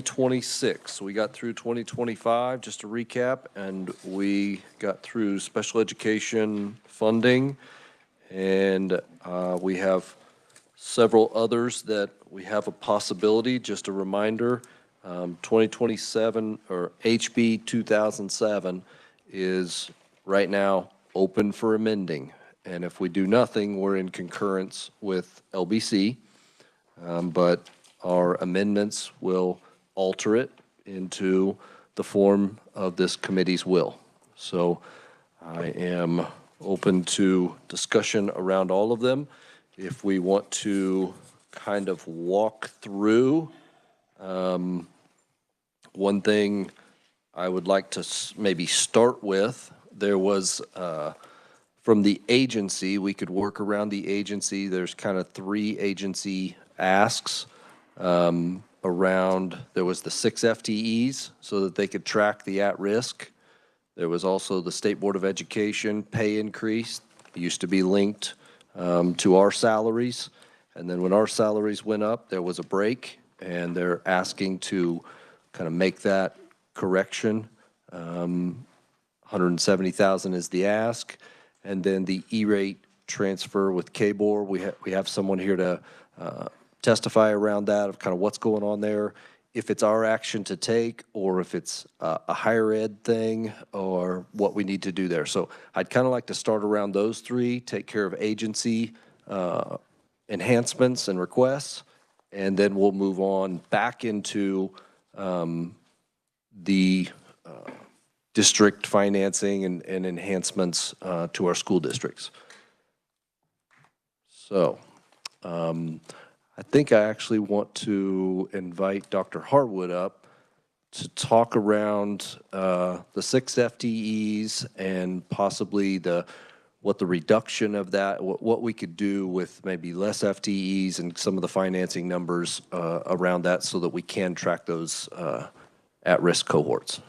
2026. We got through 2025, just to recap, and we got through special education funding, and we have several others that we have a possibility. Just a reminder, 2027 or HB 2007 is right now open for amending, and if we do nothing, we're in concurrence with LBC, but our amendments will alter it into the form of this committee's will. So I am open to discussion around all of them. If we want to kind of walk through, one thing I would like to maybe start with, there was from the agency, we could work around the agency. There's kind of three agency asks. Around, there was the 6 FTEs so that they could track the at-risk. There was also the State Board of Education pay increase. It used to be linked to our salaries. And then when our salaries went up, there was a break, and they're asking to kind of make that correction. 170,000 is the ask. And then the E-rate transfer with KBOR, we have someone here to testify around that of kind of what's going on there, if it's our action to take or if it's a higher ed thing or what we need to do there. So I'd kind of like to start around those three, take care of agency enhancements and requests, and then we'll move on back into the district financing and enhancements to our school districts. So I think I actually want to invite Dr. Harwood up to talk around the 6 FTEs and possibly what the reduction of that, what we could do with maybe less FTEs and some of the financing numbers around that so that we can track those at-risk cohorts.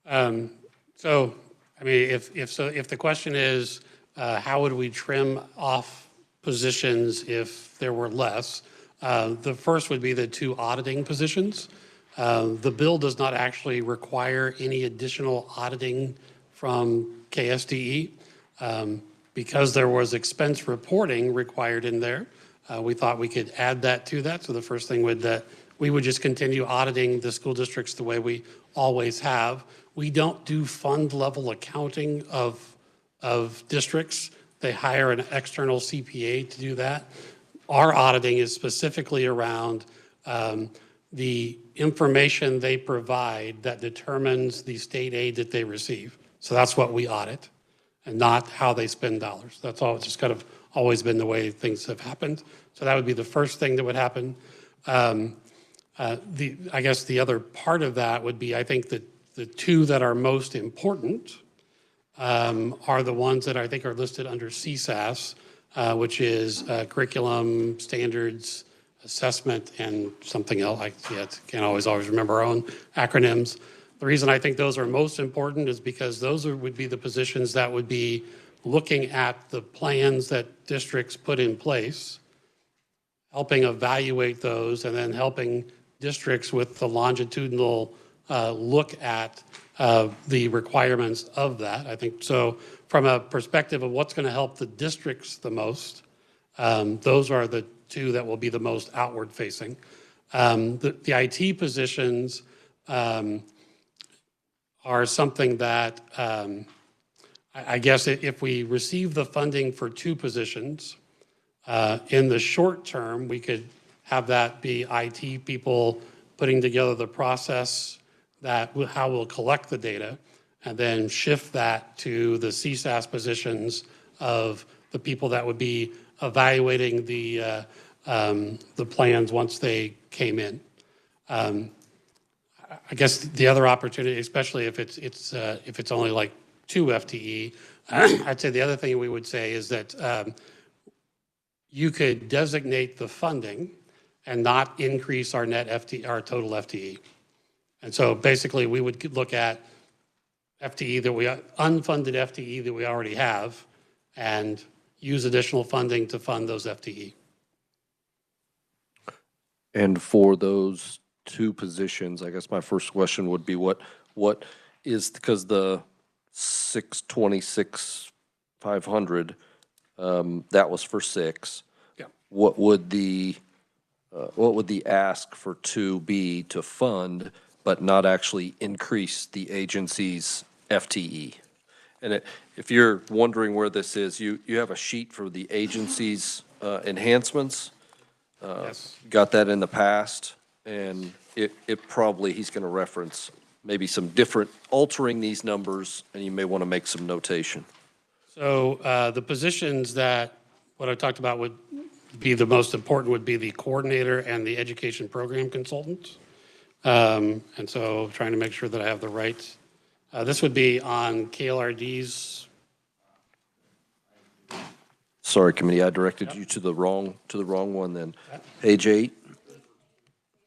So, I mean, if the question is how would we trim off positions if there were less, the first would be the 2 auditing positions. The bill does not actually require any additional auditing from KSDE. Because there was expense reporting required in there, we thought we could add that to that. So the first thing would that we would just continue auditing the school districts the way we always have. We don't do fund level accounting of districts. They hire an external CPA to do that. Our auditing is specifically around the information they provide that determines the state aid that they receive. So that's what we audit, and not how they spend dollars. That's all. It's just kind of always been the way things have happened. So that would be the first thing that would happen. I guess the other part of that would be, I think that the 2 that are most important are the ones that I think are listed under CSAS, which is curriculum, standards, assessment, and something else. I can't always remember our own acronyms. The reason I think those are most important is because those would be the positions that would be looking at the plans that districts put in place, helping evaluate those, and then helping districts with the longitudinal look at the requirements of that. I think so from a perspective of what's going to help the districts the most, those are the 2 that will be the most outward facing. The IT positions are something that I guess if we receive the funding for 2 positions, in the short term, we could have that be IT people putting together the process that how we'll collect the data, and then shift that to the CSAS positions of the people that would be evaluating the plans once they came in. I guess the other opportunity, especially if it's only like 2 FTE, I'd say the other thing we would say is that you could designate the funding and not increase our net FTE, our total FTE. And so basically we would look at FTE that unfunded FTE that we already have and use additional funding to fund those FTE. And for those two positions. I guess my first question would be what is, because the 626,500, that was for 6. Yeah. What would the ask for 2 be to fund, but not actually increase the agency's FTE? And if you're wondering where this is, you have a sheet for the agency's enhancements. Yes. Got that in the past, and it probably, he's going to reference maybe some different, altering these numbers, and you may want to make some notation. So the positions that, what I talked about would be the most important would be the coordinator and the education program consultant. And so trying to make sure that I have the right, this would be on KLRD's. Sorry, committee, I directed you to the wrong one then. Page 8.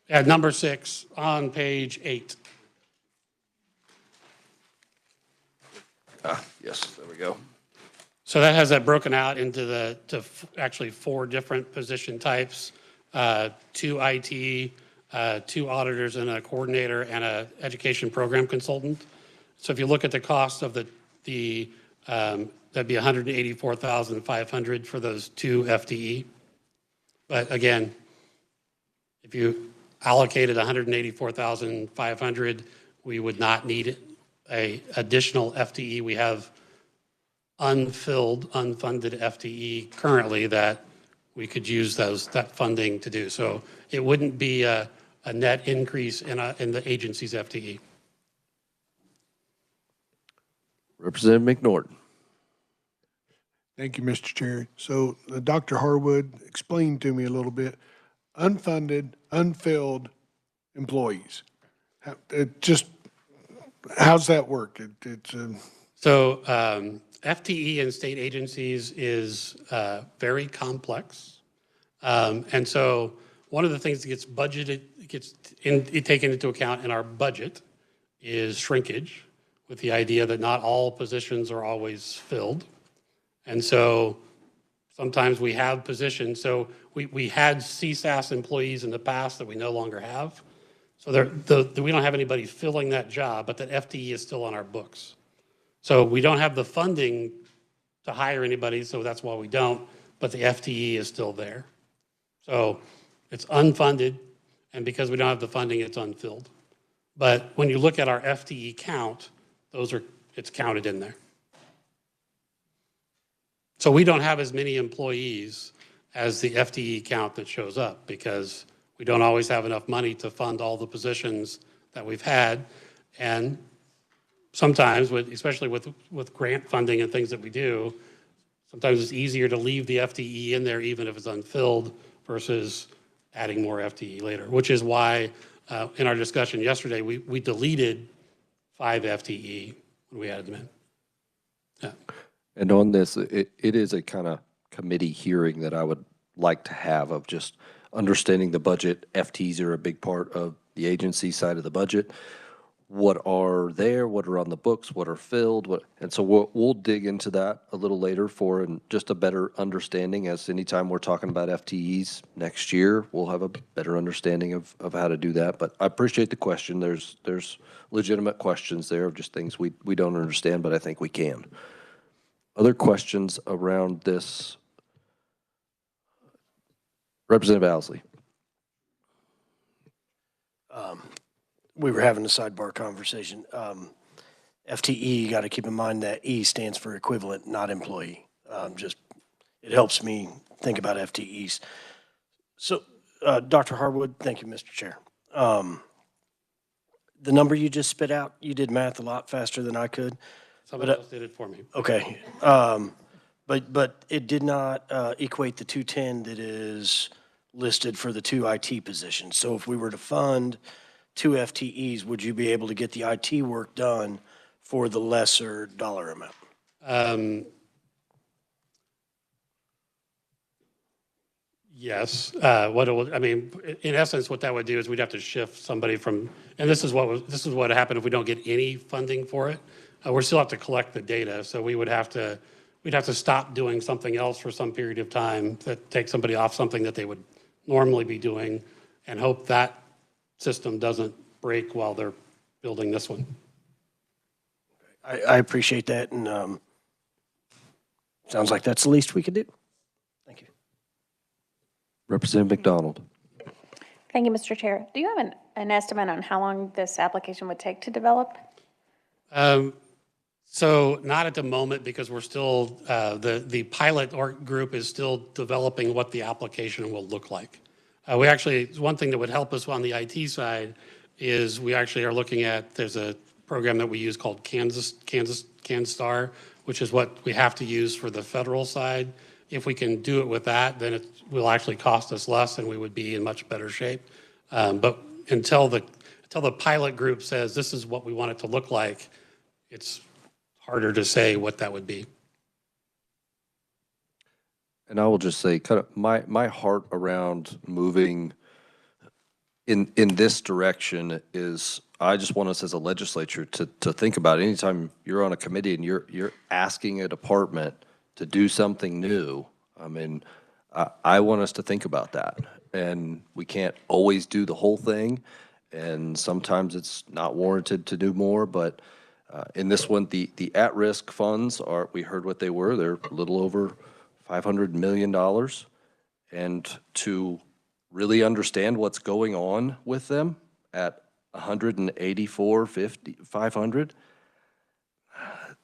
At number 6 on page 8. Yes, there we go. So that has that broken out into actually 4 different position types, 2 IT, 2 auditors and a coordinator and a education program consultant. So if you look at the cost of that'd be $184,500 for those 2 FTE. But again, if you allocated $184,500, we would not need a additional FTE. We have unfilled, unfunded FTE currently that we could use that funding to do. So it wouldn't be a net increase in the agency's FTE. Representative McNorton. Thank you, Mr. Chair. So Dr. Harwood explained to me a little bit, unfunded, unfilled employees. How's that work? So FTE in state agencies is very complex. And so one of the things that gets budgeted, taken into account in our budget is shrinkage, with the idea that not all positions are always filled. And so sometimes we have positions. So we had CSAS employees in the past that we no longer have. So we don't have anybody filling that job, but that FTE is still on our books. So we don't have the funding to hire anybody, so that's why we don't, but the FTE is still there. So it's unfunded, and because we don't have the funding, it's unfilled. But when you look at our FTE count, it's counted in there. So we don't have as many employees as the FTE count that shows up, because we don't always have enough money to fund all the positions that we've had. And sometimes, especially with grant funding and things that we do, sometimes it's easier to leave the FTE in there even if it's unfilled versus adding more FTE later, which is why in our discussion yesterday, we deleted 5 FTE when we added them in. Yeah. And on this, it is a kind of committee hearing that I would like to have, of just understanding the budget. FTEs are a big part of the agency side of the budget. What are there, what are on the books, what are filled, and so we'll dig into that a little later for just a better understanding, as anytime we're talking about FTEs next year, we'll have a better understanding of how to do that. But I appreciate the question. There's legitimate questions there of just things we don't understand, but I think we can. Other questions around this? Representative Owsley. We were having a sidebar conversation. FTE, you got to keep in mind that E stands for equivalent, not employee. It helps me think about FTEs. So, Dr. Harwood, thank you, Mr. Chair. The number you just spit out, you did math a lot faster than I could. Somebody else did it for me. Okay. But it did not equate the 210 that is listed for the 2 IT positions. So if we were to fund 2 FTEs, would you be able to get the IT work done for the lesser dollar amount? Yes. In essence, what that would do is we'd have to shift somebody from, and this is what happened if we don't get any funding for it. We still have to collect the data, so we'd have to stop doing something else for some period of time, that take somebody off something that they would normally be doing, and hope that system doesn't break while they're building this one. I appreciate that, and sounds like that's the least we could do. Thank you. Representative McDonald. Thank you, Mr. Chair. Do you have an estimate on how long this application would take to develop? So not at the moment, because we're still, the pilot group is still developing what the application will look like. We actually, one thing that would help us on the IT side is we actually are looking at, there's a program that we use called CanStar, which is what we have to use for the federal side. If we can do it with that, then it will actually cost us less and we would be in much better shape. But until the pilot group says this is what we want it to look like, it's harder to say what that would be. And I will just say, kind of my heart around moving in this direction is, I just want us as a legislature to think about it. Anytime you're on a committee and you're asking a department to do something new, I mean, I want us to think about that. And we can't always do the whole thing, and sometimes it's not warranted to do more, but in this one, the at-risk funds are, we heard what they were, they're a little over $500 million. And to really understand what's going on with them at 500,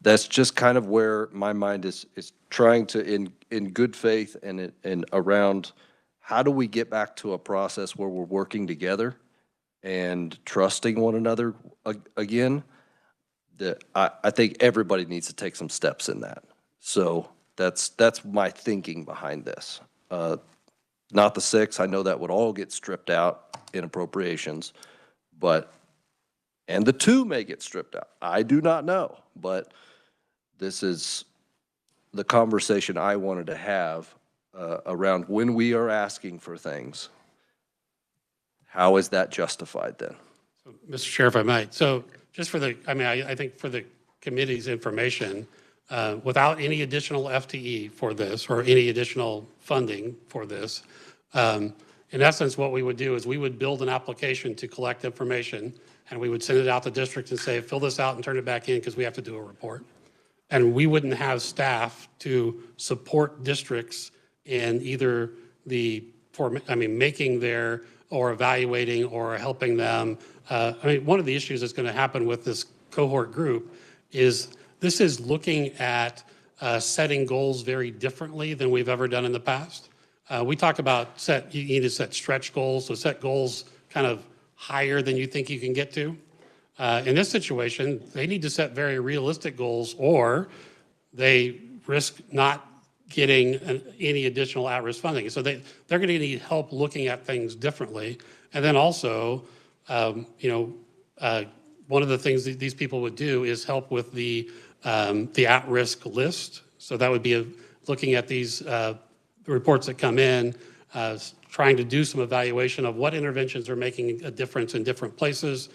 that's just kind of where my mind is trying to, in good faith and around, how do we get back to a process where we're working together and trusting one another again? I think everybody needs to take some steps in that. So that's my thinking behind this. Not the 6, I know that would all get stripped out in appropriations, and the 2 may get stripped out. I do not know, but this is the conversation I wanted to have around when we are asking for things. How is that justified then? So, Mr. Chair, if I might. So just for the, I think for the committee's information, without any additional FTE for this or any additional funding for this, in essence, what we would do is we would build an application to collect information, and we would send it out to districts and say, fill this out and turn it back in because we have to do a report. And we wouldn't have staff to support districts in either making their, or evaluating or helping them. One of the issues that's going to happen with this cohort group is this is looking at setting goals very differently than we've ever done in the past. We talk about you need to set stretch goals, so set goals kind of higher than you think you can get to. In this situation, they need to set very realistic goals, or they risk not getting any additional at-risk funding. So they're going to need help looking at things differently. And then also, one of the things that these people would do is help with the at-risk list. So that would be looking at these reports that come in, trying to do some evaluation of what interventions are making a difference in different places,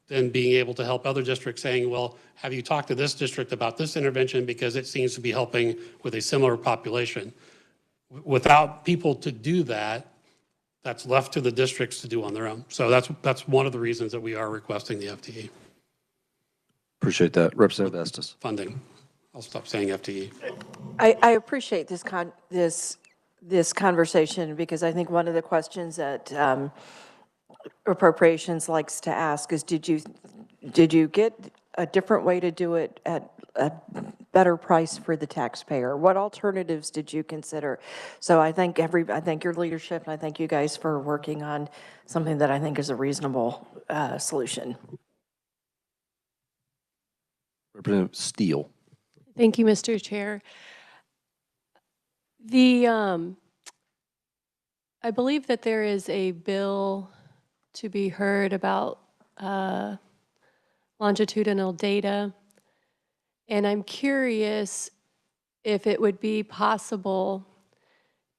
then being able to help other districts saying, well, have you talked to this district about this intervention because it seems to be helping with a similar population. Without people to do that, that's left to the districts to do on their own. So that's one of the reasons that we are requesting the FTE. Appreciate that. Representative Estes. Funding. I'll stop saying FTE. I appreciate this conversation, because I think one of the questions that appropriations likes to ask is, did you get a different way to do it at a better price for the taxpayer? What alternatives did you consider? So I thank your leadership, and I thank you guys for working on something that I think is a reasonable solution. Representative Steele. Thank you, Mr. Chair. I believe that there is a bill to be heard about longitudinal data, and I'm curious if it would be possible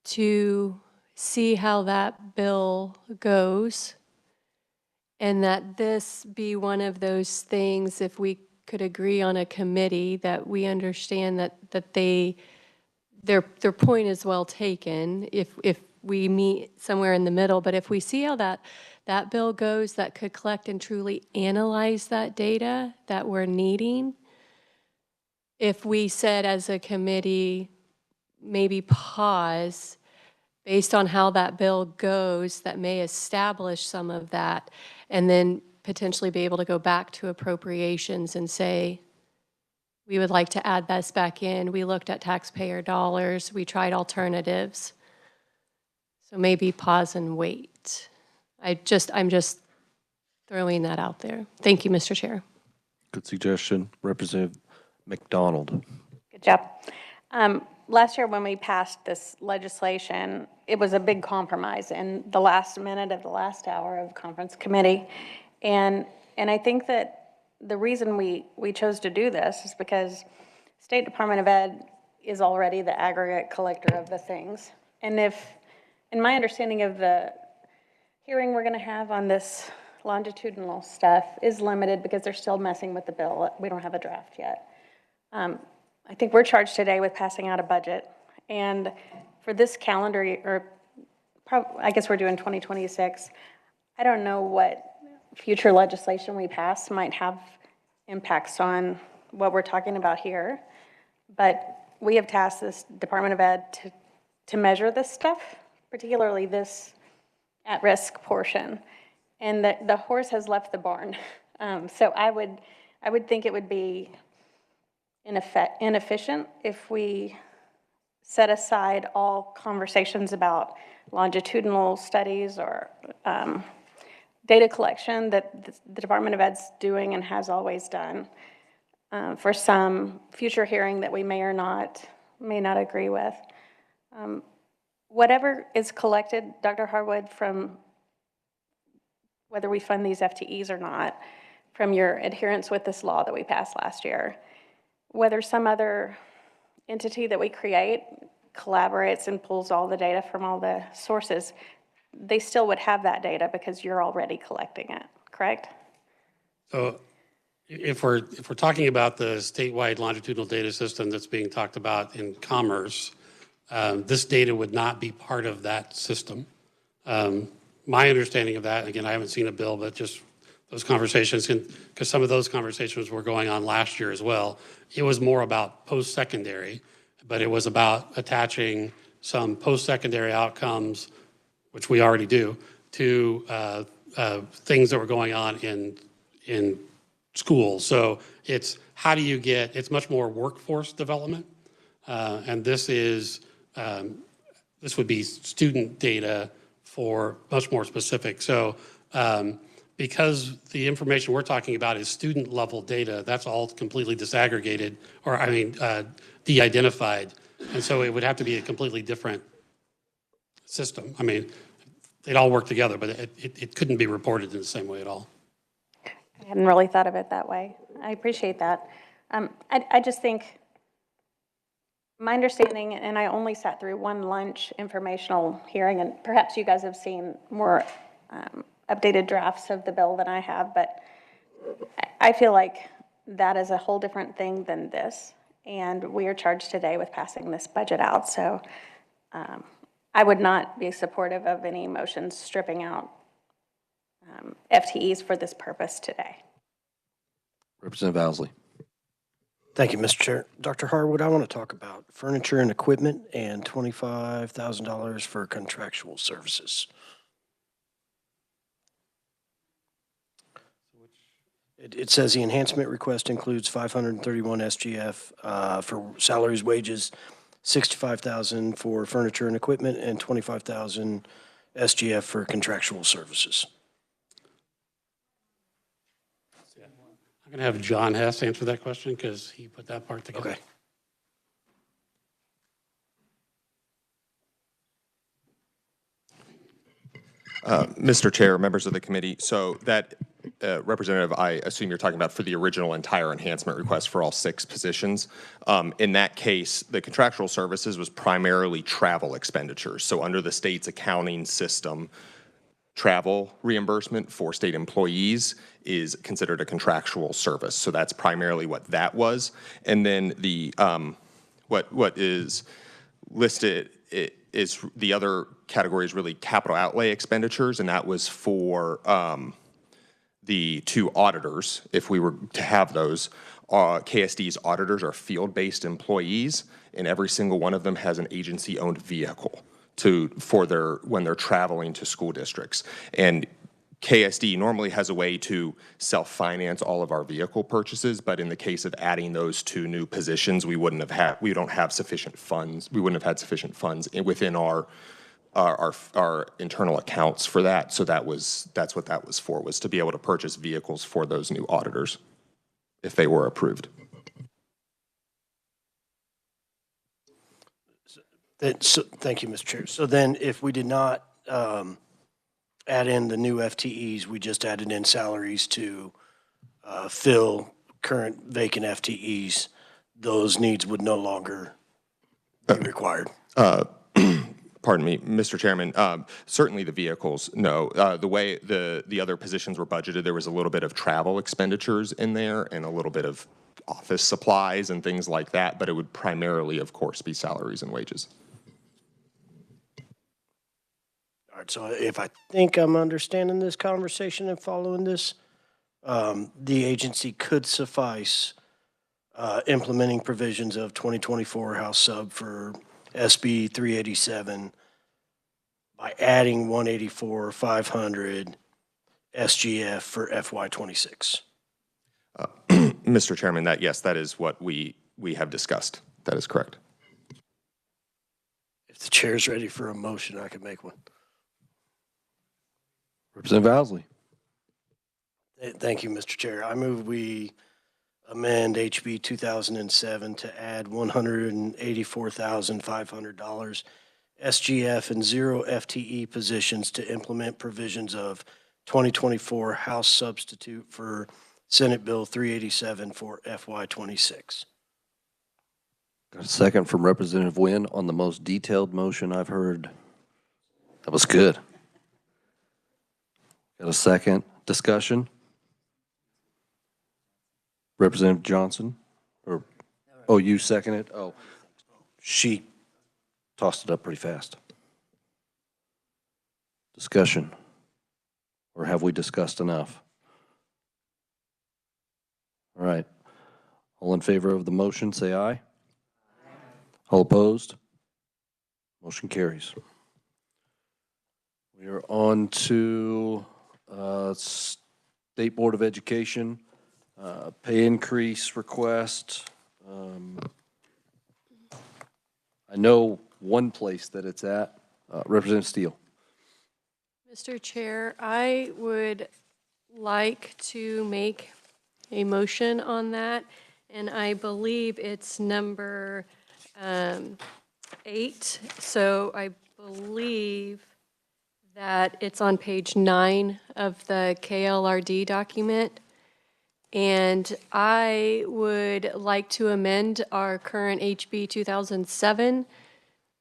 to see how that bill goes, and that this be one of those things, if we could agree on a committee, that we understand that their point is well taken. If we meet somewhere in the middle. But if we see how that bill goes, that could collect and truly analyze that data that we're needing. If we said as a committee, maybe pause based on how that bill goes, that may establish some of that, and then potentially be able to go back to appropriations and say, we would like to add this back in. We looked at taxpayer dollars. We tried alternatives. So maybe pause and wait. I'm just throwing that out there. Thank you, Mr. Chair. Good suggestion. Representative McDonald. Good job. Last year when we passed this legislation, it was a big compromise in the last minute of the last hour of conference committee. And I think that the reason we chose to do this is because State Department of Ed is already the aggregate collector of the things. And in my understanding of the hearing we're gonna have on this longitudinal stuff is limited because they're still messing with the bill. We don't have a draft yet. I think we're charged today with passing out a budget. And for this calendar year, I guess we're doing 2026, I don't know what future legislation we pass might have impacts on what we're talking about here. But we have tasked this Department of Ed to measure this stuff, particularly this at-risk portion. And the horse has left the barn. So I would think it would be inefficient if we set aside all conversations about longitudinal studies or data collection that the Department of Ed's doing and has always done for some future hearing that we may not agree with. Whatever is collected, Dr. Harwood, from whether we fund these FTEs or not, from your adherence with this law that we passed last year, whether some other entity that we create collaborates and pulls all the data from all the sources, they still would have that data because you're already collecting it, correct? So if we're talking about the statewide longitudinal data system that's being talked about in Commerce, this data would not be part of that system. My understanding of that, again, I haven't seen a bill, but just those conversations, because some of those conversations were going on last year as well. It was more about post-secondary, but it was about attaching some post-secondary outcomes, which we already do, to things that were going on in school. So it's how do you get, it's much more workforce development. And this would be student data for much more specific. So because the information we're talking about is student level data, that's all completely disaggregated, or de-identified. And so it would have to be a completely different system. I mean, they'd all work together, but it couldn't be reported in the same way at all. I hadn't really thought of it that way. I appreciate that. I just think, my understanding, and I only sat through one lunch informational hearing, and perhaps you guys have seen more updated drafts of the bill than I have, but I feel like that is a whole different thing than this. And we are charged today with passing this budget out. So I would not be supportive of any motions stripping out FTEs for this purpose today. Representative Owsley. Thank you, Mr. Chair. Dr. Harwood, I want to talk about furniture and equipment and $25,000 for contractual services. It says the enhancement request includes 531 SGF for salaries, wages, 65,000 for furniture and equipment, and 25,000 SGF for contractual services. I'm going to have John Hess answer that question because he put that part together. Okay. Mr. Chair, members of the committee, so that Representative, I assume you're talking about for the original entire enhancement request for all 6 positions. In that case, the contractual services was primarily travel expenditures. So under the state's accounting system, travel reimbursement for state employees is considered a contractual service. So that's primarily what that was. And then the what is listed is the other category is really capital outlay expenditures, and that was for the two auditors, if we were to have those. KSD's auditors are field-based employees, and every single one of them has an agency-owned vehicle when they're traveling to school districts. And KSD normally has a way to self-finance all of our vehicle purchases, but in the case of adding those two new positions, we don't have sufficient funds. We wouldn't have had sufficient funds within our internal accounts for that. So that's what that was for, was to be able to purchase vehicles for those new auditors if they were approved. Thank you, Mr. Chair. So then if we did not add in the new FTEs, we just added in salaries to fill current vacant FTEs, those needs would no longer be required. Pardon me, Mr. Chairman, certainly the vehicles, no. The way the other positions were budgeted, there was a little bit of travel expenditures in there and a little bit of office supplies and things like that, but it would primarily, of course, be salaries and wages. All right, so if I think I'm understanding this conversation and following this, the agency could suffice implementing provisions of 2024 House Sub for SB 387 by adding 184,500 SGF for FY26. Mr. Chairman, that is what we have discussed. That is correct. If the chair's ready for a motion, I could make one. Representative Owsley. Thank you, Mr. Chair. I move we amend HB 2007 to add $184,500 SGF and 0 FTE positions to implement provisions of 2024 House Substitute for Senate Bill 387 for FY26. Got a second from Representative Wynn on the most detailed motion I've heard. That was good. Got a second. Discussion? Representative Johnson? Oh, you seconded? Oh, she tossed it up pretty fast. Discussion? Or have we discussed enough? All right. All in favor of the motion, say aye. All opposed? Motion carries. We are on to State Board of Education. Pay increase request. I know one place that it's at. Representative Steele. Mr. Chair, I would like to make a motion on that, and I believe it's number 8. So I believe that it's on page 9 of the KLRD document. And I would like to amend our current HB 2007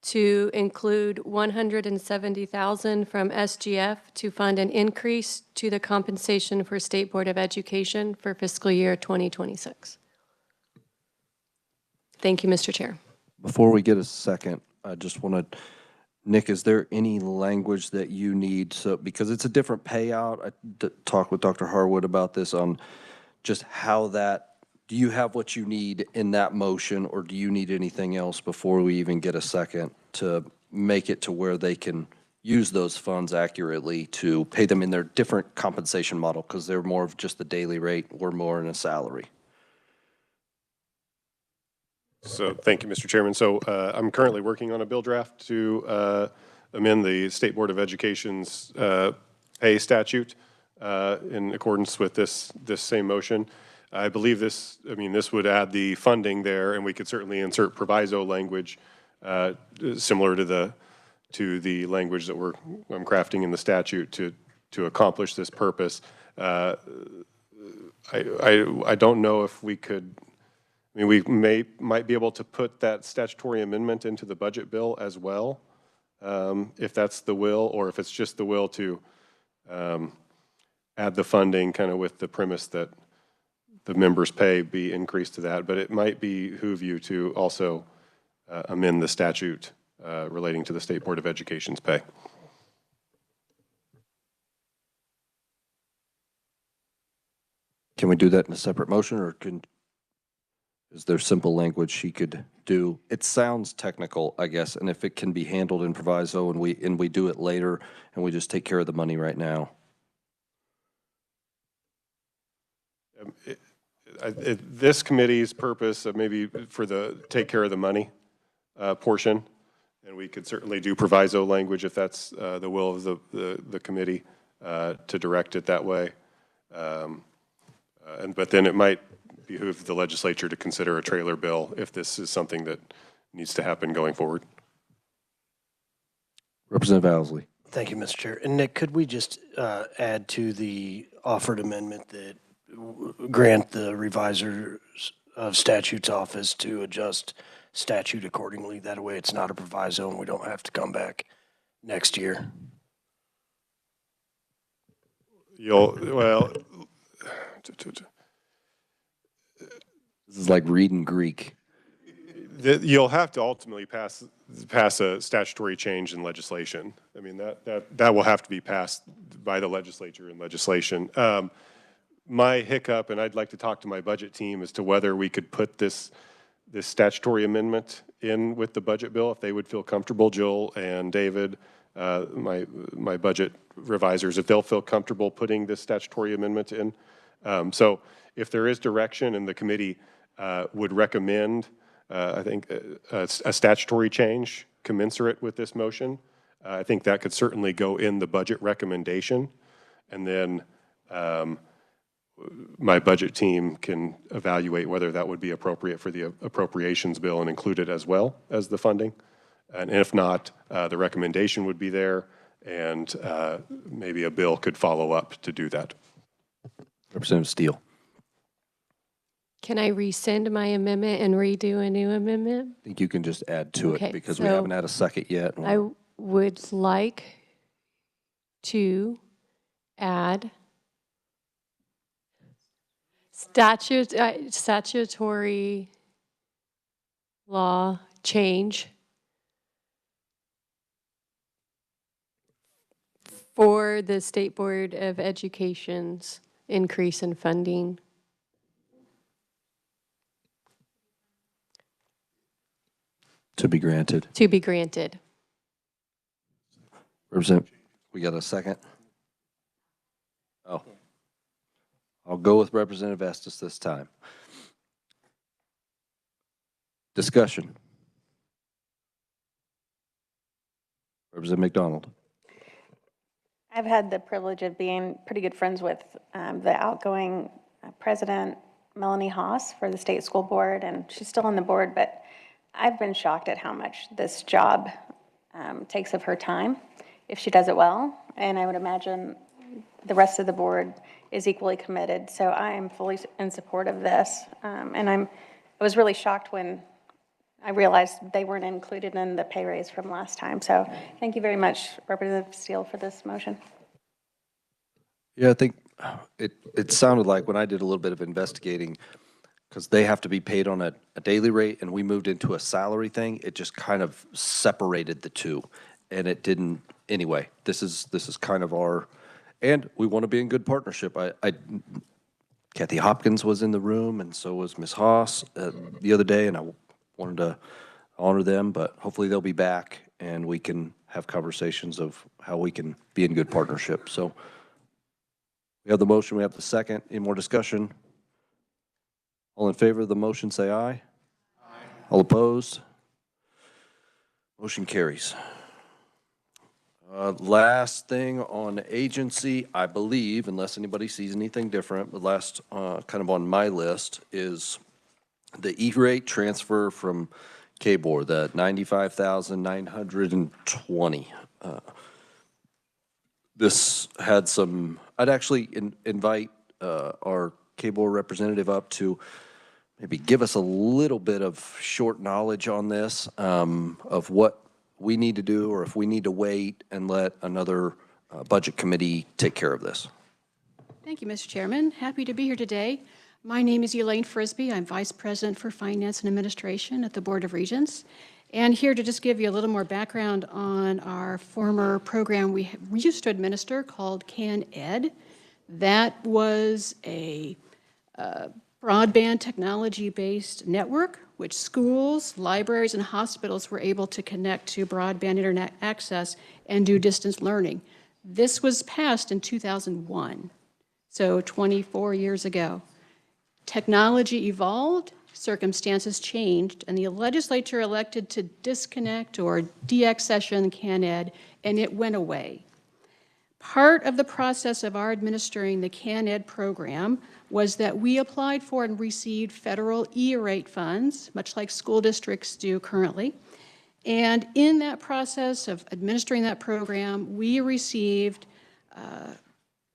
to include $170,000 from SGF to fund an increase to the compensation for State Board of Education for fiscal year 2026. Thank you, Mr. Chair. Before we get a second, I just want to, Nick, is there any language that you need? So, because it's a different payout, I talked with Dr. Harwood about this on just how that, do you have what you need in that motion, or do you need anything else before we even get a second to make it to where they can use those funds accurately to pay them in their different compensation model, because they're more of just the daily rate, we're more in a salary? So thank you, Mr. Chairman. So I'm currently working on a bill draft to amend the State Board of Education's pay statute in accordance with this same motion. I believe this would add the funding there, and we could certainly insert proviso language similar to the language that I'm crafting in the statute to accomplish this purpose. I don't know if we could. I mean, we might be able to put that statutory amendment into the budget bill as well, if that's the will, or if it's just the will to add the funding kind of with the premise that the members' pay be increased to that. But it might behoove you to also amend the statute relating to the State Board of Education's pay. Can we do that in a separate motion, or is there simple language she could do? It sounds technical, I guess, and if it can be handled in proviso and we do it later and we just take care of the money right now. This committee's purpose, maybe for the take care of the money portion, and we could certainly do proviso language if that's the will of the committee to direct it that way. But then it might behoove the legislature to consider a trailer bill if this is something that needs to happen going forward. Representative Owsley. Thank you, Mr. Chair. And Nick, could we just add to the offered amendment that grant the revisers of statutes office to adjust statute accordingly? That way it's not a proviso and we don't have to come back next year. This is like reading Greek. You'll have to ultimately pass a statutory change in legislation. I mean, that will have to be passed by the legislature in legislation. My hiccup, and I'd like to talk to my budget team as to whether we could put this statutory amendment in with the budget bill, if they would feel comfortable, Jill and David, my budget revisers, if they'll feel comfortable putting this statutory amendment in. So if there is direction and the committee would recommend, I think, a statutory change commensurate with this motion, I think that could certainly go in the budget recommendation. And then my budget team can evaluate whether that would be appropriate for the appropriations bill and include it as well as the funding. And if not, the recommendation would be there, and maybe a bill could follow up to do that. Representative Steele. Can I rescind my amendment and redo a new amendment? I think you can just add to Okay, it because we so haven't had a second yet. I would like to add statutory law change for the State Board of Education's increase in funding. To be granted. To be granted. Representative, we got a second? Oh. I'll go with Representative Estes this time. Discussion. Representative McDonald. I've had the privilege of being pretty good friends with the outgoing president, Melanie Haas, for the state school board, and she's still on the board, but I've been shocked at how much this job takes of her time if she does it well, and I would imagine the rest of the board is equally committed. So I am fully in support of this, and I was really shocked when I realized they weren't included in the pay raise from last time. So thank you very much, Representative Steele, for this motion. Yeah, I think it sounded like when I did a little bit of investigating, because they have to be paid on a daily rate, and we moved into a salary thing, it just kind of separated the two, and it didn't. Anyway, this is kind of our, and we want to be in good partnership. Kathy Hopkins was in the room, and so was Ms. Haas the other day, and I wanted to honor them, but hopefully they'll be back, and we can have conversations of how we can be in good partnership. So we have the motion, we have the second. Any more discussion? All in favor of the motion, say aye. Aye. All opposed? Motion carries. Last thing on agency, I believe, unless anybody sees anything different, the last kind of on my list is the E-rate transfer from K-Board, the $95,920. This had some, I'd actually invite our K-Board representative up to maybe give us a little bit of short knowledge on this, of what we need to do, or if we need to wait and let another budget committee take care of this. Thank you, Mr. Chairman. Happy to be here today. My name is Elaine Frisbee. I'm Vice President for Finance and Administration at the Board of Regents. and here to just give you a little more background on our former program we used to administer called CAN-ED. That was a broadband technology-based network which schools, libraries, and hospitals were able to connect to broadband internet access and do distance learning. This was passed in 2001, so 24 years ago. Technology evolved, circumstances changed, and the legislature elected to disconnect or deaccession CAN-ED, and it went away. Part of the process of our administering the CAN-ED program was that we applied for and received federal E-rate funds, much like school districts do currently. And in that process of administering that program, we received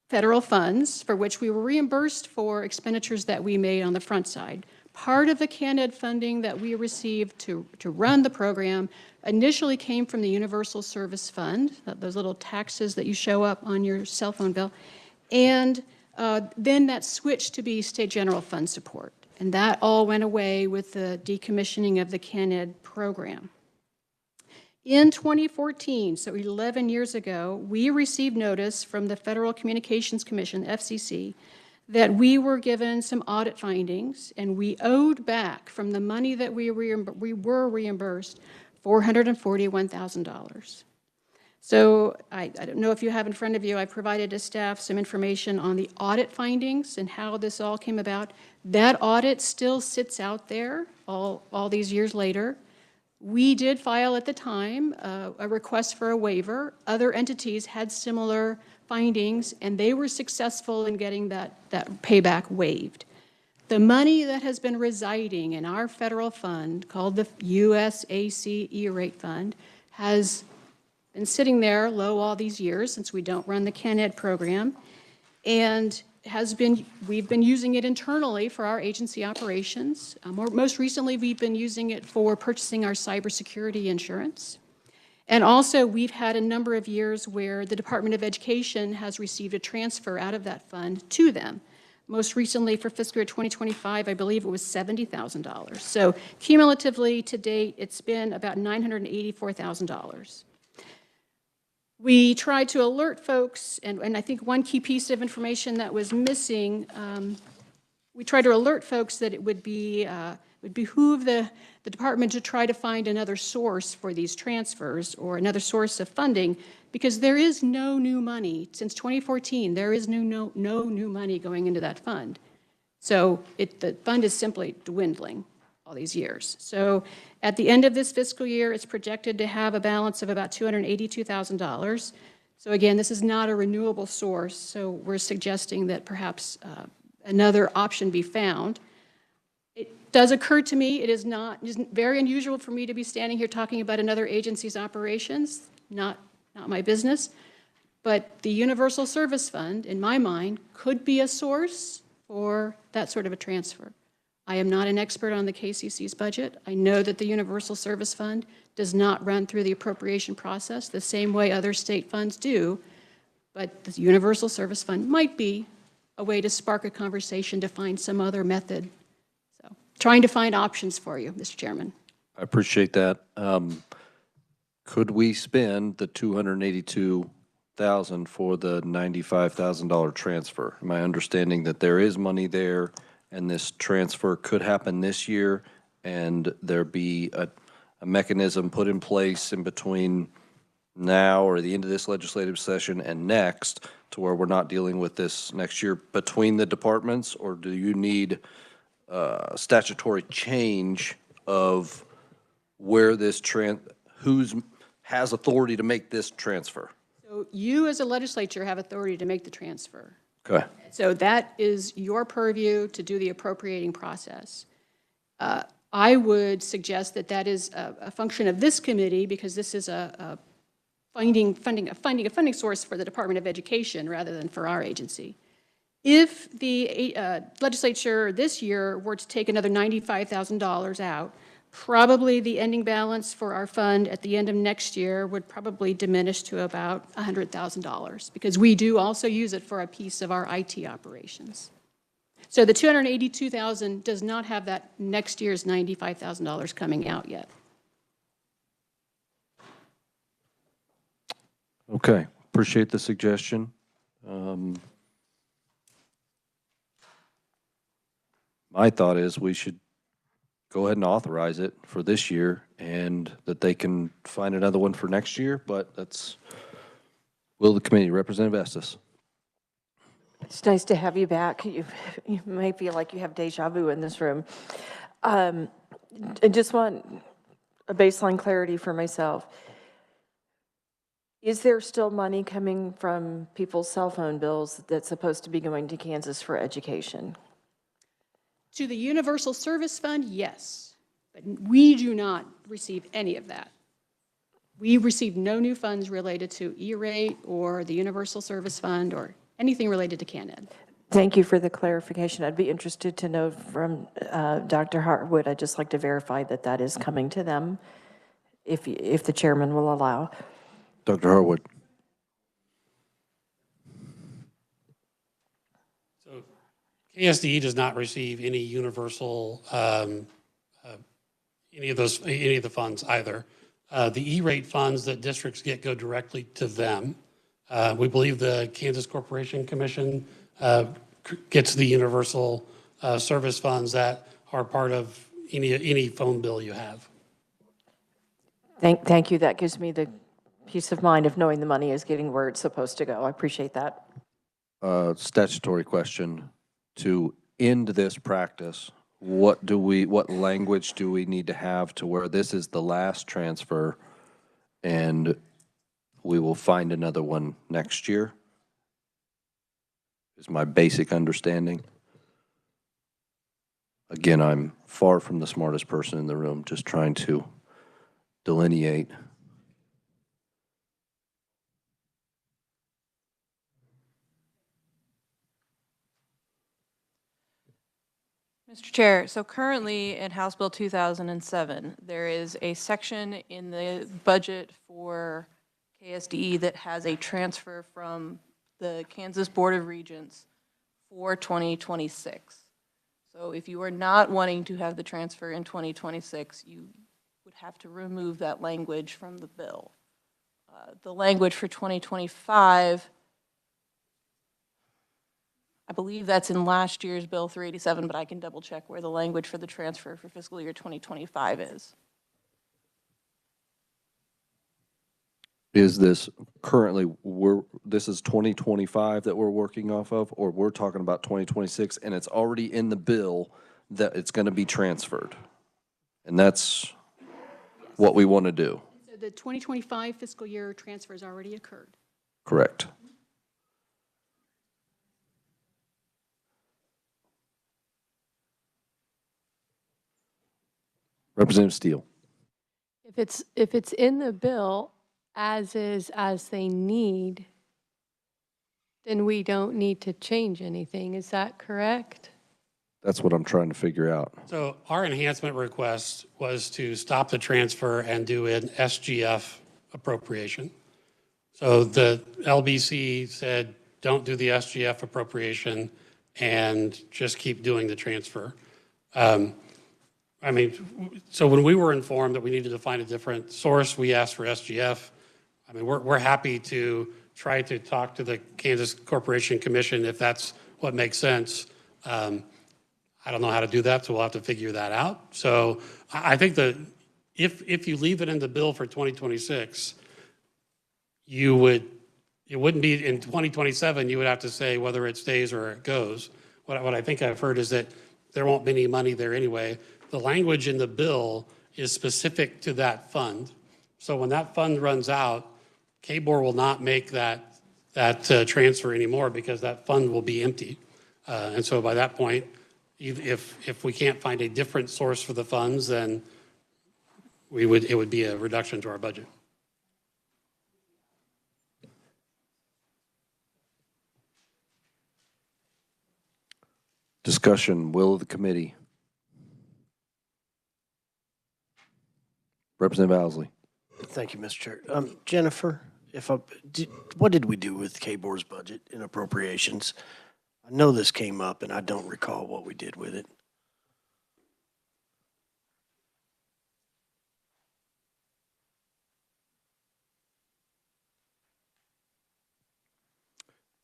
federal funds for which we were reimbursed for expenditures that we made on the front side. Part of the CAN-ED funding that we received to run the program initially came from the Universal Service Fund, those little taxes that you show up on your cell phone bill, and then that switched to be state general fund support. And that all went away with the decommissioning of the CAN-ED program. In 2014, so 11 years ago, we received notice from the Federal Communications Commission, FCC, that we were given some audit findings, and we owed back from the money that we were reimbursed $441,000. So I don't know if you have in front of you, I provided to staff some information on the audit findings and how this all came about. That audit still sits out there all these years later. We did file at the time a request for a waiver. Other entities had similar findings, and they were successful in getting that payback waived. The money that has been residing in our federal fund, called the USAC E-rate fund, has been sitting there low all these years since we don't run the CAN-ED program, and we've been using it internally for our agency operations. Most recently, we've been using it for purchasing our cybersecurity insurance. And also, we've had a number of years where the Department of Education has received a transfer out of that fund to them. Most recently, for fiscal year 2025, I believe it was $70,000. So cumulatively, to date, it's been about $984,000. We tried to alert folks, and I think one key piece of information that was missing, we tried to alert folks that it would behoove the department to try to find another source for these transfers or another source of funding, because there is no new money. Since 2014, there is no new money going into that fund. So the fund is simply dwindling all these years. So at the end of this fiscal year, it's projected to have a balance of about $282,000. So again, this is not a renewable source, so we're suggesting that perhaps another option be found. It does occur to me, it is very unusual for me to be standing here talking about another agency's operations, not my business, but the Universal Service Fund, in my mind, could be a source for that sort of a transfer. I am not an expert on the KCC's budget. I know that the Universal Service Fund does not run through the appropriation process the same way other state funds do, but the Universal Service Fund might be a way to spark a conversation to find some other method. So, trying to find options for you, Mr. Chairman. I appreciate that. Could we spend the $282,000 for the $95,000 transfer? Am I understanding that there is money there, and this transfer could happen this year, and there be a mechanism put in place in between now or the end of this legislative session and next to where we're not dealing with this next year between the departments? Or do you need statutory change of where this has authority to make this transfer? So you as a legislature have authority to make the transfer. Okay. So that is your purview to do the appropriating process. I would suggest that that is a function of this committee, because this is a funding source for the Department of Education rather than for our agency. If the legislature this year were to take another $95,000 out, probably the ending balance for our fund at the end of next year would probably diminish to about $100,000, because we do also use it for a piece of our IT operations. So the $282,000 does not have that next year's $95,000 coming out yet. Okay, appreciate the suggestion. My thought is we should go ahead and authorize it for this year and that they can find another one for next year, but that's will the committee. Representative Estes. It's nice to have you back. You may feel like you have deja vu in this room. I just want a baseline clarity for myself. Is there still money coming from people's cell phone bills that's supposed to be going to Kansas for education? To the Universal Service Fund, yes, but we do not receive any of that. We receive no new funds related to E-rate or the Universal Service Fund or anything related to CanEd. Thank you for the clarification. I'd be interested to know from Dr. Harwood. I'd just like to verify that that is coming to them, if the chairman will allow. Dr. Harwood. So KSDE does not receive any universal, any of the funds either. The E-rate funds that districts get go directly to them. We believe the Kansas Corporation Commission gets the universal service funds that are part of any phone bill you have. Thank you. That gives me the peace of mind of knowing the money is getting where it's supposed to go. I appreciate that. Statutory question. To end this practice, what language do we need to have to where this is the last transfer and we will find another one next year? Is my basic understanding. Again, I'm far from the smartest person in the room, just trying to delineate. Mr. Chair, so currently in House Bill 2007, there is a section in the budget for KSDE that has a transfer from the Kansas Board of Regents for 2026. So if you are not wanting to have the transfer in 2026, you would have to remove that language from the bill. The language for 2025, I believe that's in last year's Bill 387, but I can double check where the language for the transfer for fiscal year 2025 is. Is this currently, this is 2025 that we're working off of, or we're talking about 2026 and it's already in the bill that it's going to be transferred? And that's what we want to do. So the 2025 fiscal year transfer has already occurred. Correct. Representative Steele. If it's in the bill as is, as they need, then we don't need to change anything. Is that correct? That's what I'm trying to figure out. So our enhancement request was to stop the transfer and do an SGF appropriation. So the LBC said, don't do the SGF appropriation and just keep doing the transfer. I mean, so when we were informed that we needed to find a different source, we asked for SGF. I mean, we're happy to try to talk to the Kansas Corporation Commission if that's what makes sense. I don't know how to do that, so we'll have to figure that out. So I think that if you leave it in the bill for 2026, it wouldn't be in 2027, you would have to say whether it stays or it goes. What I think I've heard is that there won't be any money there anyway. The language in the bill is specific to that fund. So when that fund runs out, KBOR will not make that transfer anymore because that fund will be empty. And so by that point, if we can't find a different source for the funds, then it would be a reduction to our budget. Discussion, will of the committee. Representative Owsley. Thank you, Mr. Chair. Jennifer, what did we do with KBOR's budget in appropriations? I know this came up and I don't recall what we did with it.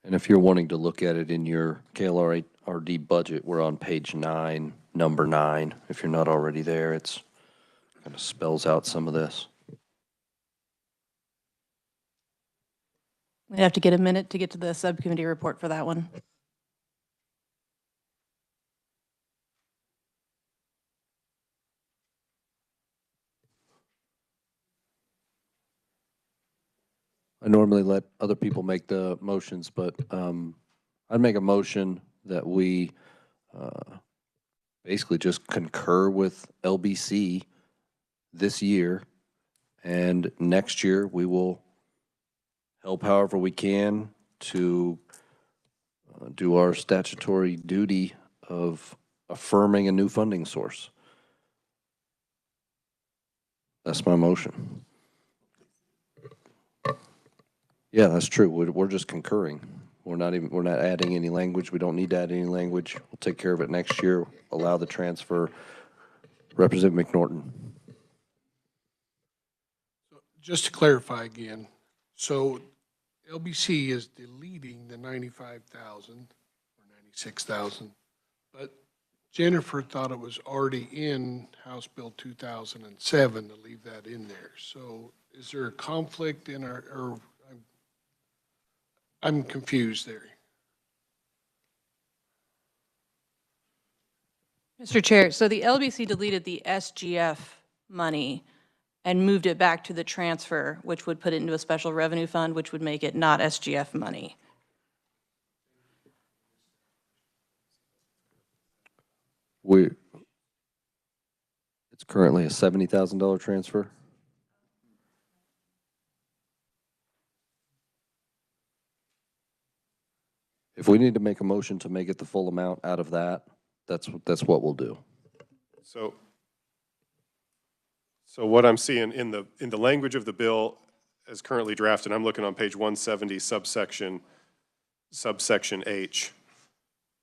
And if you're wanting to look at it in your KLRD budget, we're on page 9, number 9. If you're not already there, it's kind of spells out some of this. We have to get a minute to get to the subcommittee report for that one. I normally let other people make the motions, but I'd make a motion that we basically just concur with LBC this year, and next year we will help however we can to do our statutory duty of affirming a new funding source. That's my motion. Yeah, that's true. We're just concurring. We're not adding any language. We don't need to add any language. We'll take care of it next year. Allow the transfer. Representative McNorton. Just to clarify again, so LBC is deleting the 95,000 or 96,000, but Jennifer thought it was already in House Bill 2007 to leave that in there. So is there a conflict in our, or I'm confused there. Mr. Chair, so the LBC deleted the SGF money and moved it back to the transfer, which would put it into a special revenue fund, which would make it not SGF money. It's currently a $70,000 transfer. If we need to make a motion to make it the full amount out of that, that's what we'll do. So what I'm seeing in the language of the bill as currently drafted, I'm looking on page 170, subsection H.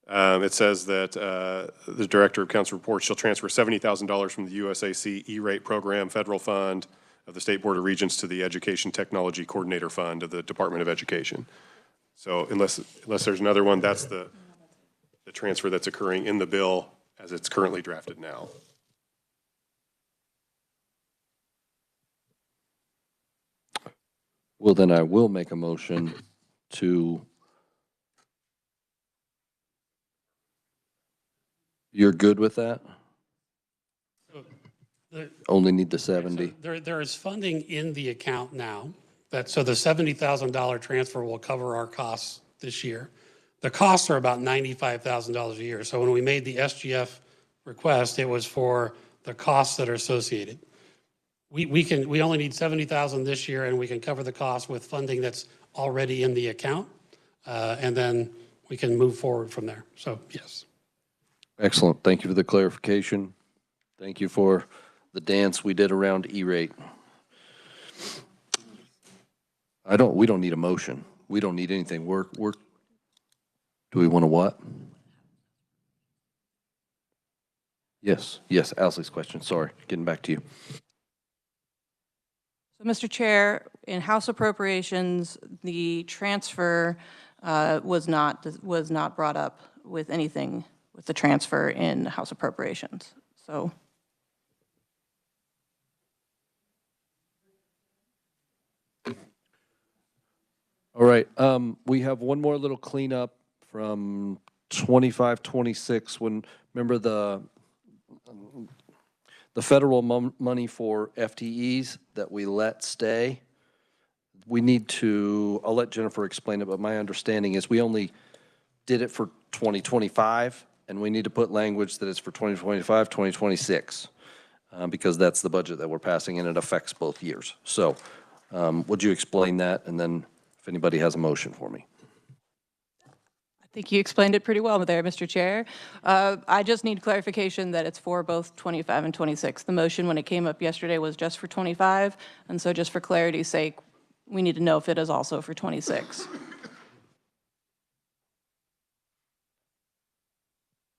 It says that the Director of Council Reports shall transfer $70,000 from the USAC E-rate program federal fund of the State Board of Regents to the Education Technology Coordinator Fund of the Department of Education. So unless there's another one, that's the transfer that's occurring in the bill as it's currently drafted now. Well, then I will make a motion to, you're good with that? Only need the 70. So there is funding in the account now. So the $70,000 transfer will cover our costs this year. The costs are about $95,000 a year. So when we made the SGF request, it was for the costs that are associated. We only need $70,000 this year, and we can cover the cost with funding that's already in the account, and then we can move forward from there. So yes. Excellent. Thank you for the clarification. Thank you for the dance we did around E-rate. We don't need a motion. We don't need anything. Do we want to what? Yes, Owsley's question. Sorry, getting back to you. So, Mr. Chair, in House Appropriations, the transfer was not brought up with anything with the transfer in House Appropriations. So. All right, we have one more little cleanup from 25-26. Remember the federal money for FTEs that we let stay? We need to, I'll let Jennifer explain it, but my understanding is we only did it for 2025, and we need to put language that it's for 2025, 2026, because that's the budget that we're passing, and it affects both years. So would you explain that, and then if anybody has a motion for me? I think you explained it pretty well there, Mr. Chair. I just need clarification that it's for both 25 and 26. The motion, when it came up yesterday, was just for 25, and so just for clarity's sake, we need to know if it is also for 26.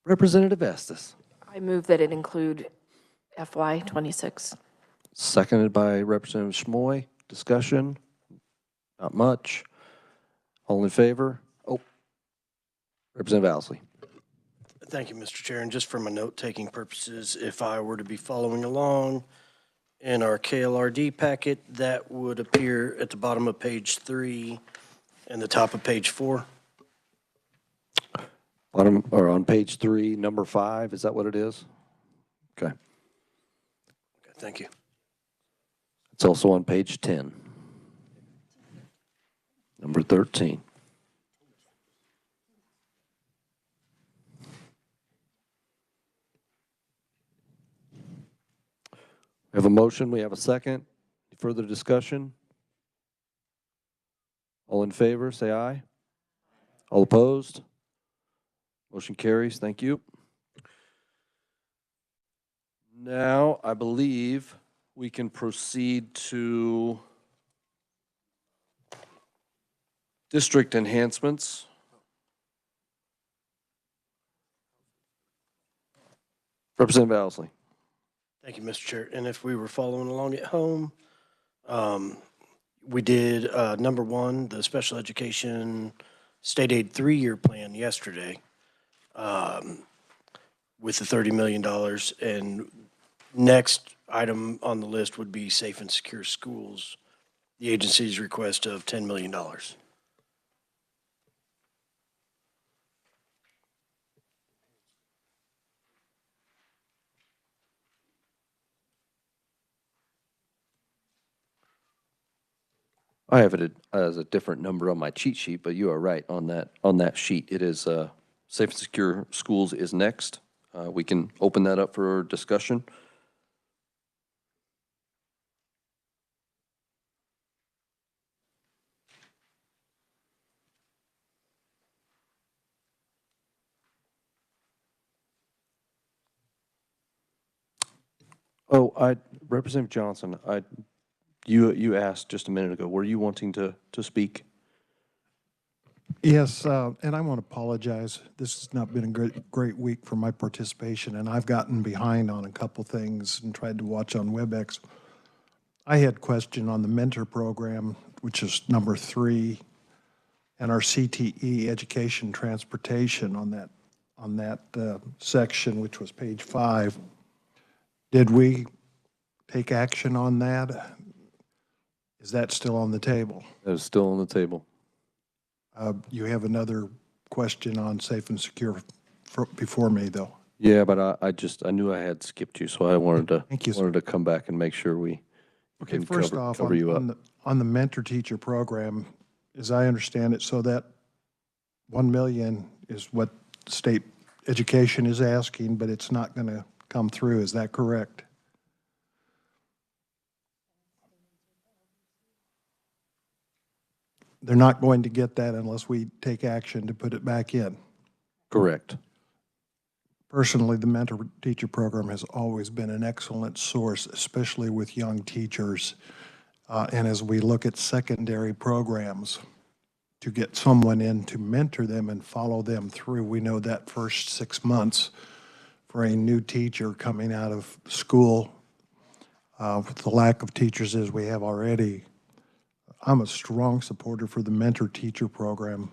Representative Estes. I move that it include FY '26. Seconded by Representative Schmoy. Discussion? Not much. All in favor? Oh, Representative Owsley. Thank you, Mr. Chair. And just for my note-taking purposes, if I were to be following along in our KLRD packet, that would appear at the bottom of page 3 and the top of page 4. Bottom, or on page 3, number 5, is that what it is? Okay. Okay, thank you. It's also on page 10. Number 13. We have a motion, we have a second. Any further discussion? All in favor, say aye. All opposed? Motion carries, thank you. Now, I believe we can proceed to district enhancements. Representative Owsley. Thank you, Mr. Chair. And if we were following along at home, we did number 1, the special education state aid 3-year plan yesterday with the $30 million. And next item on the list would be safe and secure schools, the agency's request of $10 million. I have it as a different number on my cheat sheet, but you are right on that sheet. It is safe and secure schools is next. We can open that up for discussion. Oh, Representative Johnson, you asked just a minute ago, were you wanting to speak? Yes, and I want to apologize. This has not been a great week for my participation, and I've gotten behind on a couple things and tried to watch on WebEx. I had a question on the mentor program, which is number 3, and our CTE education transportation on that section, which was page 5. Did we take action on that? Is that still on the table? That is still on the table. You have another question on safe and secure before me, though. Yeah, but I knew I had skipped you, so I wanted Thank you, to come back and make sure we Okay, can first off, cover you up. on the mentor teacher program, as I understand it, so that 1 million is what state education is asking, but it's not going to come through. Is that correct? They're not going to get that unless we take action to put it back in. Correct. Personally, the mentor teacher program has always been an excellent source, especially with young teachers. And as we look at secondary programs, to get someone in to mentor them and follow them through, we know that first 6 months for a new teacher coming out of school, with the lack of teachers as we have already, I'm a strong supporter for the mentor teacher program.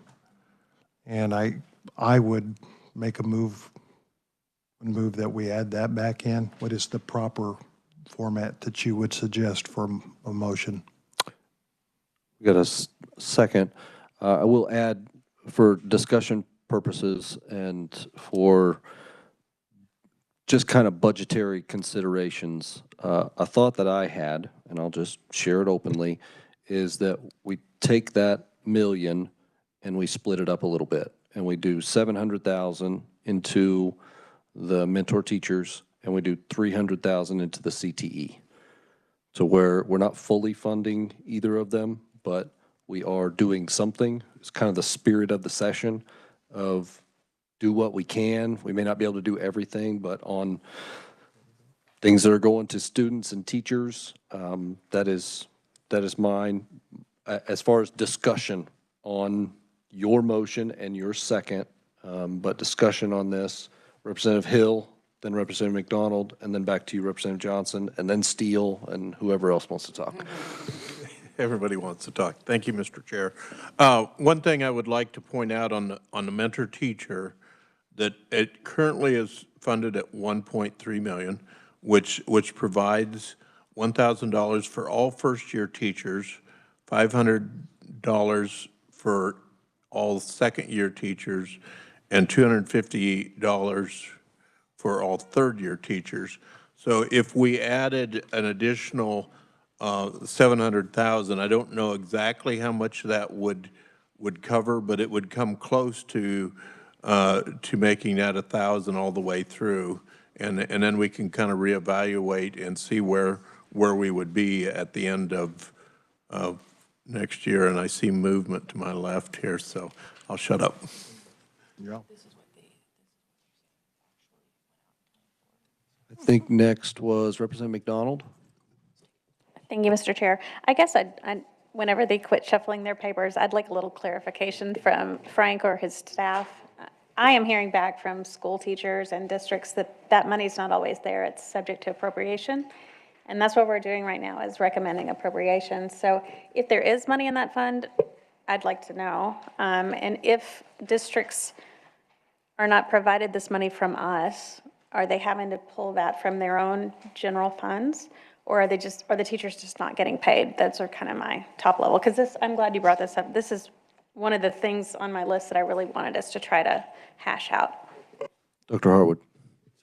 And I would make a move that we add that back in. What is the proper format that you would suggest for a motion? We got a second. I will add, for discussion purposes and for just kind of budgetary considerations, a thought that I had, and I'll just share it openly, is that we take that million and we split it up a little bit, and we do 700,000 into the mentor teachers, and we do 300,000 into the CTE. So we're not fully funding either of them, but we are doing something. It's kind of the spirit of the session of do what we can. We may not be able to do everything, but on things that are going to students and teachers, that is mine. As far as discussion on your motion and your second, but discussion on this, Representative Hill, then Representative McDonald, and then back to you, Representative Johnson, and then Steele, and whoever else wants to talk. Everybody wants to talk. Thank you, Mr. Chair. One thing I would like to point out on the mentor teacher, that it currently is funded at 1.3 million, which provides $1,000 for all first-year teachers, $500 for all second-year teachers, and $250 for all third-year teachers. So if we added an additional 700,000, I don't know exactly how much that would cover, but it would come close to making that 1,000 all the way through, and then we can kind of reevaluate and see where we would be at the end of next year. And I see movement to my left here, so I'll shut up. Yeah. I think next was Representative McDonald. Thank you, Mr. Chair. I guess whenever they quit shuffling their papers, I'd like a little clarification from Frank or his staff. I am hearing back from school teachers and districts that money's not always there. It's subject to appropriation. And that's what we're doing right now, is recommending appropriations. So if there is money in that fund, I'd like to know. And if districts are not provided this money from us, are they having to pull that from their own general funds? Or are the teachers just not getting paid? Those are kind of my top level. Because I'm glad you brought this up. This is one of the things on my list that I really wanted us to try to hash out. Dr. Harwood.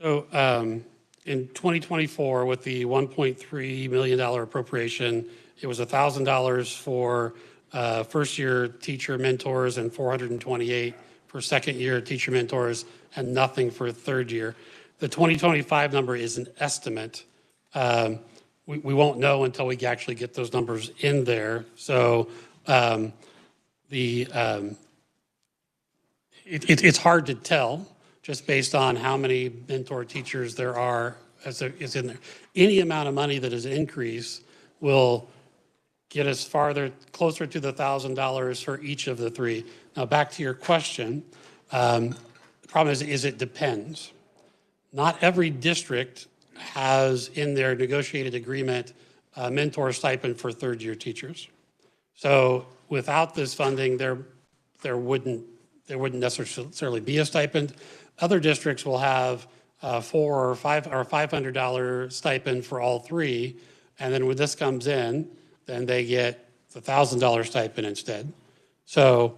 So in 2024, with the $1.3 million appropriation, it was $1,000 for first-year teacher mentors and $428 for second-year teacher mentors, and nothing for third year. The 2025 number is an estimate. We won't know until we actually get those numbers in there. So it's hard to tell just based on how many mentor teachers there are as there is in there. Any amount of money that is increased will get us closer to the $1,000 for each of the three. Now back to your question, the problem is it depends. Not every district has in their negotiated agreement a mentor stipend for third-year teachers. So without this funding, there wouldn't necessarily be a stipend. Other districts will have $400 or $500 stipend for all three, and then when this comes in, then they get the $1,000 stipend instead. So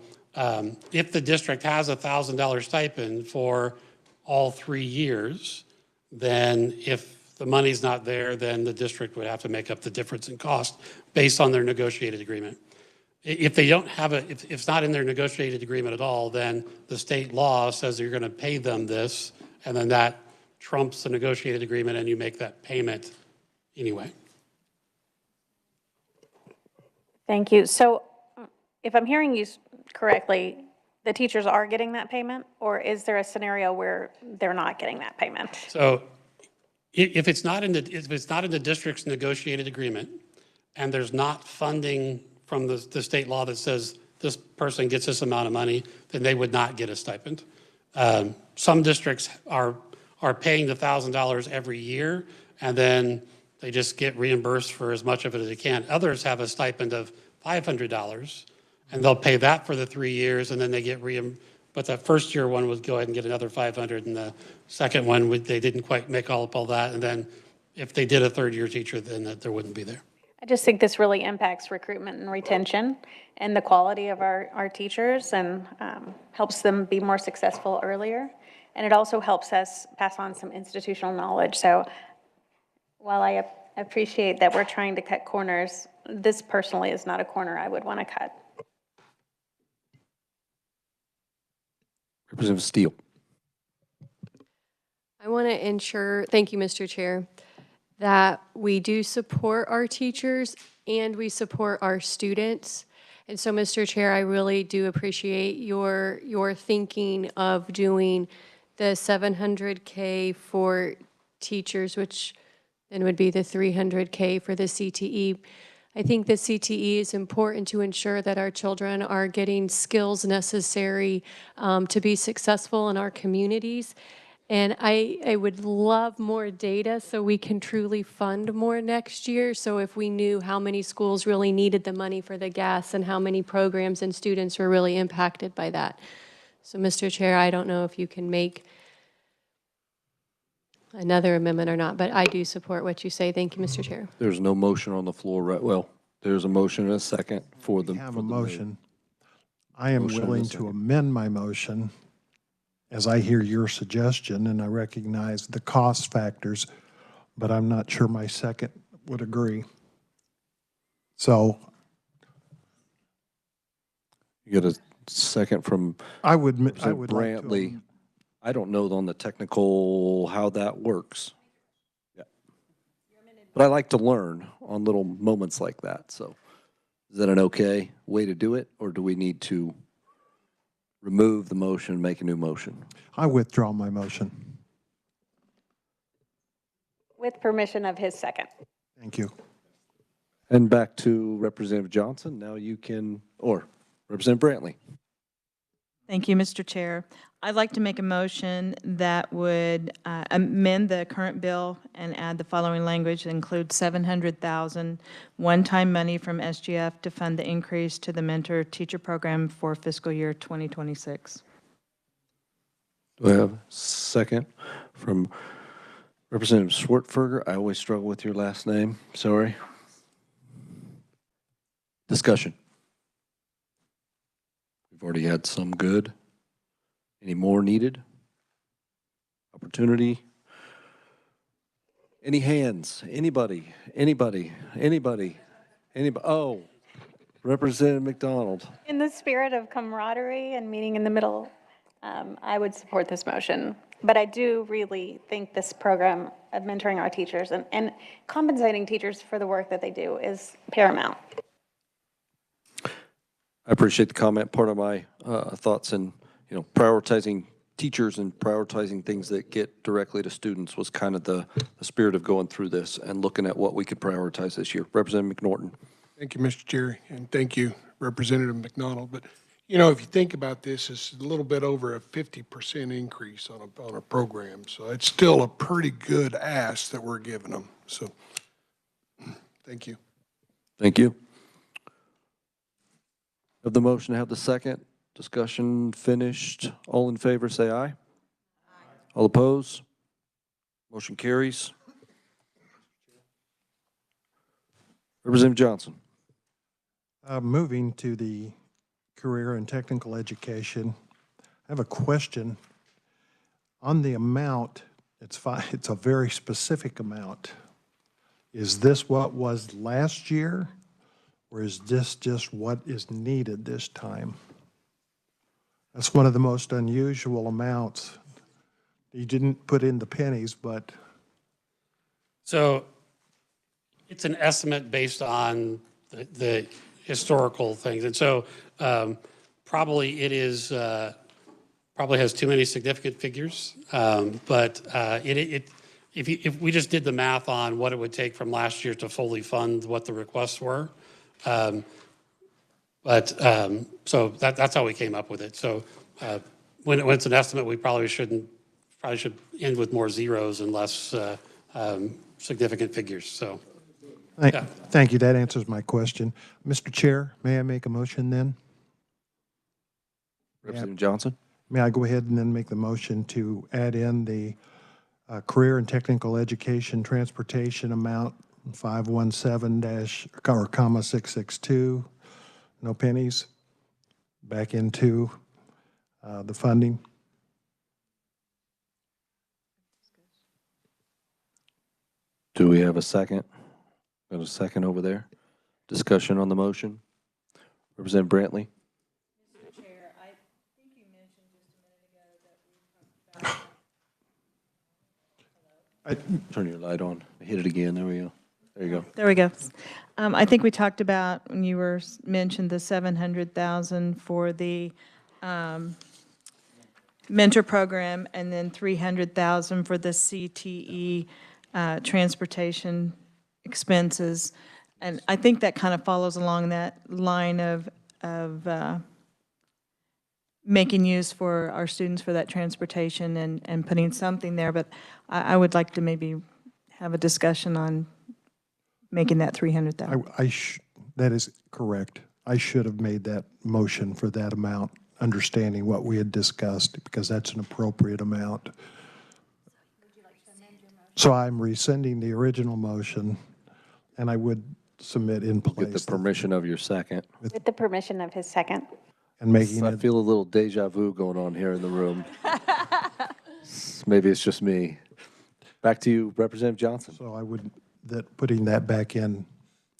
if the district has a $1,000 stipend for all 3 years, then if the money's not there, then the district would have to make up the difference in cost based on their negotiated agreement. If they don't have if it's not in their negotiated agreement at all, then the state law says you're going to pay them this, and then that trumps the negotiated agreement and you make that payment anyway. Thank you. So if I'm hearing you correctly, the teachers are getting that payment, or is there a scenario where they're not getting that payment? So if it's not in the district's negotiated agreement, and there's not funding from the state law that says this person gets this amount of money, then they would not get a stipend. Some districts are paying the $1,000 every year, and then they just get reimbursed for as much of it as they can. Others have a stipend of $500, and they'll pay that for the 3 years, and then they get reimbursed. But that first year one would go ahead and get another $500, and the second one, they didn't quite make all that. And then if they did a third-year teacher, then there wouldn't be there. I just think this really impacts recruitment and retention and the quality of our teachers, and helps them be more successful earlier. And it also helps us pass on some institutional knowledge. So while I appreciate that we're trying to cut corners, this personally is not a corner I would want to cut. Representative Steele. I want to ensure, thank you, Mr. Chair, that we do support our teachers and we support our students. And so, Mr. Chair, I really do appreciate your thinking of doing the $700K for teachers, which then would be the $300K for the CTE. I think the CTE is important to ensure that our children are getting skills necessary to be successful in our communities. And I would love more data so we can truly fund more next year. So if we knew how many schools really needed the money for the gas and how many programs and students were really impacted by that. So Mr. Chair, I don't know if you can make another amendment or not, but I do support what you say. Thank you, Mr. Chair. There's no motion on the floor, right? Well, there's a motion and a second for the. We have for a the move. motion. I am Motion and a willing to second. amend my motion as I hear your suggestion, and I recognize the cost factors, but I'm not sure my second would agree. So You get a second from I would like to. Brantley. I don't know on the technical how that works. Yeah. But I like to learn on little moments like that, so is that an okay way to do it, or do we need to remove the motion and make a new motion? I withdraw my motion. With permission of his second. Thank you. And back to Representative Johnson. Now you can, or Representative Brantley. Thank you, Mr. Chair. I'd like to make a motion that would amend the current bill and add the following language, include $700,000 one-time money from SGF to fund the increase to the mentor teacher program for fiscal year 2026. Do I have a second from Representative Swartberger? I always struggle with your last name, sorry. Discussion. We've already had some good. Any more needed? Opportunity? Any hands? Anybody? Anybody? Anybody? Anybody? Oh, Representative McDonald. In the spirit of camaraderie and meeting in the middle, I would support this motion. But I do really think this program of mentoring our teachers and compensating teachers for the work that they do is paramount. I appreciate the comment. Part of my thoughts in, prioritizing teachers and prioritizing things that get directly to students was kind of the spirit of going through this and looking at what we could prioritize this year. Representative McNorton. Thank you, Mr. Chair, and thank you, Representative McDonald. But, if you think about this, it's a little bit over a 50% increase on a program. So it's still a pretty good ask that we're giving them. So, thank you. Thank you. Of the motion, have the second. Discussion finished. All in favor, say aye. Aye. All opposed? Motion carries. Representative Johnson. Moving to the career and technical education, I have a question. On the amount, it's a very specific amount. Is this what was last year, or is this just what is needed this time? That's one of the most unusual amounts. You didn't put in the pennies, but. So it's an estimate based on the historical things. And so probably it is, probably has too many significant figures. But if we just did the math on what it would take from last year to fully fund what the requests were, so that's how we came up with it. So when it's an estimate, we probably should end with more zeros and less significant figures. So. Thank you. That answers my question. Mr. Chair, may I make a motion then? Representative Johnson. May I go ahead and then make the motion to add in the career and technical education transportation amount 517-662, no pennies, back into the funding? Do we have a second? Got a second over there? Discussion on the motion? Representative Brantley? Mr. Chair, I think you mentioned just a minute ago that we Turn your light on. Hit it again. There we go. There you go. There we go. I think we talked about, when you mentioned the $700,000 for the mentor program, and then $300,000 for the CTE transportation expenses. And I think that kind of follows along that line of making use for our students for that transportation and putting something there, but I would like to maybe have a discussion on making that 300,000. That is correct. I should have made that motion for that amount, understanding what we had discussed, because that's an appropriate amount. So I'm rescinding the original motion, and I would submit in Get the place permission of your second. With the permission of his second. and making I it, feel a little deja vu going on here in the room. Maybe it's just me. Back to you, Representative Johnson. so I would, putting that back in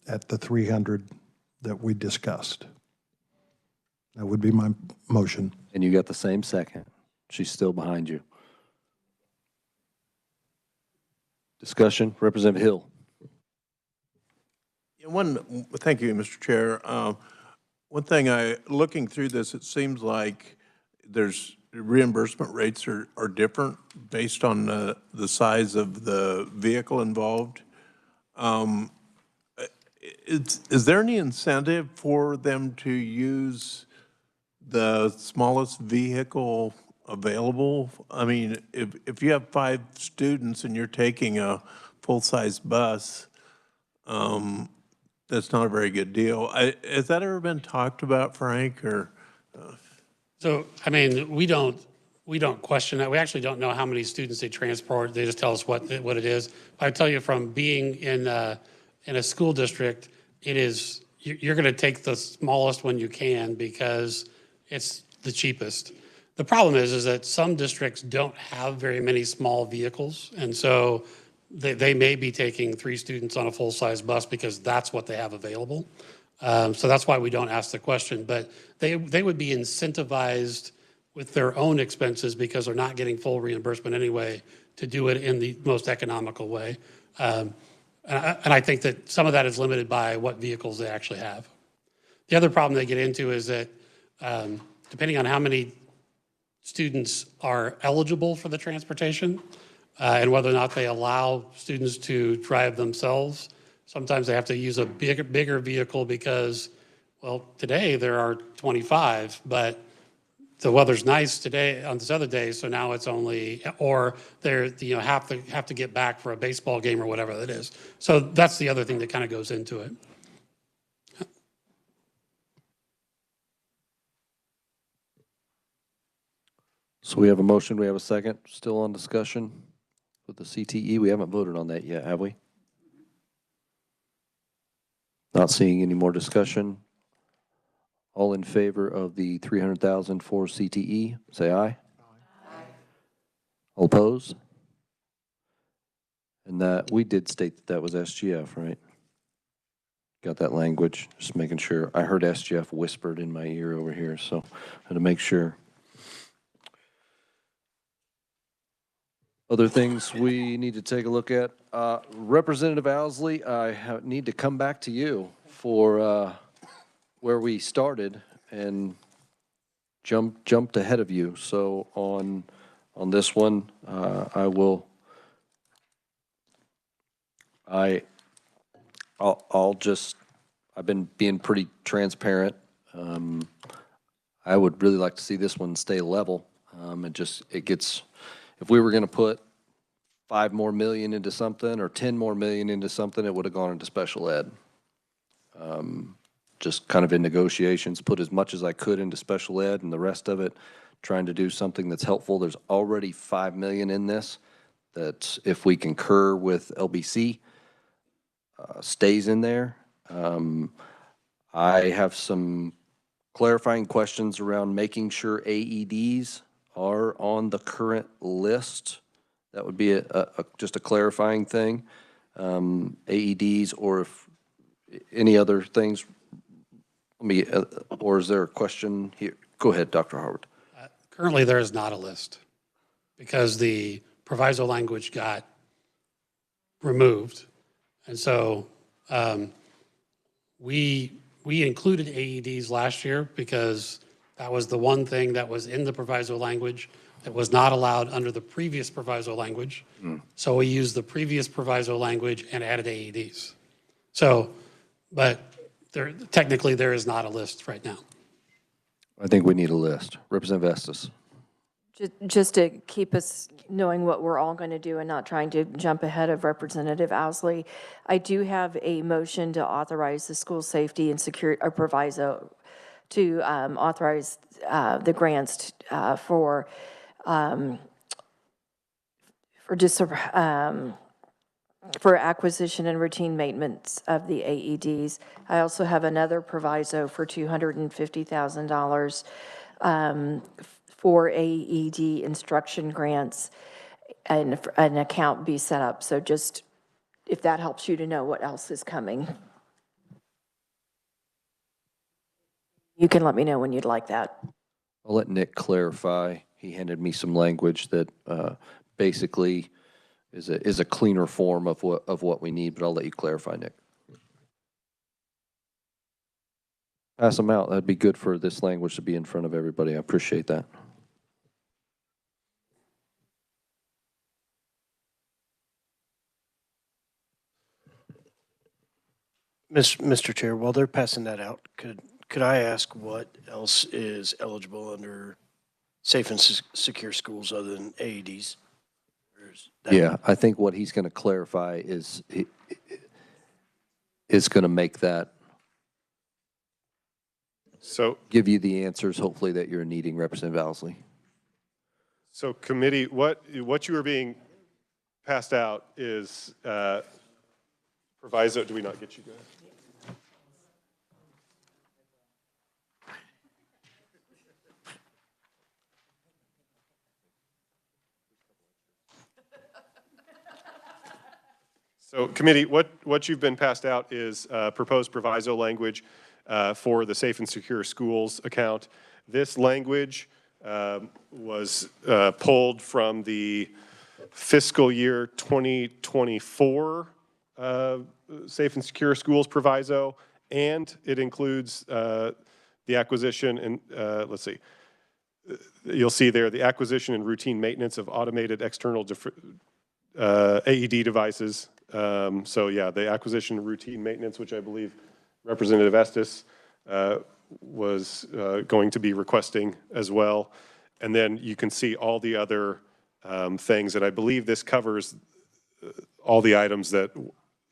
at the 300 that we discussed. That would be my motion. And you got the same second. She's still behind you. Discussion, Representative Hill. Thank you, Mr. Chair. One thing, looking through this, it seems like there's reimbursement rates are different based on the size of the vehicle involved. Is there any incentive for them to use the smallest vehicle available? I mean, if you have 5 students and you're taking a full-size bus, that's not a very good deal. Has that ever been talked about, Frank, or? So, I mean, we don't question that. We actually don't know how many students they transport. They just tell us what it is. I tell you, from being in a school district, it is, you're going to take the smallest one you can because it's the cheapest. The problem is that some districts don't have very many small vehicles, and so they may be taking 3 students on a full-size bus because that's what they have available. So that's why we don't ask the question, but they would be incentivized with their own expenses because they're not getting full reimbursement anyway to do it in the most economical way. And I think that some of that is limited by what vehicles they actually have. The other problem they get into is that depending on how many students are eligible for the transportation and whether or not they allow students to drive themselves, sometimes they have to use a bigger vehicle because, well, today there are 25, but the weather's nice today on this other day, so now it's only, or they're, have to get back for a baseball game or whatever that is. So that's the other thing that kind of goes into it. So we have a motion, we have a second, still on discussion with the CTE. We haven't voted on that yet, have we? Not seeing any more discussion. All in favor of the 300,000 for CTE, say aye. Aye. All opposed? And that, we did state that was SGF, right? Got that language, just making sure. I heard SGF whispered in my ear over here, so I had to make sure. Other things we need to take a look at. Representative Owsley, I need to come back to you for where we started and jumped ahead of you. So on this one, I'll just, I've been being pretty transparent. I would really like to see this one stay level. It gets, if we were going to put $5 more million into something or $10 more million into something, it would have gone into special ed. Just kind of in negotiations, put as much as I could into special ed and the rest of it, trying to do something that's helpful. There's already $5 million in this that if we concur with LBC, stays in there. I have some clarifying questions around making sure AEDs are on the current list. That would be just a clarifying thing. AEDs, or if any other things. Or is there a question here? Go ahead, Dr. Harwood. Currently, there is not a list because the proviso language got removed. And so we included AEDs last year because that was the one thing that was in the proviso language that was not allowed under the previous proviso language. So we used the previous proviso language and added AEDs. So, but technically there is not a list right now. I think we need a list. Representative Estes. Just to keep us knowing what we're all going to do and not trying to jump ahead of Representative Owsley, I do have a motion to authorize the school safety and security, or proviso, to authorize the grants for just for acquisition and routine maintenance of the AEDs. I also have another proviso for $250,000 for AED instruction grants, and an account be set up. So just, if that helps you to know what else is coming. You can let me know when you'd like that. I'll let Nick clarify. He handed me some language that basically is a cleaner form of what we need, but I'll let you clarify, Nick. Pass them out. That'd be good for this language to be in front of everybody. I appreciate that. Mr. Chair, while they're passing that out, could I ask what else is eligible under safe and secure schools other than AEDs? Yeah, I think what he's going to clarify is going to make that, So, give you the answers, hopefully, that you're needing, Representative Owsley. so committee, what you are being passed out is proviso. Do we not get you guys? So committee, what you've been passed out is proposed proviso language for the Safe and Secure Schools account. This language was pulled from the fiscal year 2024 Safe and Secure Schools proviso, and it includes the acquisition and, let's see, you'll see there the acquisition and routine maintenance of automated external AED devices. So yeah, the acquisition and routine maintenance, which I believe Representative Estes was going to be requesting as well. And then you can see all the other things, and I believe this covers all the items that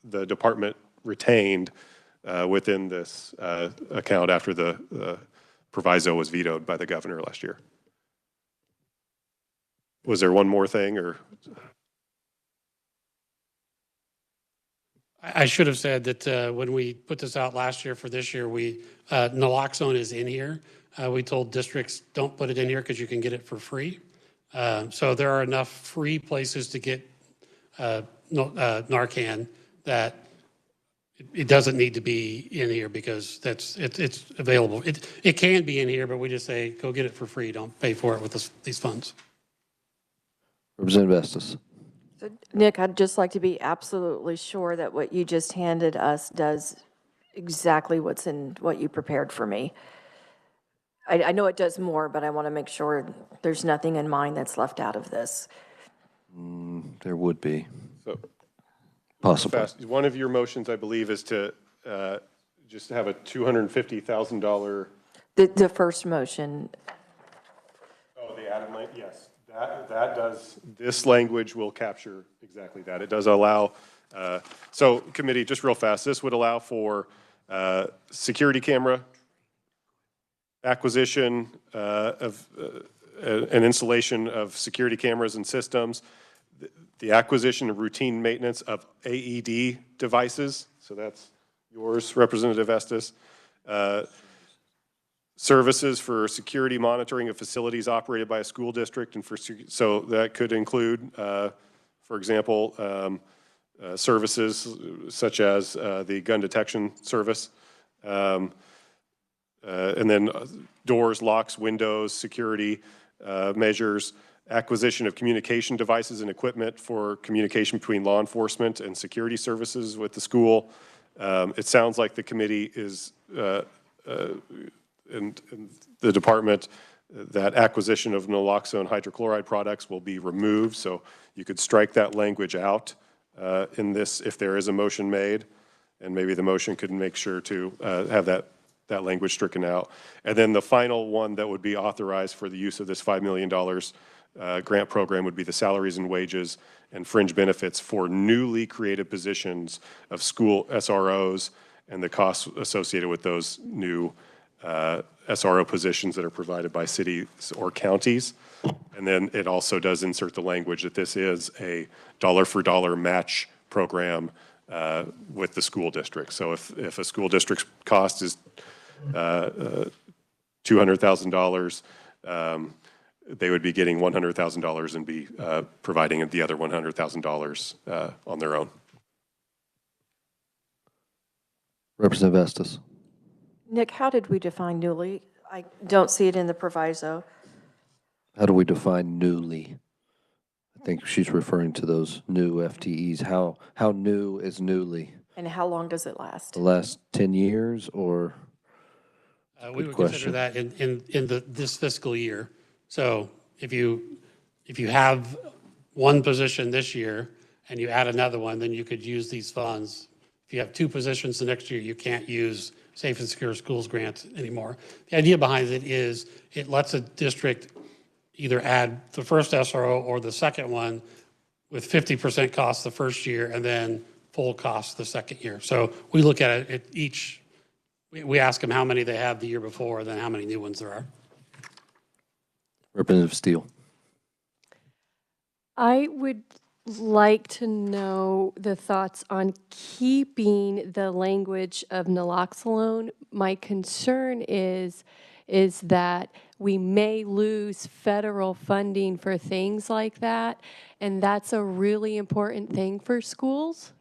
the department retained within this account after the proviso was vetoed by the governor last year. Was there one more thing, or? I should have said that when we put this out last year for this year, naloxone is in here. We told districts, don't put it in here because you can get it for free. So there are enough free places to get Narcan that it doesn't need to be in here because it's available. It can be in here, but we just say, go get it for free. Don't pay for it with these funds. Representative Estes. So, Nick, I'd just like to be absolutely sure that what you just handed us does exactly what's in what you prepared for me. I know it does more, but I want to make sure there's nothing in mind that's left out of this. There would be. So, possibly. One of your motions, I believe, is to just have a $250,000. The first motion. Oh, the added language, yes. That does, this language will capture exactly that. It does allow, so committee, just real fast, this would allow for security camera acquisition of an installation of security cameras and systems, the acquisition of routine maintenance of AED devices, so that's yours, Representative Estes, services for security monitoring of facilities operated by a school district, and so that could include, for example, services such as the gun detection service, and then doors, locks, windows, security measures, acquisition of communication devices and equipment for communication between law enforcement and security services with the school. It sounds like the committee is and the department, that acquisition of naloxone hydrochloride products will be removed, so you could strike that language out in this if there is a motion made, and maybe the motion could make sure to have that that language stricken out. And then the final one that would be authorized for the use of this $5 million grant program would be the salaries and wages and fringe benefits for newly created positions of school SROs and the costs associated with those new SRO positions that are provided by cities or counties. And then it also does insert the language that this is a dollar-for-dollar match program with the school district. So if a school district's cost is $200,000, they would be getting $100,000 and be providing the other $100,000 on their own. Representative Estes. Nick, how did we define newly? I don't see it in the proviso. How do we define newly? I think she's referring to those new FTEs. How new is newly? And how long does it last? The last 10 years or? We would consider that in this fiscal year. So if you have one position this year and you add another one, then you could use these funds. If you have two positions the next year, you can't use Safe and Secure Schools grants anymore. The idea behind it is it lets a district either add the first SRO or the second one with 50% cost the first year and then full cost the second year. So we look at it at each, we ask them how many they had the year before, then how many new ones there are. Representative Steele. I would like to know the thoughts on keeping the language of naloxone. My concern is that we may lose federal funding for things like that, and that's a really important thing for schools.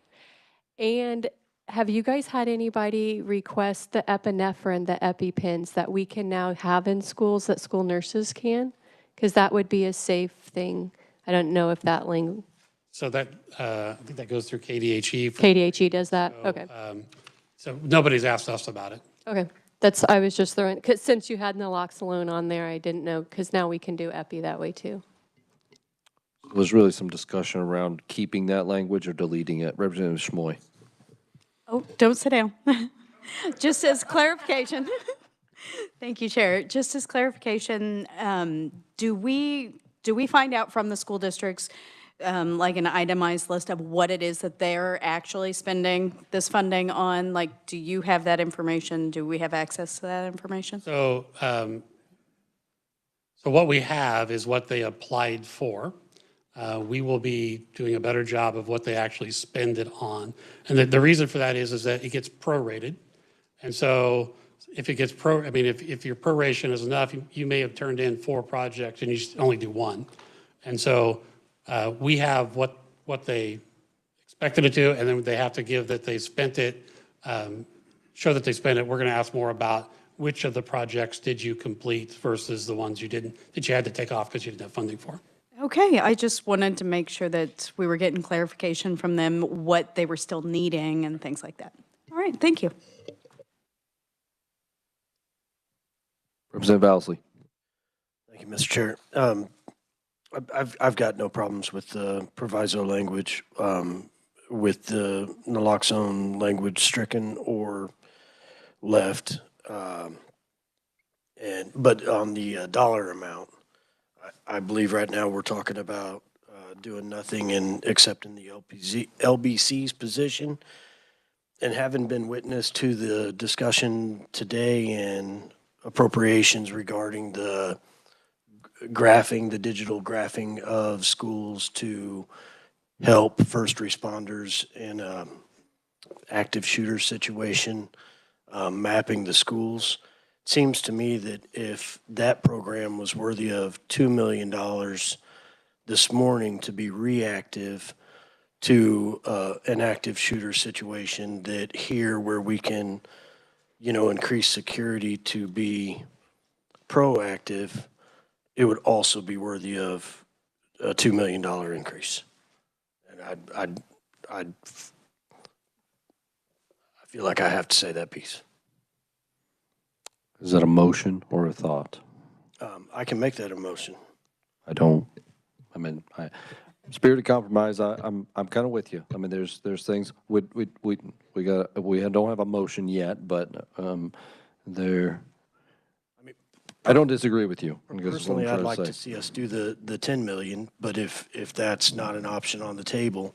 And have you guys had anybody request the epinephrine, the EpiPens that we can now have in schools that school nurses can? Because that would be a safe thing. I don't know if that language. So that, I think that goes through KDHE. KDHE does that? So, Okay. So nobody's asked us about it. Okay. I was just throwing, because since you had naloxone on there, I didn't know, because now we can do epi that way too. There's really some discussion around keeping that language or deleting it. Representative Schmoy. Oh, don't sit down. Just as clarification. Thank you, Chair. Just as clarification, do we find out from the school districts like an itemized list of what it is that they're actually spending this funding on? Like, do you have that information? Do we have access to that information? So, so what we have is what they applied for. We will be doing a better job of what they actually spend it on. And the reason for that is that it gets prorated. And so if it gets if your proration is enough, you may have turned in 4 projects and you only do 1. And so we have what they expected it to, and then they have to give that they spent it, show that they spent it. We're going to ask more about which of the projects did you complete versus the ones you didn't, that you had to take off because you didn't have funding for. Okay, I just wanted to make sure that we were getting clarification from them what they were still needing and things like that. All right, thank you. Representative Owsley. Thank you, Mr. Chair. I've got no problems with the proviso language, with the naloxone language stricken or left. But on the dollar amount, I believe right now we're talking about doing nothing and accepting the LBC's position. And having been witness to the discussion today and appropriations regarding the graphing, the digital graphing of schools to help first responders in an active shooter situation, mapping the schools. It seems to me that if that program was worthy of $2 million this morning to be reactive to an active shooter situation, that here where we can, increase security to be proactive, it would also be worthy of a $2 million increase. And I feel like I have to say that piece. Is that a motion or a thought? I can make that a motion. Spirit of compromise, I'm kind of with you. I mean, there's things, we don't have a motion yet, but there. I don't disagree with you. I guess is what I'm Personally, I'd trying like to to say. see us do the 10 million, but if that's not an option on the table,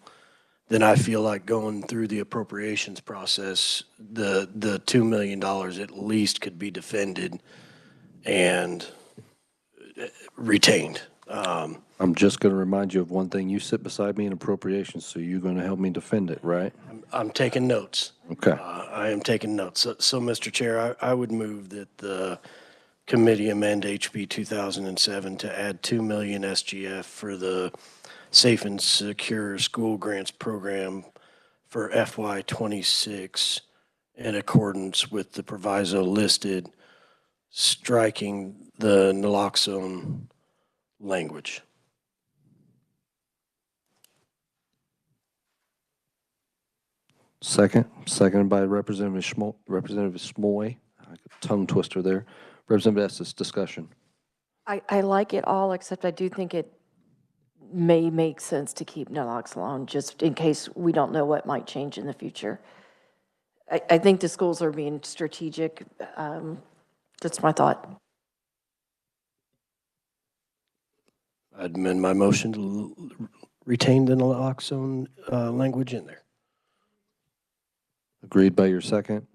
then I feel like going through the appropriations process, the $2 million at least could be defended and retained. I'm just going to remind you of one thing. You sit beside me in appropriations, so you're going to help me defend it, right? I'm taking notes. Okay. I am taking notes. So, Mr. Chair, I would move that the committee amend HB 2007 to add 2 million SGF for the Safe and Secure School Grants Program for FY '26 in accordance with the proviso listed, striking the naloxone language. Seconded by Representative Smoy. Tongue twister there. Representative Estes, discussion. I like it all, except I do think it may make sense to keep naloxone, just in case we don't know what might change in the future. I think the schools are being strategic. That's my thought. I'd amend my motion to retain the naloxone language in there. Agreed by your second.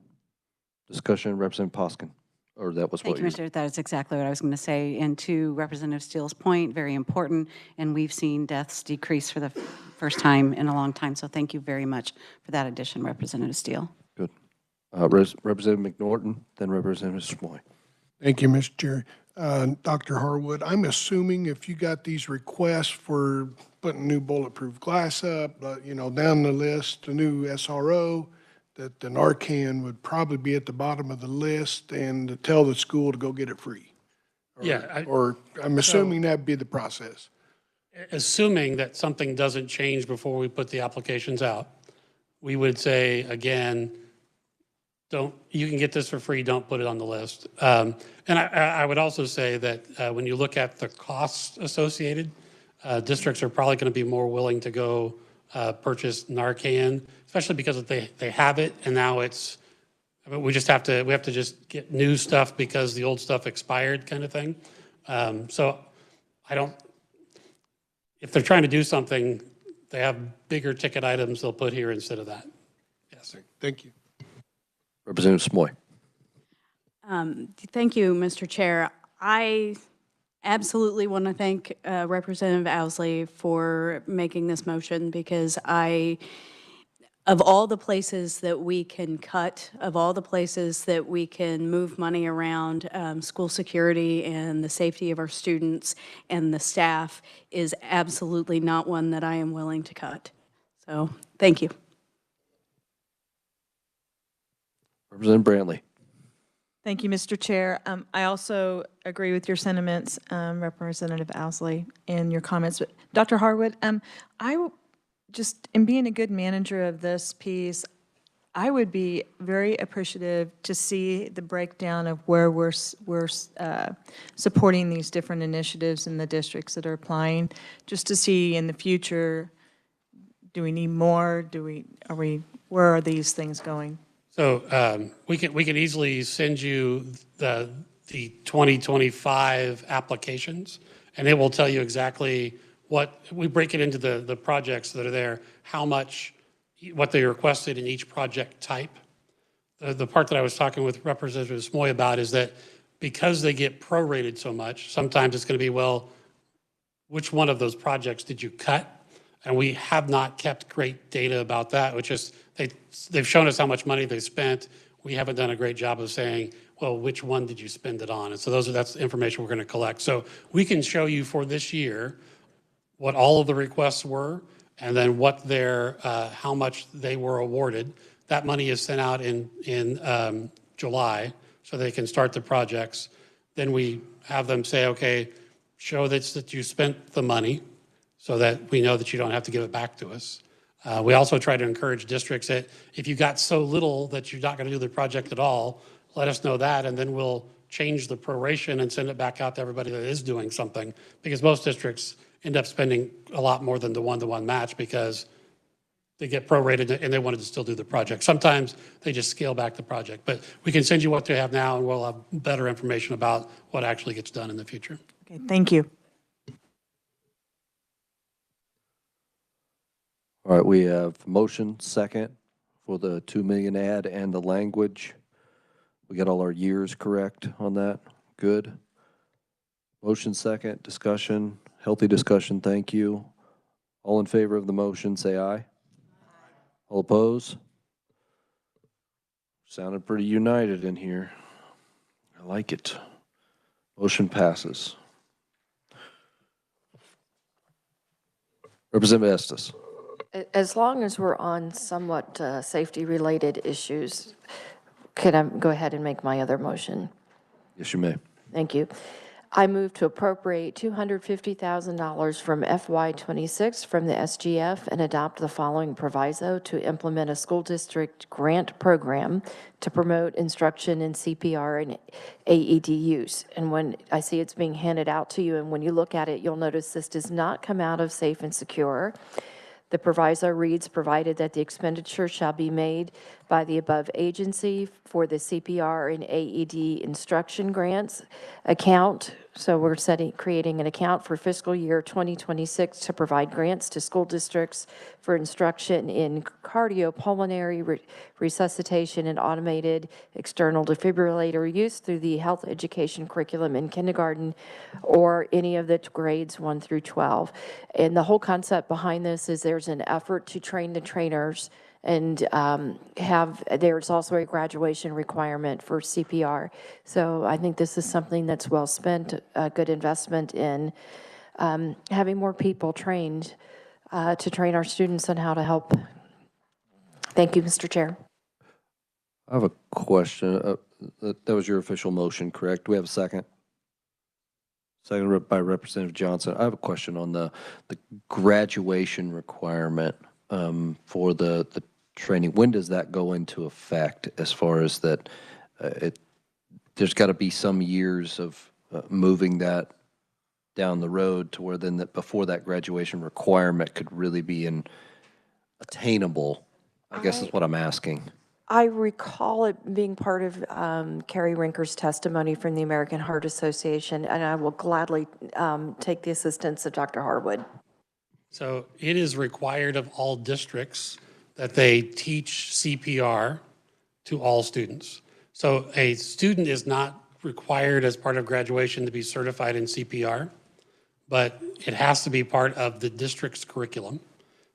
Discussion, Representative Poskin. Or that was Thank what you, Mr. That is exactly what I was going to say. And to Representative Steele's point, very important. And we've seen deaths decrease for the first time in a long time. So thank you very much for that addition, Representative Steele. Good. Representative McNorton, then Representative Smoy. Thank you, Mr. Chair. Dr. Harwood, I'm assuming if you got these requests for putting new bulletproof glass up, down the list, the new SRO, that the Narcan would probably be at the bottom of the list and to tell the school to go get it free. Or I'm assuming that'd be the process. Assuming that something doesn't change before we put the applications out, we would say, again, you can get this for free, don't put it on the list. And I would also say that when you look at the costs associated, districts are probably going to be more willing to go purchase Narcan, especially because they have it, and now we have to just get new stuff because the old stuff expired, kind of thing. So if they're trying to do something, they have bigger ticket items they'll put here instead of that. Yes. Thank you. Representative Smoy. Thank you, Mr. Chair. I absolutely want to thank Representative Owsley for making this motion, because of all the places that we can cut, of all the places that we can move money around, school security and the safety of our students and the staff is absolutely not one that I am willing to cut. So, thank you. Representative Brantley. Thank you, Mr. Chair. I also agree with your sentiments, Representative Owsley, and your comments. But Dr. Harwood, in being a good manager of this piece, I would be very appreciative to see the breakdown of where we're supporting these different initiatives in the districts that are applying, just to see in the future, do we need more? Where are these things going? So we can easily send you the 2025 applications, and it will tell you exactly what, we break it into the projects that are there, how much, what they requested in each project type. The part that I was talking with Representative Smoy about is that because they get prorated so much, sometimes it's going to be, well, which one of those projects did you cut? And we have not kept great data about that, which is they've shown us how much money they spent. We haven't done a great job of saying, well, which one did you spend it on? And so that's the information we're going to collect. So we can show you for this year what all of the requests were, and then what how much they were awarded. That money is sent out in July, so they can start the projects. Then we have them say, okay, show that you spent the money, so that we know that you don't have to give it back to us. We also try to encourage districts that if you got so little that you're not going to do the project at all, let us know that, and then we'll change the proration and send it back out to everybody that is doing something, because most districts end up spending a lot more than the one-to-one match because they get prorated and they wanted to still do the project. Sometimes they just scale back the project, but we can send you what they have now and we'll have better information about what actually gets done in the future. Okay, thank you. All right, we have motion second for the 2 million ad and the language. We got all our years correct on that. Good. Motion second, discussion, healthy discussion, thank you. All in favor of the motion, say aye. All opposed? Sounded pretty united in here. I like it. Motion passes. Representative Estes. As long as we're on somewhat safety-related issues, can I go ahead and make my other motion? Yes, you may. Thank you. I move to appropriate $250,000 from FY26 from the SGF and adopt the following proviso to implement a school district grant program to promote instruction in CPR and AED use. And when I see it's being handed out to you, and when you look at it, you'll notice this does not come out of Safe and Secure. The proviso reads, provided that the expenditure shall be made by the above agency for the CPR and AED instruction grants account. So we're creating an account for fiscal year 2026 to provide grants to school districts for instruction in cardiopulmonary resuscitation and automated external defibrillator use through the health education curriculum in kindergarten or any of the grades 1 through 12. And the whole concept behind this is there's an effort to train the trainers and there's also a graduation requirement for CPR. So I think this is something that's well spent, a good investment in having more people trained to train our students on how to help. Thank you, Mr. Chair. I have a question. That was your official motion, correct? Do we have a second? Second by Representative Johnson. I have a question on the graduation requirement for the training. When does that go into effect as far as that there's got to be some years of moving that down the road to where then before that graduation requirement could really be attainable, I guess is what I'm asking. I recall it being part of Carrie Rinker's testimony from the American Heart Association, and I will gladly take the assistance of Dr. Harwood. So it is required of all districts that they teach CPR to all students. So a student is not required as part of graduation to be certified in CPR, but it has to be part of the district's curriculum.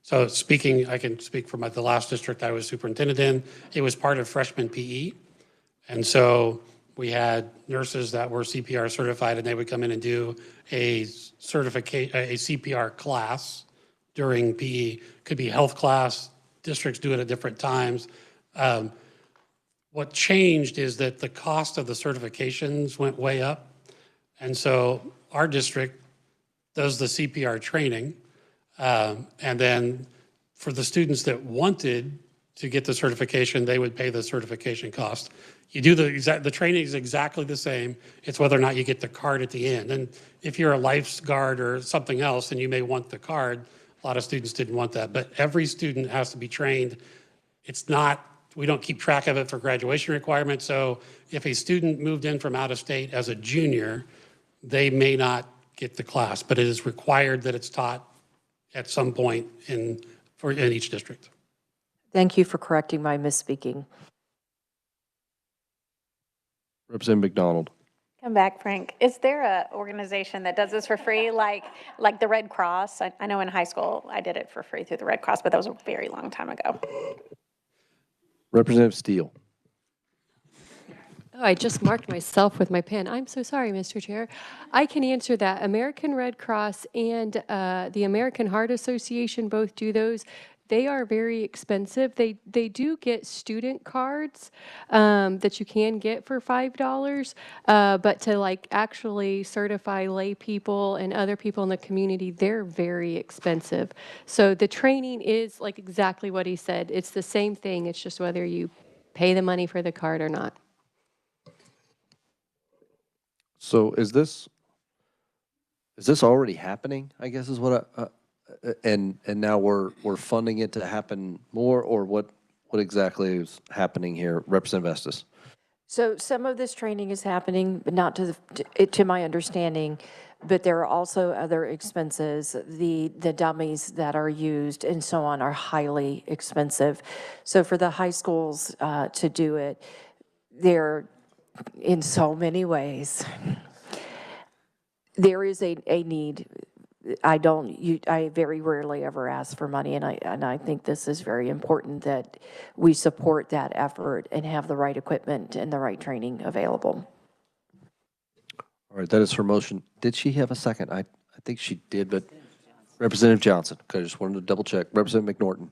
So I can speak for the last district I was superintendent in. It was part of freshman PE. And so we had nurses that were CPR certified and they would come in and do a CPR class during PE. Could be health class, districts do it at different times. What changed is that the cost of the certifications went way up. And so our district does the CPR training. And then for the students that wanted to get the certification, they would pay the certification cost. You do the training is exactly the same. It's whether or not you get the card at the end. And if you're a lifeguard or something else, then you may want the card. A lot of students didn't want that, but every student has to be trained. We don't keep track of it for graduation requirements. So if a student moved in from out of state as a junior, they may not get the class, but it is required that it's taught at some point in each district. Thank you for correcting my misspeaking. Representative McDonald. Come back, Frank. Is there an organization that does this for free, like the Red Cross? I know in high school I did it for free through the Red Cross, but that was a very long time ago. Representative Steele. Oh, I just marked myself with my pen. I'm so sorry, Mr. Chair. I can answer that. American Red Cross and the American Heart Association both do those. They are very expensive. They do get student cards that you can get for $5, but to actually certify lay people and other people in the community, they're very expensive. So the training is exactly what he said. It's the same thing. It's just whether you pay the money for the card or not. So is this already happening? I guess is what And now we're funding it to happen more, or what exactly is happening here? Representative Estes? So some of this training is happening, but not to my understanding, but there are also other expenses. The dummies that are used and so on are highly expensive. So for the high schools to do it, they're in so many ways. There is a need. I very rarely ever ask for money, and I think this is very important that we support that effort and have the right equipment and the right training available. All right, that is her motion. Did she have a second? I think she did, but Representative Johnson, okay, I just wanted to double check. Representative McNorton?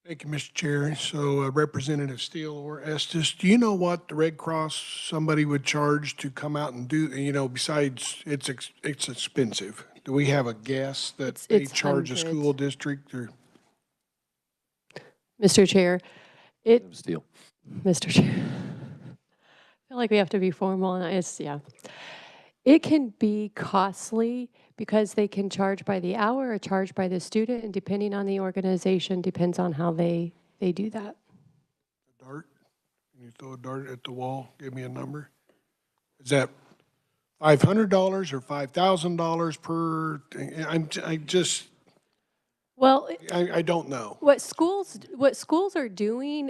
Thank you, Mr. Chair. So Representative Steele or Estes, do you know what the Red Cross, somebody would charge to come out and do, besides it's expensive? Do we have a guess that they It's charge a hundreds. school district or? Mr. Chair, Steele. Mr. Chair, I feel like we have to be formal, and yeah. It can be costly because they can charge by the hour or charge by the student, and depending on the organization, depends on how they do that. A dart? Can you throw a dart at the wall? Give me a number. Is that $500 or $5,000 per? Well, I don't know. what schools are doing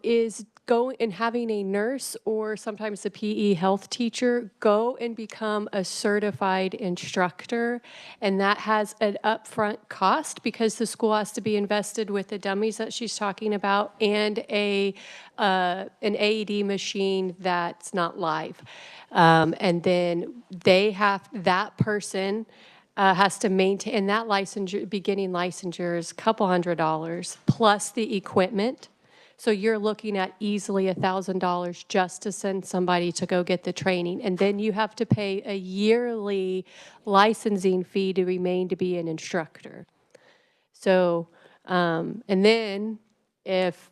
is going and having a nurse or sometimes a PE health teacher go and become a certified instructor, and that has an upfront cost because the school has to be invested with the dummies that she's talking about and an AED machine that's not live, and then that person has to maintain, and that licensure, beginning licensure is a couple $100 plus the equipment. So you're looking at easily $1,000 just to send somebody to go get the training. And then you have to pay a yearly licensing fee to remain to be an instructor. So, and then if,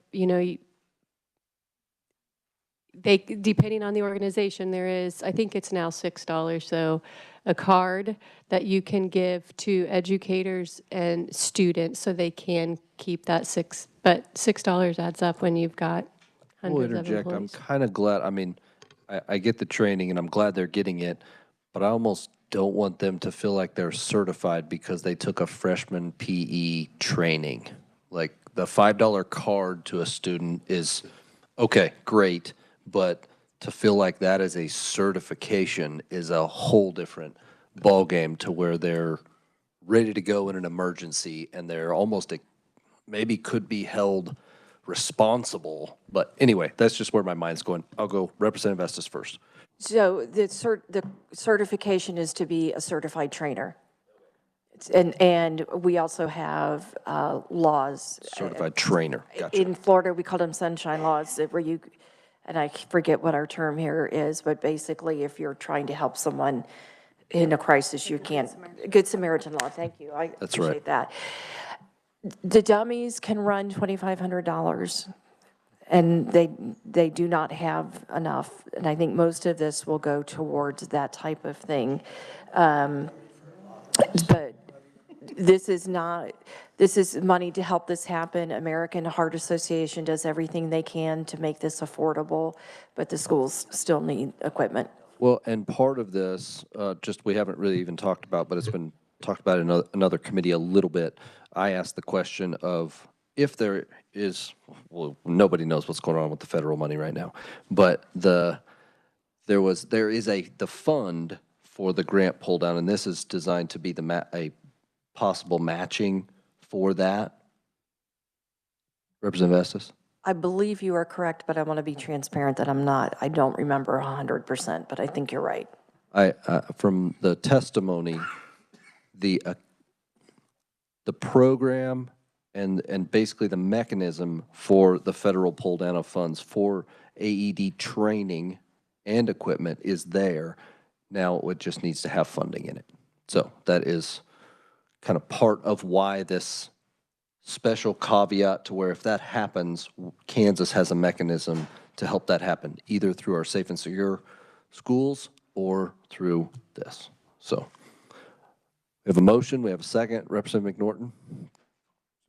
depending on the organization, there is, I think it's now $6, so a card that you can give to educators and students so they can keep that but $6 adds up when you've got I'll hundreds of interject. I'm employees. kind of glad, I get the training and I'm glad they're getting it, but I almost don't want them to feel like they're certified because they took a freshman PE training. Like the $5 card to a student is, okay, great, but to feel like that is a certification is a whole different ballgame to where they're ready to go in an emergency and they're almost maybe could be held responsible. But anyway, that's just where my mind's going. I'll go Representative Estes first. So the certification is to be a certified trainer. And we also have laws. Certified trainer, gotcha. In Florida, we call them sunshine laws, where you, and I forget what our term here is, but basically if you're trying to help someone in a crisis, you can't. Good Samaritan law, thank you. I appreciate that. The dummies can run $2,500, and they do not have enough. And I think most of this will go towards that type of thing. But this is money to help this happen. American Heart Association does everything they can to make this affordable, but the schools still need equipment. Well, and part of this, we haven't really even talked about, but it's been talked about in another committee a little bit. I asked the question of if there is, well, nobody knows what's going on with the federal money right now, but there is the fund for the grant pull down, and this is designed to be a possible matching for that. Representative Estes? I believe you are correct, but I want to be transparent that I don't remember 100%, but I think you're right. From the testimony, the program and basically the mechanism for the federal pull down of funds for AED training and equipment is there. Now it just needs to have funding in it. So that is kind of part of why this special caveat to where if that happens, Kansas has a mechanism to help that happen, either through our safe and secure schools or through this. So we We have a motion, we have a second. Representative McNorton?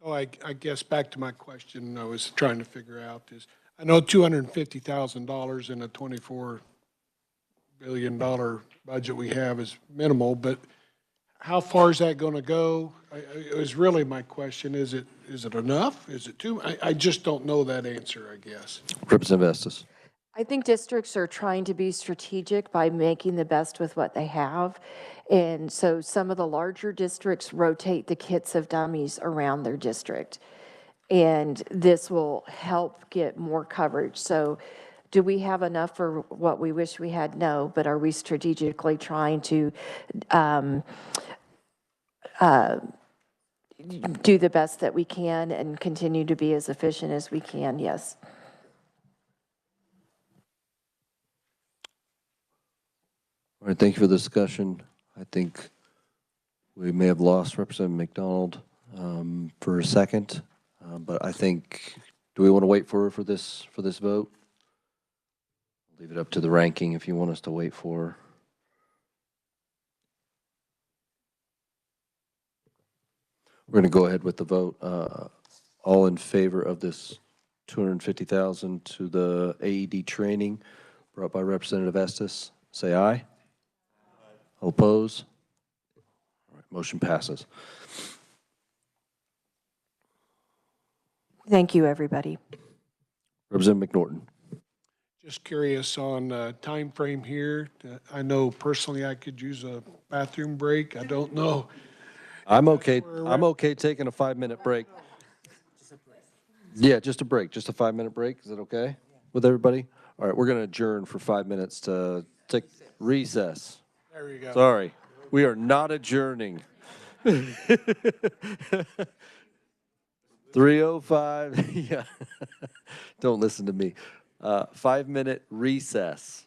So I guess back to my question I was trying to figure out is, I know $250,000 in a $24 billion budget we have is minimal, but how far is that going to go? Is really my question. Is it enough? Is it too? I just don't know that answer, I guess. Representative Estes? I think districts are trying to be strategic by making the best with what they have. And so some of the larger districts rotate the kits of dummies around their district. And this will help get more coverage. So do we have enough for what we wish we had? No, but are we strategically trying to do the best that we can and continue to be as efficient as we can? Yes. All right, thank you for the discussion. I think we may have lost Representative McDonald for a second, but I think, do we want to wait for this vote? Leave it up to the ranking if you want us to wait for her. We're going to go ahead with the vote. All in favor of this $250,000 to the AED training brought by Representative Estes, say aye. All oppose? All right, motion passes. Thank you, everybody. Representative McNorton. Just curious on time frame here. I know personally I could use a bathroom break. I don't know. I'm okay taking a 5-minute break. Yeah, just a break, just a 5-minute break. Is that okay with everybody? All right, we're going to adjourn for 5 minutes to take recess. There you go. Sorry, we are not adjourning. 3:05, yeah. Don't listen to me. 5-minute recess.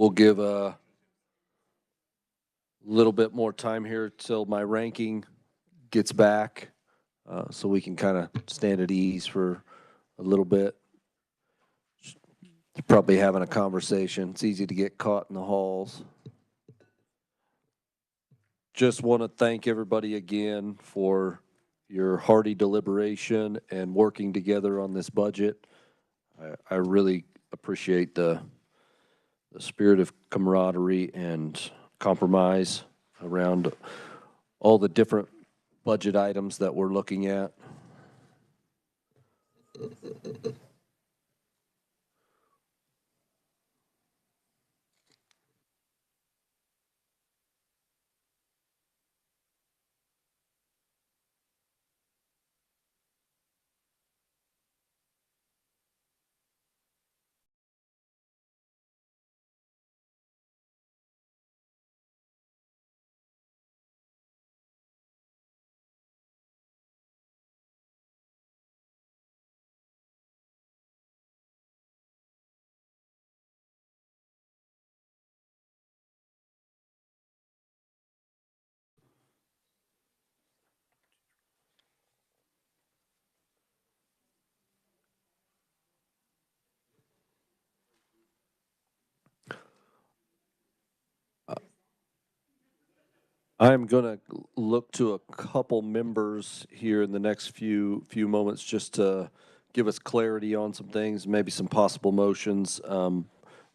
we'll give a little bit more time here till my ranking gets back, so we can kind of stand at ease for a little bit. Probably having a conversation. It's easy to get caught in the halls. Just want to thank everybody again for your hearty deliberation and working together on this budget. I really appreciate the spirit of camaraderie and compromise around all the different budget items that we're looking at. I'm going to look to a couple members here in the next few moments just to give us clarity on some things, maybe some possible motions.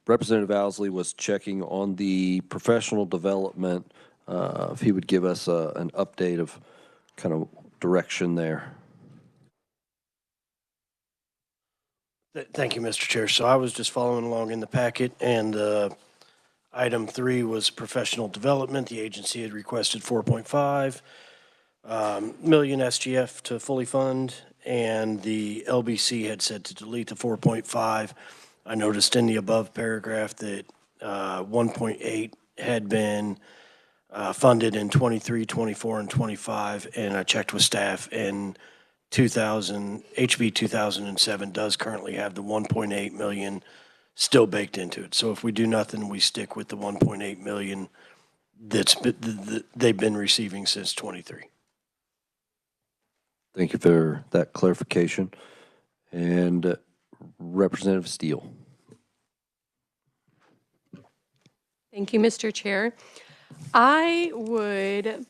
Representative Owsley was checking on the professional development, if he would give us an update of kind of direction there. Thank you, Mr. Chair. So I was just following along in the packet, and item 3 was professional development. The agency had requested 4.5 million SGF to fully fund, and the LBC had said to delete the 4.5. I noticed in the above paragraph that 1.8 had been funded in 23, 24, and 25, and I checked with staff, and HB 2007 does currently have the 1.8 million still baked into it. So if we do nothing, we stick with the 1.8 million they've been receiving since 23. Thank you for that clarification. And Representative Steele. Thank you, Mr. Chair. I would,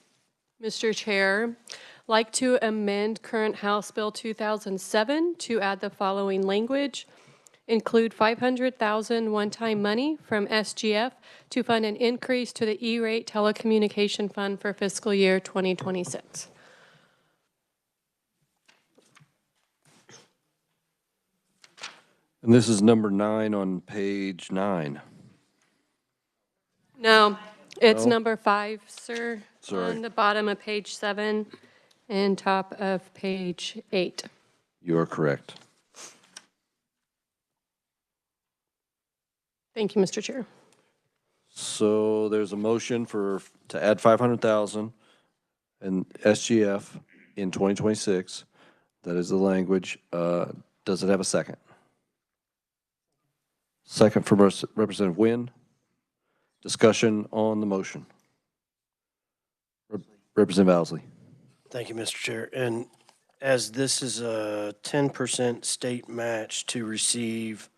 Mr. Chair, like to amend current House Bill 2007 to add the following language: include $500,000 one-time money from SGF to fund an increase to the E-rate telecommunication fund for fiscal year 2026. And this is number 9 on page 9. No, it's No? number 5, sir. Sorry. On the bottom of page 7 and top of page 8. You are correct. Thank you, Mr. Chair. So there's a motion to add 500,000 in SGF in 2026. That is the language. Does it have a second? Second from Representative Wynn. Discussion on the motion. Representative Owsley. Thank you, Mr. Chair. And as this is a 10% state match to receive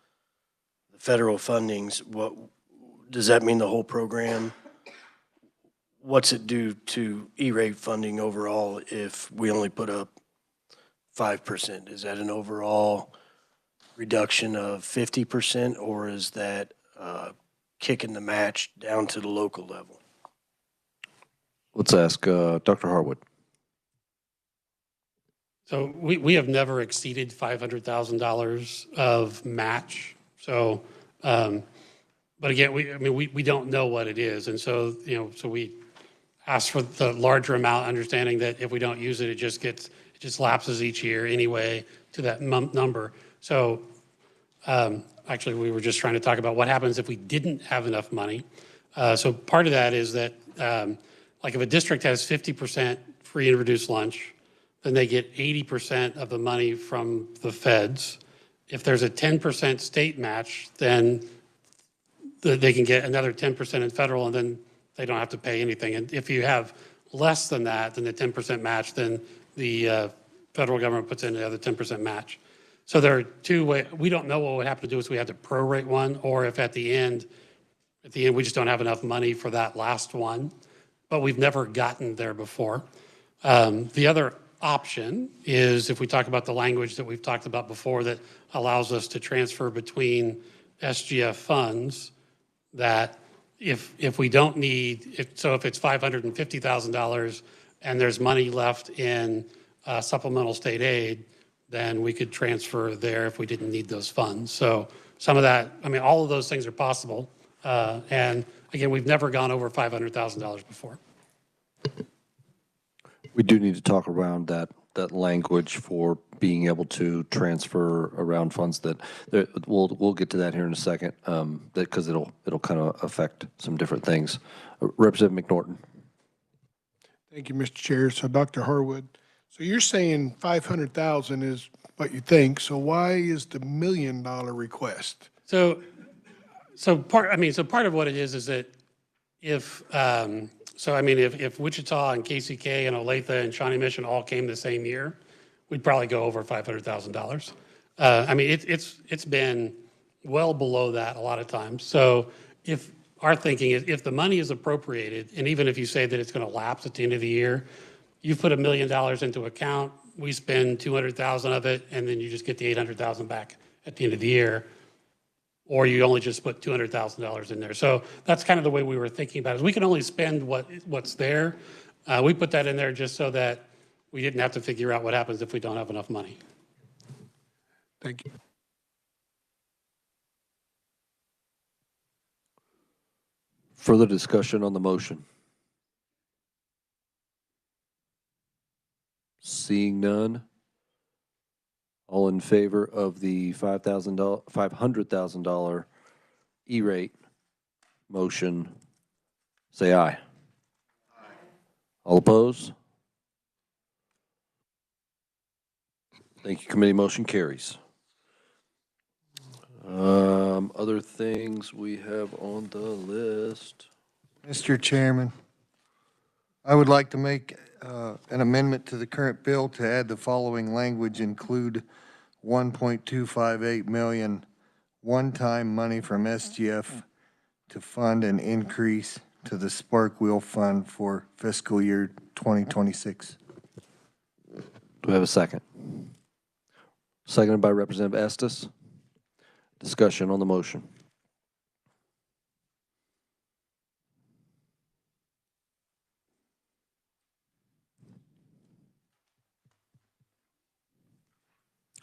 the federal fundings, what does that mean? The whole program? What's it do to E-rate funding overall if we only put up 5%? Is that an overall reduction of 50%, or is that kicking the match down to the local level? Let's ask Dr. Harwood. So we have never exceeded $500,000 of match. So, but again, we don't know what it is. And so, so we ask for the larger amount, understanding that if we don't use it, it just lapses each year anyway to that number. So actually, we were just trying to talk about what happens if we didn't have enough money. So part of that is that, like if a district has 50% free and reduced lunch, then they get 80% of the money from the feds. If there's a 10% state match, then they can get another 10% in federal, and then they don't have to pay anything. And if you have less than that, than the 10% match, then the federal government puts in another 10% match. So there are two ways. We don't know what would happen to do is we have to prorate one, or if at the end we just don't have enough money for that last one. But we've never gotten there before. The other option is if we talk about the language that we've talked about before that allows us to transfer between SGF funds, that if we don't need, if it's $550,000 and there's money left in supplemental state aid, then we could transfer there if we didn't need those funds. So some of that, I mean, all of those things are possible. And again, we've never gone over $500,000 before. We do need to talk around that language for being able to transfer around funds that we'll get to that here in a second, because it'll kind of affect some different things. Representative McNorton. Thank you, Mr. Chair. So Dr. Harwood, so you're saying 500,000 is what you think. So why is the $1 million request? So part of what it is that if Wichita and KCK and Olathe and Shawnee Mission all came the same year, we'd probably go over $500,000. It's been well below that a lot of times. So if our thinking is if the money is appropriated, and even if you say that it's going to lapse at the end of the year, you put $1 million into account, we spend 200,000 of it, and then you just get the 800,000 back at the end of the year. Or you only just put $200,000 in there. So that's kind of the way we were thinking about it. We can only spend what's there. We put that in there just so that we didn't have to figure out what happens if we don't have enough money. Thank you. Further discussion on the motion? Seeing none. All in favor of the $500,000 E-rate motion, say aye. Aye. All opposed? Thank you, committee. Motion carries. Other things we have on the list. Mr. Chairman, I would like to make an amendment to the current bill to add the following language: include 1.258 million one-time money from SGF to fund an increase to the Spark Wheel Fund for fiscal year 2026. Do we have a second? Seconded by Representative Estes. Discussion on the motion.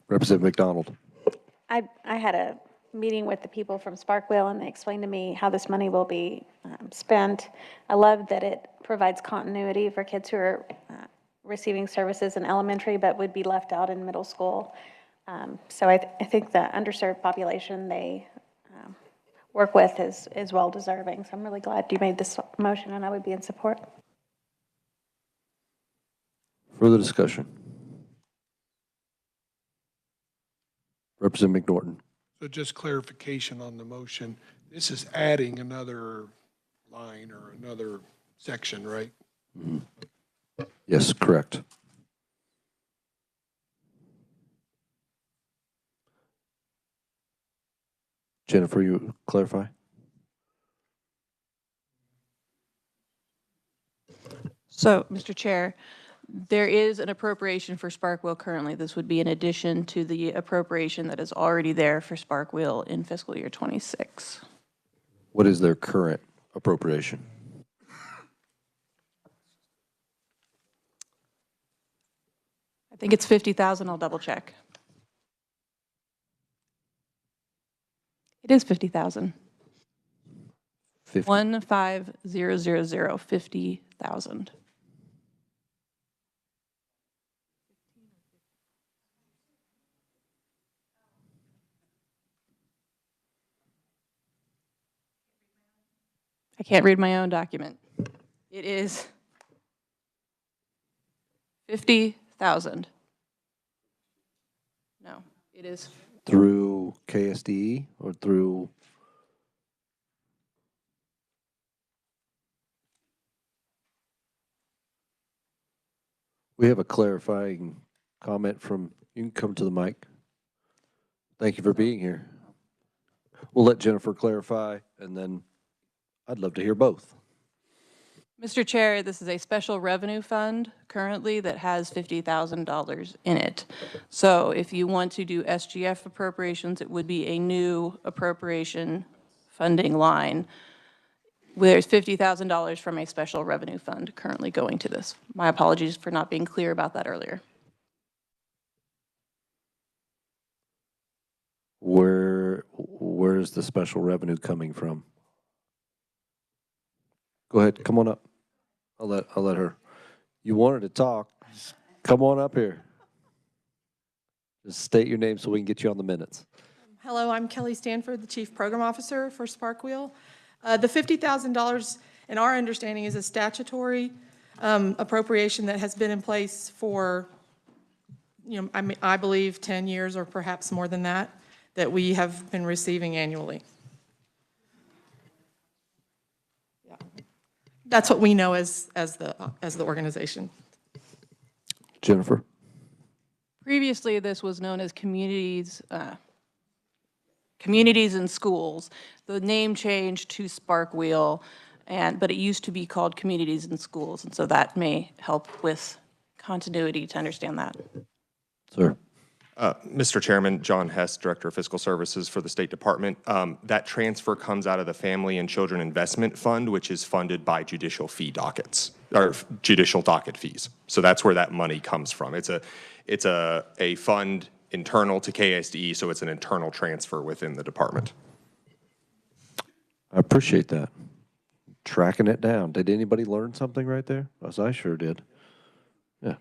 Representative McDonald. I had a meeting with the people from Sparkwheel, and they explained to me how this money will be spent. I love that it provides continuity for kids who are receiving services in elementary but would be left out in middle school. So I think the underserved population they work with is well deserving. So I'm really glad you made this motion, and I would be in support. Further discussion. Representative McNorton. So just clarification on the motion. This is adding another line or another section, right? Mm-hmm. Yes, correct. Jennifer, you clarify? So, Mr. Chair, there is an appropriation for Sparkwheel currently. This would be in addition to the appropriation that is already there for Sparkwheel in fiscal year 26. What is their current appropriation? I think it's 50,000. I'll double check. It is 50,000. 15000 50,000. I can't read my own document. It is 50,000. No, it is Through KSDE or through? We have a clarifying comment from, you can come to the mic. Thank you for being here. We'll let Jennifer clarify, and then I'd love to hear both. Mr. Chair, this is a special revenue fund currently that has $50,000 in it. So if you want to do SGF appropriations, it would be a new appropriation funding line. There's $50,000 from a special revenue fund currently going to this. My apologies for not being clear about that earlier. Where's the special revenue coming from? Go ahead, come on up. I'll let her. You wanted to talk. Just come on up here. Just state your name so we can get you on the minutes. Hello, I'm Kelly Stanford, the Chief Program Officer for Sparkwheel. The $50,000, in our understanding, is a statutory appropriation that has been in place for, I believe 10 years or perhaps more than that we have been receiving annually. Yeah. That's what we know as the organization. Jennifer? Previously, this was known as communities and schools. The name changed to Sparkwheel, but it used to be called Communities and Schools, and so that may help with continuity to understand that. Sir. Mr. Chairman, John Hess, Director of Fiscal Services for the State Department. That transfer comes out of the Family and Children Investment Fund, which is funded by judicial fee dockets, or judicial docket fees. So that's where that money comes from. It's a fund internal to KSDE, so it's an internal transfer within the department. I appreciate that. Tracking it down. Did anybody learn something right there? As I sure did. Yeah.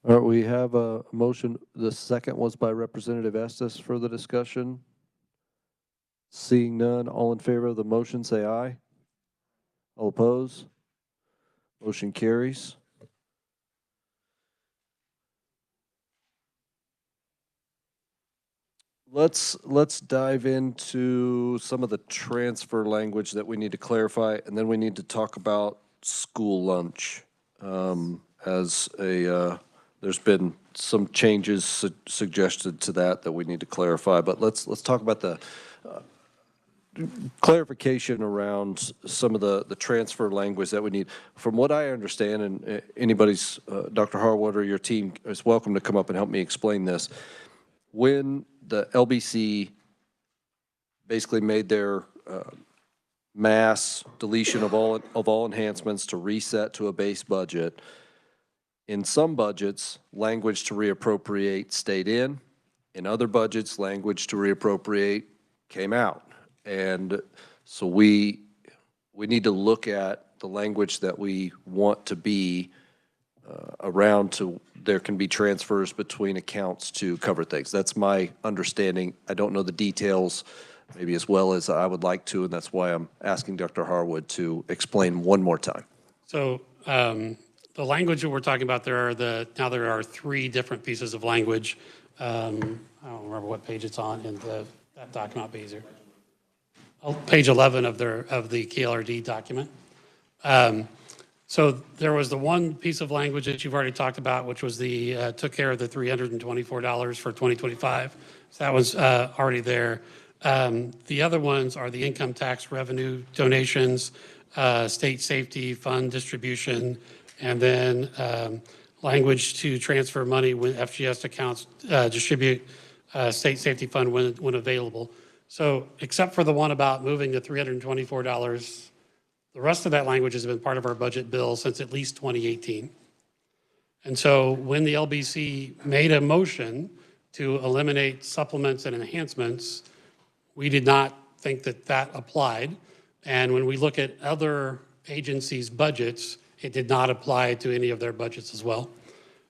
All right, we have a motion. The second was by Representative Estes. Further discussion? Seeing none, all in favor of the motion, say aye. All opposed? Motion carries. Let's dive into some of the transfer language that we need to clarify, and then we need to talk about school lunch there's been some changes suggested to that we need to clarify. But let's talk about the clarification around some of the transfer language that we need. From what I understand, and anybody's, Dr. Harwood or your team is welcome to come up and help me explain this. When the LBC basically made their mass deletion of all enhancements to reset to a base budget, in some budgets, language to reappropriate stayed in. In other budgets, language to reappropriate came out. And so we need to look at the language that we want to be around to there can be transfers between accounts to cover things. That's my understanding. I don't know the details maybe as well as I would like to, and that's why I'm asking Dr. Harwood to explain one more time. So the language that we're talking about, there are three different pieces of language. I don't remember what page it's on in that document, might be easier. Page 11 of the KLRD document. So there was the one piece of language that you've already talked about, which was took care of the $324 for 2025. So that was already there. The other ones are the income tax revenue donations, state safety fund distribution, and then language to transfer money when FGS accounts distribute state safety fund when available. So except for the one about moving the $324, the rest of that language has been part of our budget bill since at least 2018. And so when the LBC made a motion to eliminate supplements and enhancements, we did not think that applied. And when we look at other agencies' budgets, it did not apply to any of their budgets as well.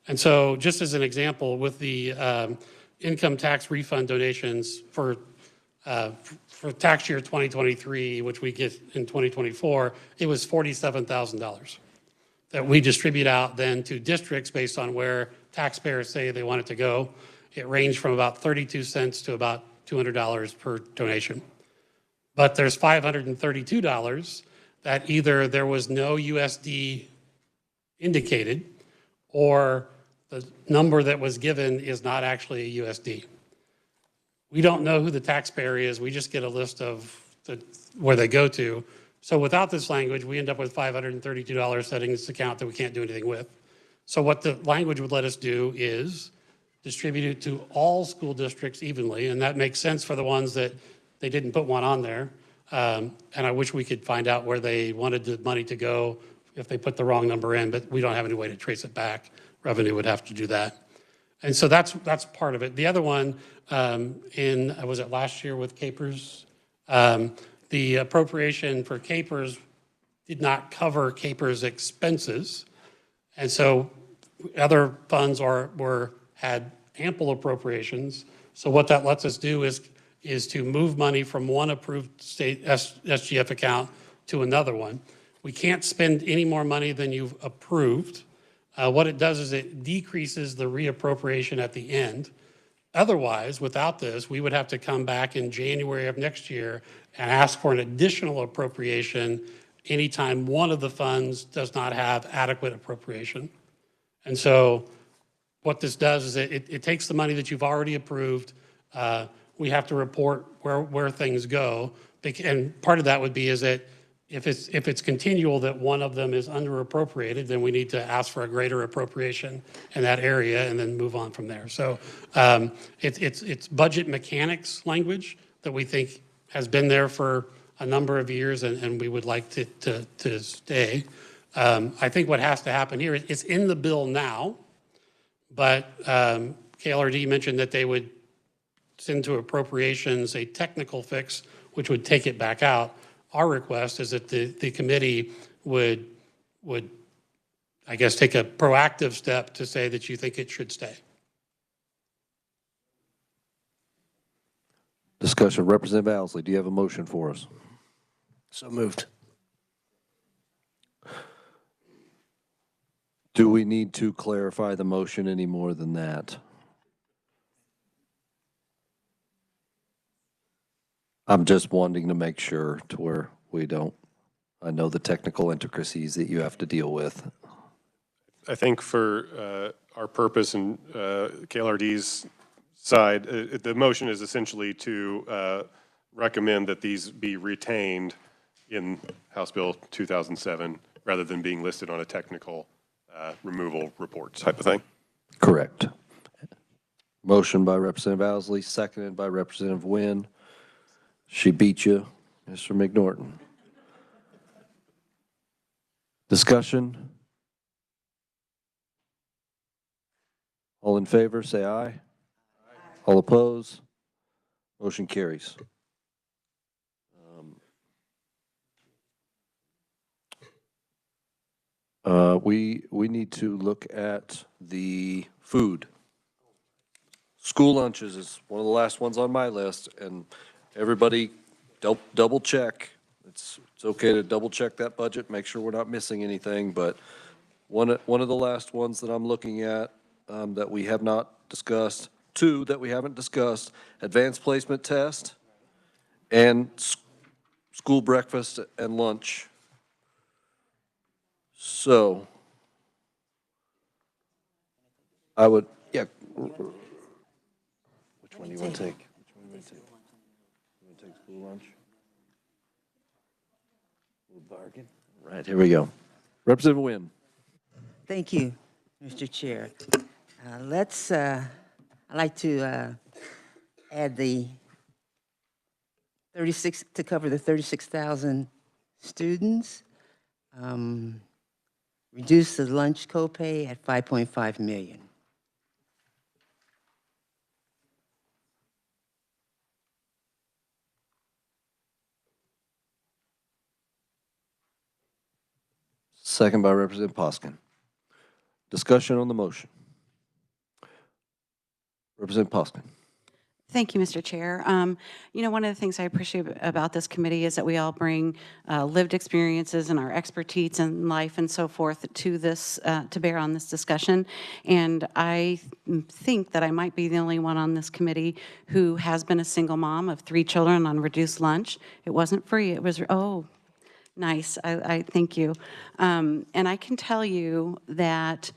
And so just as an example, with the income tax refund donations for tax year 2023, which we get in 2024, it was $47,000 that we distribute out then to districts based on where taxpayers say they want it to go. It ranged from about 32 cents to about $200 per donation. but there's $532 that either there was no USD indicated, or the number that was given is not actually a USD. We don't know who the taxpayer is. We just get a list of where they go to. So without this language, we end up with $532 setting this account that we can't do anything with. So what the language would let us do is distribute it to all school districts evenly, and that makes sense for the ones that they didn't put one on there. And I wish we could find out where they wanted the money to go if they put the wrong number in, but we don't have any way to trace it back. Revenue would have to do that. And so that's part of it. The other one, was it last year with Capers? The appropriation for Capers did not cover Capers expenses. And so other funds had ample appropriations. So what that lets us do is to move money from one approved state SGF account to another one. We can't spend any more money than you've approved. What it does is it decreases the reappropriation at the end. Otherwise, without this, we would have to come back in January of next year and ask for an additional appropriation anytime one of the funds does not have adequate appropriation. And so what this does is it takes the money that you've already approved. We have to report where things go. And part of that would be is that if it's continual that one of them is under appropriated, then we need to ask for a greater appropriation in that area and then move on from there. So it's budget mechanics language that we think has been there for a number of years, and we would like to stay. I think what has to happen here, it's in the bill now, but KLRD mentioned that they would send to appropriations a technical fix, which would take it back out. Our request is that the committee would, I guess, take a proactive step to say that you think it should stay. Discussion. Representative Owsley, do you have a motion for us? So moved. Do we need to clarify the motion any more than that? I'm just wanting to make sure to where we don't, I know the technical intricacies that you have to deal with. I think for our purpose and KLRD's side, the motion is essentially to recommend that these be retained in House Bill 2007 rather than being listed on a technical removal report type of thing. Correct. Motion by Representative Owsley, seconded by Representative Wynn. She beat you, Mr. McNorton. Discussion? All in favor, say aye. Aye. All opposed? Motion carries. We need to look at the food. School lunches is one of the last ones on my list, and everybody double check. It's okay to double check that budget, make sure we're not missing anything, but one of the last ones that I'm looking at that we have not discussed, two that we haven't discussed, advanced placement test and school breakfast and lunch. So I would, yeah. Which one do you want to take? Which one do you want to take? You want to take school lunch? Little bargain. Right, here we go. Representative Wynn. Thank you, Mr. Chair. I'd like to add the 36, to cover the 36,000 students. Reduce the lunch copay at 5.5 million. Second by Representative Poskin. Discussion on the motion. Representative Poskin. Thank you, Mr. Chair. One of the things I appreciate about this committee is that we all bring lived experiences and our expertise in life and so forth to this, to bear on this discussion. And I think that I might be the only one on this committee who has been a single mom of 3 children on reduced lunch. It wasn't free. It was, oh, nice. I thank you. And I can tell you that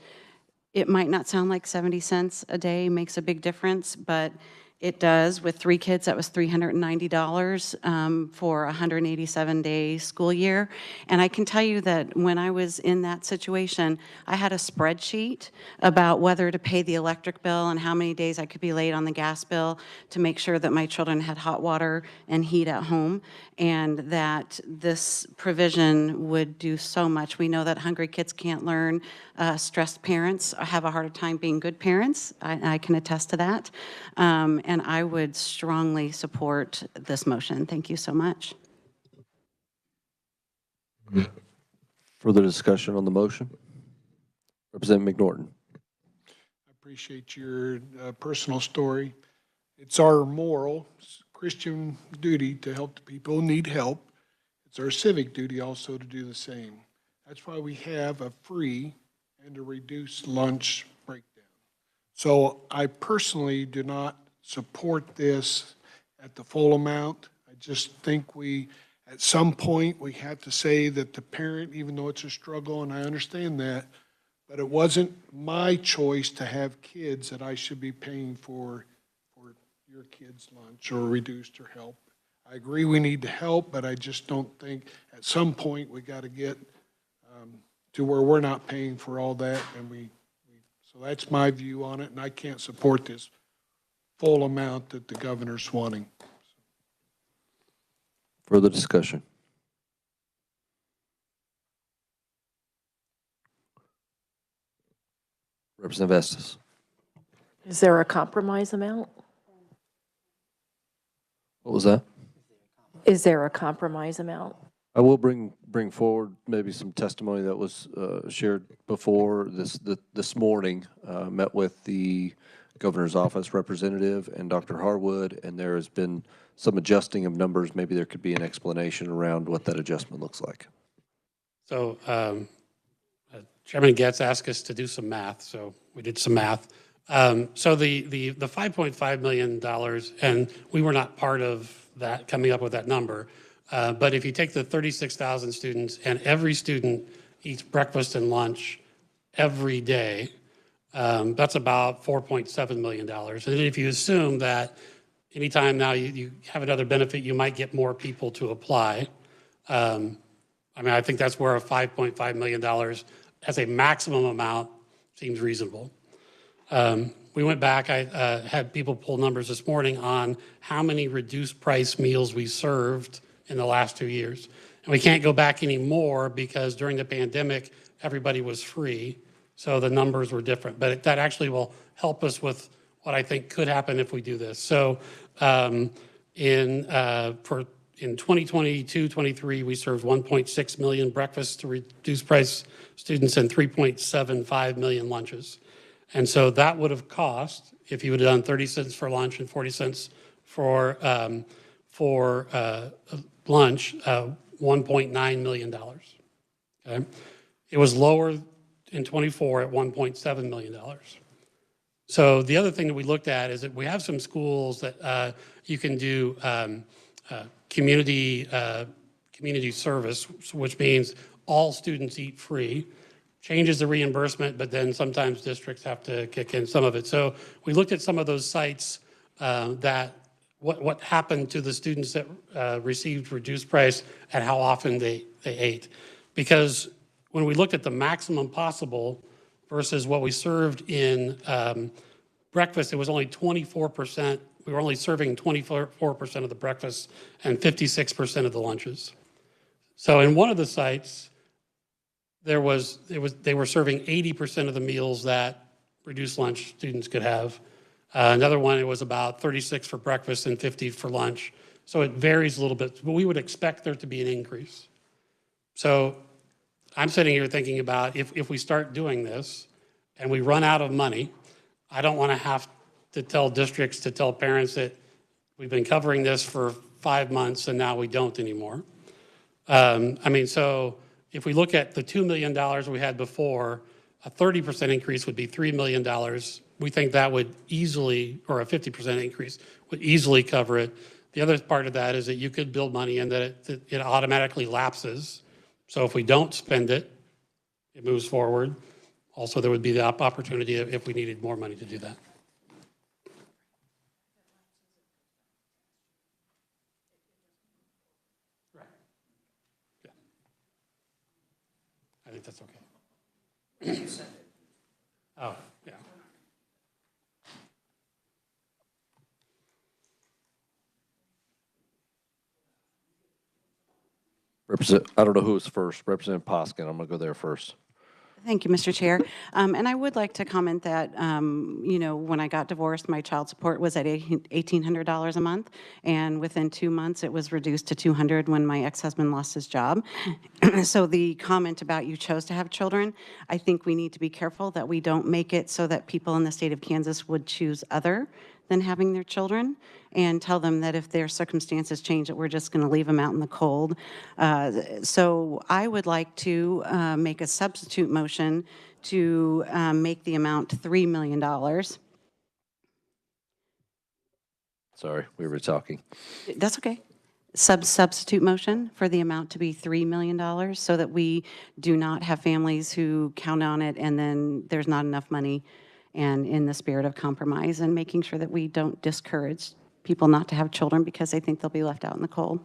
it might not sound like 70 cents a day makes a big difference, but it does. With 3 kids, that was $390 for a 187-day school year. And I can tell you that when I was in that situation, I had a spreadsheet about whether to pay the electric bill and how many days I could be late on the gas bill to make sure that my children had hot water and heat at home, and that this provision would do so much. We know that hungry kids can't learn. Stressed parents have a harder time being good parents. I can attest to that. And I would strongly support this motion. Thank you so much. Further discussion on the motion? Representative McNorton. I appreciate your personal story. It's our moral Christian duty to help the people who need help. It's our civic duty also to do the same. That's why we have a free and a reduced lunch breakdown. So I personally do not support this at the full amount. I just think at some point, we have to say that the parent, even though it's a struggle, and I understand that, but it wasn't my choice to have kids that I should be paying for your kids' lunch or reduced or help. I agree we need to help, but I just don't think at some point we got to get to where we're not paying for all that, and so that's my view on it, and I can't support this full amount that the governor's wanting. Further discussion? Representative Estes. Is there a compromise amount? What was that? Is there a compromise amount? I will bring forward maybe some testimony that was shared before this morning. Met with the governor's office representative and Dr. Harwood, and there has been some adjusting of numbers. Maybe there could be an explanation around what that adjustment looks like. So Chairman Getz asked us to do some math, so we did some math. So the $5.5 million, and we were not part of that, coming up with that number, but if you take the 36,000 students and every student eats breakfast and lunch every day, that's about $4.7 million. And if you assume that anytime now you have another benefit, you might get more people to apply. I think that's where a $5.5 million as a maximum amount seems reasonable. We went back, I had people pull numbers this morning on how many reduced price meals we served in the last 2 years. And we can't go back anymore because during the pandemic, everybody was free. So the numbers were different, but that actually will help us with what I think could happen if we do this. So in 2022-23, we served 1.6 million breakfasts to reduced price students and 3.75 million lunches. And so that would have cost, if you would have done 30 cents for lunch and 40 cents for lunch, $1.9 million. Okay? It was lower in 24 at $1.7 million. So the other thing that we looked at is that we have some schools that you can do community service, which means all students eat free. Changes the reimbursement, but then sometimes districts have to kick in some of it. So we looked at some of those sites that what happened to the students that received reduced price and how often they ate. Because when we looked at the maximum possible versus what we served in breakfast, it was only 24%. We were only serving 24% of the breakfast and 56% of the lunches. So in one of the sites, they were serving 80% of the meals that reduced lunch students could have. Another one, it was about 36 for breakfast and 50 for lunch. So it varies a little bit, but we would expect there to be an increase. So I'm sitting here thinking about if we start doing this and we run out of money, I don't want to have to tell districts to tell parents that We've been covering this for 5 months, and now we don't anymore. I mean, so if we look at the $2 million we had before, a 30% increase would be $3 million. We think that would easily, or a 50% increase, would easily cover it. The other part of that is that you could build money in that it automatically lapses. So if we don't spend it, it moves forward. Also, there would be the opportunity if we needed more money to do that. Right. Yeah. I think that's okay. Oh, yeah. I don't know who was first. Representative Poskin, I'm going to go there first. Thank you, Mr. Chair. And I would like to comment that, you know, when I got divorced, my child support was at $1,800 a month, and within 2 months, it was reduced to $200 when my ex-husband lost his job. So the comment about you chose to have children, I think we need to be careful that we don't make it so that people in the state of Kansas would choose other than having their children, and tell them that if their circumstances change, that we're just going to leave them out in the cold. So I would like to make a substitute motion to make the amount $3 million. Sorry, we were talking. That's okay. Substitute motion for the amount to be $3 million, so that we do not have families who count on it and then there's not enough money, and in the spirit of compromise and making sure that we don't discourage people not to have children because they think they'll be left out in the cold.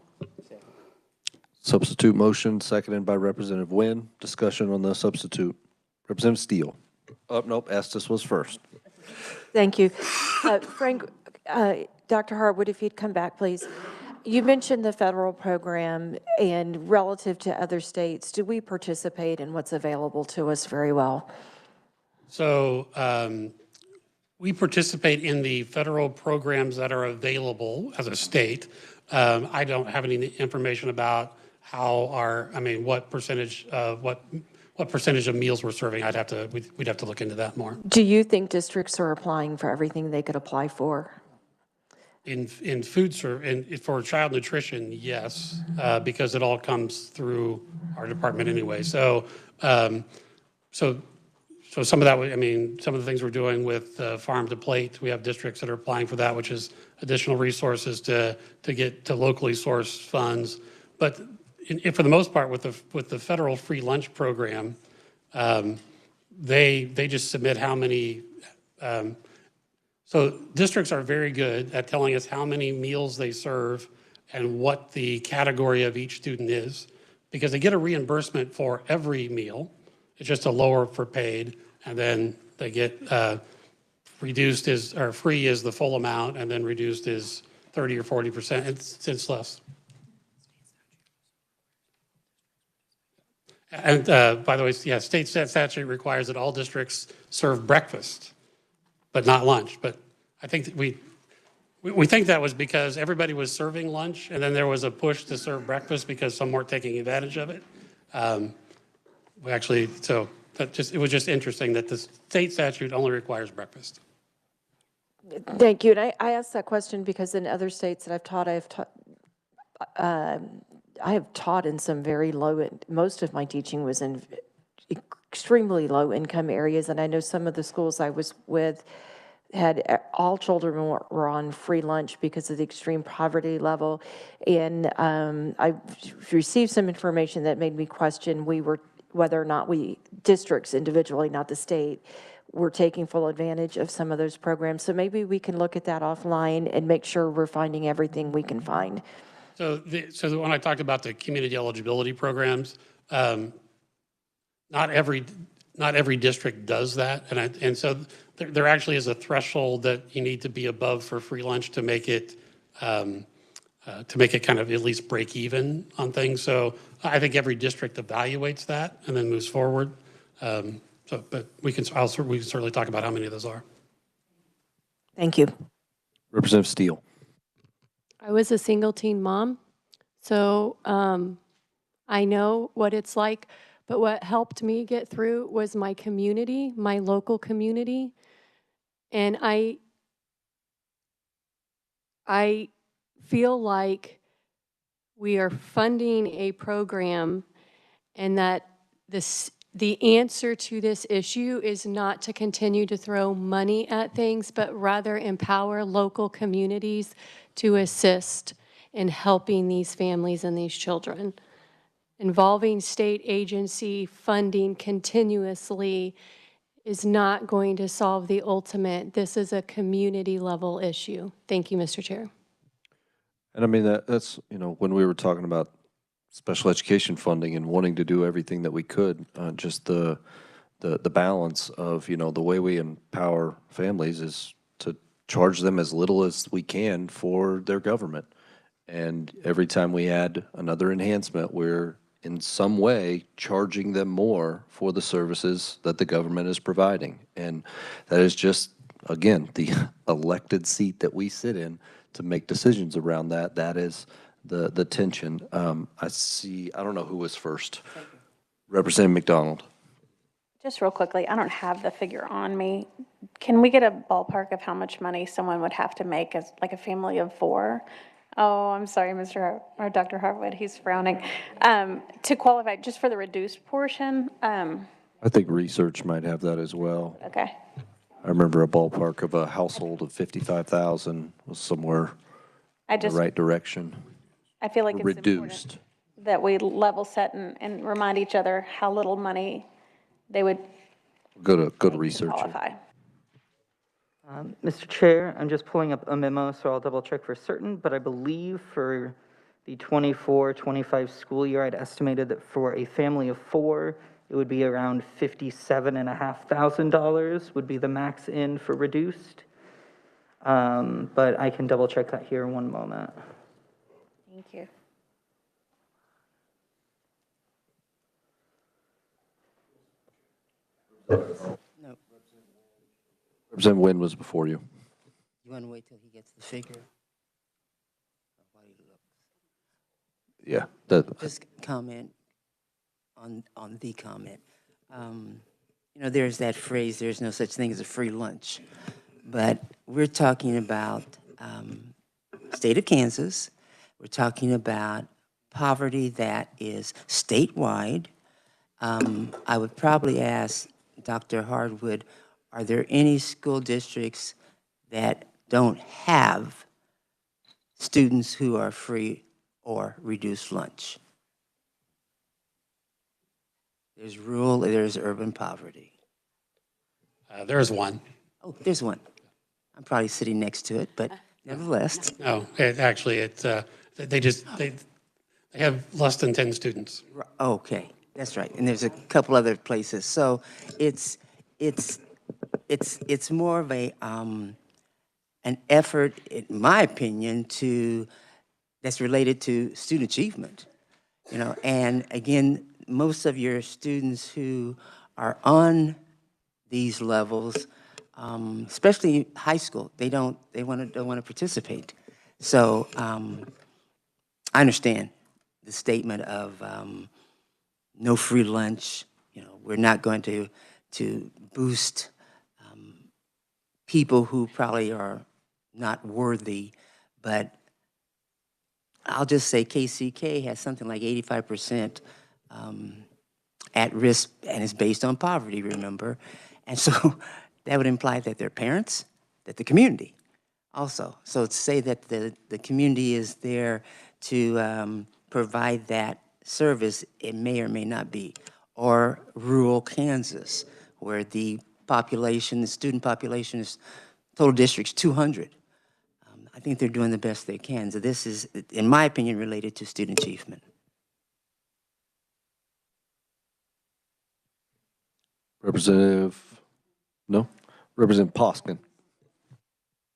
Substitute motion, seconded by Representative Wynn. Discussion on the substitute. Representative Steele. Oh, nope, Estes was first. Thank you. Frank, Dr. Harwood, if you'd come back, please. You mentioned the federal program, and relative to other states, do we participate in what's available to us very well? So we participate in the federal programs that are available as a state. I don't have any information about how what percentage of meals we're serving. We'd have to look into that more. Do you think districts are applying for everything they could apply for? In for child nutrition, yes, because it all comes through our department anyway. So some of that, some of the things we're doing with Farm to Plate, we have districts that are applying for that, which is additional resources to get to locally sourced funds. But for the most part, with the federal free lunch program, they just submit how many. So districts are very good at telling us how many meals they serve and what the category of each student is, because they get a reimbursement for every meal. It's just a lower for paid, and then they get reduced or free is the full amount, and then reduced is 30 or 40%. It's less. And by the way, yeah, state statute requires that all districts serve breakfast, but not lunch. But I think we think that was because everybody was serving lunch, and then there was a push to serve breakfast because some weren't taking advantage of it. It was just interesting that the state statute only requires breakfast. Thank you. And I asked that question because in other states that I've taught, I have taught in some very low, most of my teaching was in extremely low income areas. And I know some of the schools I was with had all children were on free lunch because of the extreme poverty level. And I received some information that made me question whether or not districts individually, not the state, were taking full advantage of some of those programs. So maybe we can look at that offline and make sure we're finding everything we can find. So when I talked about the community eligibility programs, not every district does that, and so there actually is a threshold that you need to be above for free lunch to make it kind of at least break even on things. So I think every district evaluates that and then moves forward. But we can certainly talk about how many of those are. Thank you. Representative Steele. I was a single teen mom, so I know what it's like. But what helped me get through was my community, my local community. And I feel like we are funding a program and that the answer to this issue is not to continue to throw money at things, but rather empower local communities to assist in helping these families and these children. Involving state agency funding continuously is not going to solve the ultimate. This is a community level issue. Thank you, Mr. Chair. And I mean, that's, you know, when we were talking about special education funding and wanting to do everything that we could, just the balance of, you know, the way we empower families is to charge them as little as we can for their government. And every time we add another enhancement, we're in some way charging them more for the services that the government is providing. And that is just, again, the elected seat that we sit in to make decisions around that. That is the tension. I don't know who was first. Representative McDonald. Just real quickly, I don't have the figure on me. Can we get a ballpark of how much money someone would have to make as like a family of 4? Oh, I'm sorry, Dr. Harwood, he's frowning. To qualify, just for the reduced portion? I think research might have that as well. Okay. I remember a ballpark of a household of 55,000 was somewhere in the right direction. I feel like it's reduced. important that we level set and remind each other how little money they would Go to research. qualify. Mr. Chair, I'm just pulling up a memo, so I'll double check for certain, but I believe for the 24-25 school year, I'd estimated that for a family of 4, it would be around $57,500 would be the max in for reduced. But I can double check that here in one moment. Thank you. No. Representative Nguyen was before you. You want to wait till he gets the figure? While he looks. Yeah. Just comment on the comment. You know, there's that phrase, there's no such thing as a free lunch. But we're talking about state of Kansas. We're talking about poverty that is statewide. I would probably ask Dr. Hardwood, are there any school districts that don't have students who are free or reduced lunch? There's rural, there's urban poverty. There's one. Oh, there's one. I'm probably sitting next to it, but nevertheless. No, they have less than 10 students. Okay, that's right. And there's a couple other places. So it's more of a an effort, in my opinion, that's related to student achievement. You know, and again, most of your students who are on these levels, especially high school, they don't want to participate. So I understand the statement of no free lunch. You know, we're not going to boost people who probably are not worthy, but I'll just say KCK has something like 85% at risk, and it's based on poverty, remember? And so that would imply that their parents, that the community also. So to say that the community is there to provide that service, it may or may not be. Or rural Kansas, where the population, the student population is, total district's 200. I think they're doing the best they can. So this is, in my opinion, related to student achievement. Representative Poskin.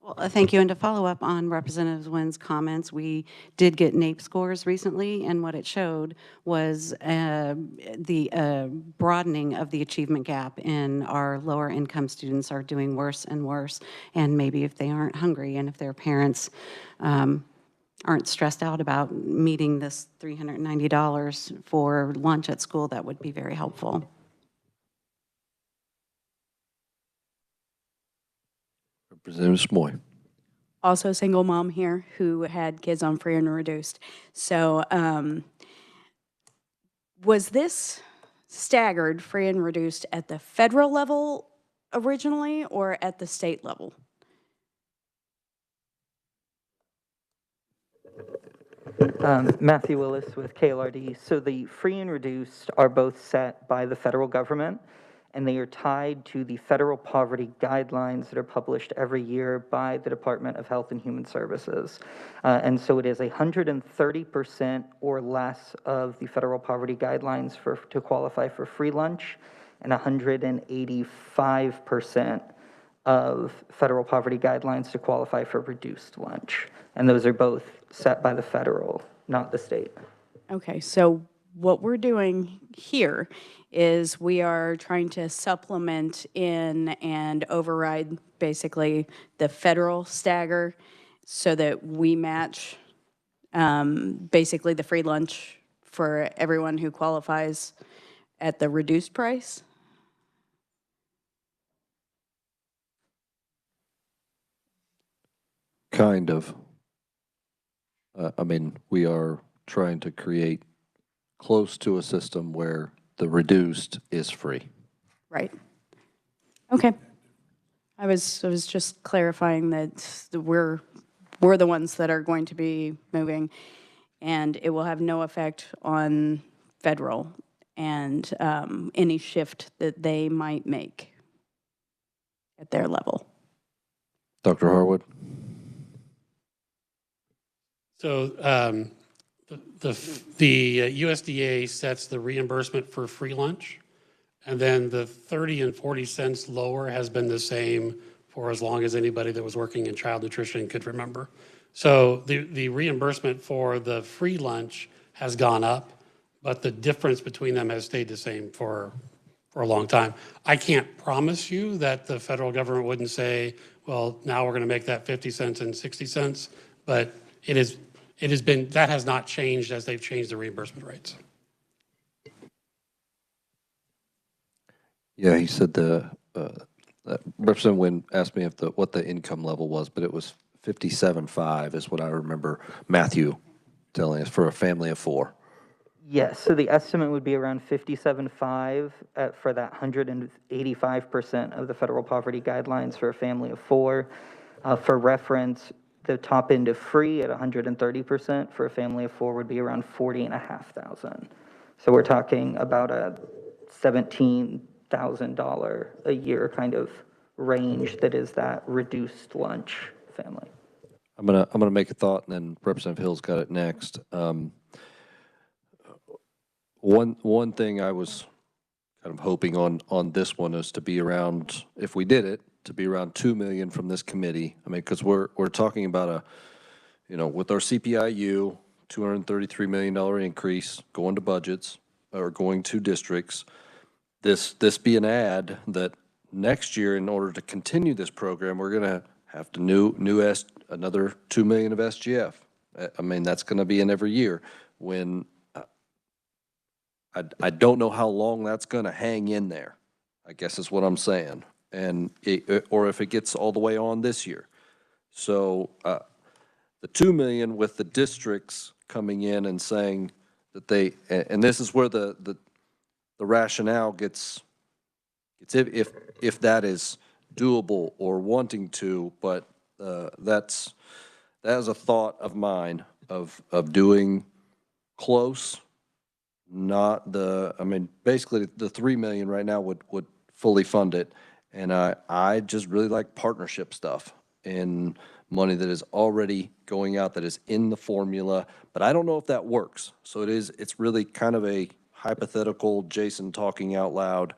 Well, thank you. And to follow up on Representative Nguyen's comments, we did get NAEP scores recently, and what it showed was the broadening of the achievement gap in our lower income students are doing worse and worse. And maybe if they aren't hungry and if their parents aren't stressed out about meeting this $390 for lunch at school, that would be very helpful. Representative Smoy. also a single mom here who had kids on free and reduced. So was this staggered free and reduced at the federal level originally or at the state level? Matthew Willis with KLRD. So the free and reduced are both set by the federal government, and they are tied to the federal poverty guidelines that are published every year by the Department of Health and Human Services. And so it is 130% or less of the federal poverty guidelines to qualify for free lunch, and 185% of federal poverty guidelines to qualify for reduced lunch. And those are both set by the federal, not the state. Okay, so what we're doing here is we are trying to supplement in and override basically the federal stagger so that we match basically the free lunch for everyone who qualifies at the reduced price. Kind of. I mean, we are trying to create close to a system where the reduced is free. Right. Okay. I was just clarifying that we're the ones that are going to be moving, and it will have no effect on federal and any shift that they might make at their level. Dr. Harwood? So the USDA sets the reimbursement for free lunch, and then the 30 and 40 cents lower has been the same for as long as anybody that was working in child nutrition could remember. So the reimbursement for the free lunch has gone up, but the difference between them has stayed the same for a long time. I can't promise you that the federal government wouldn't say, well, now we're going to make that 50 cents and 60 cents, but it has been, that has not changed as they've changed the reimbursement rates. Yeah, he said Representative Nguyen asked me if what the income level was, but it was 57.5 is what I remember Matthew telling us for a family of 4. Yes, so the estimate would be around 57.5 for that 185% of the federal poverty guidelines for a family of 4. For reference, the top end of free at 130% for a family of 4 would be around $40,500. So we're talking about a $17,000 a year kind of range that is that reduced lunch family. I'm gonna make a thought, and then Representative Hill's got it next. One thing I was kind of hoping on this one is to be around, if we did it, to be around 2 million from this committee. I mean, because we're talking about with our CPIU, $233 million increase going to budgets or going to districts. This be an ad that next year, in order to continue this program, we're gonna have to another 2 million of SGF. I mean, that's gonna be in every year. When I don't know how long that's gonna hang in there, I guess is what I'm saying. And or if it gets all the way on this year. So the 2 million with the districts coming in and saying that and this is where the rationale gets if that is doable or wanting to, but that is a thought of mine of doing close, not basically the 3 million right now would fully fund it. And I just really like partnership stuff and money that is already going out, that is in the formula, but I don't know if that works. So it's really kind of a hypothetical Jason talking out loud,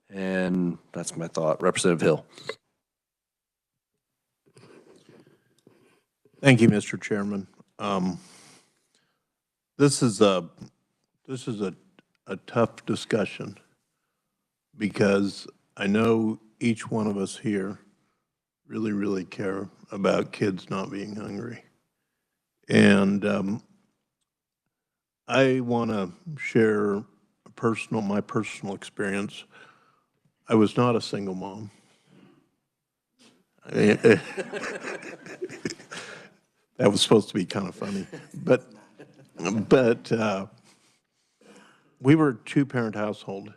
and that's my thought. Representative Hill. Thank you, Mr. Chairman. This is a tough discussion because I know each one of us here really care about kids not being hungry. And I want to share my personal experience. I was not a single mom. That was supposed to be kind of funny. But we were a two-parent household.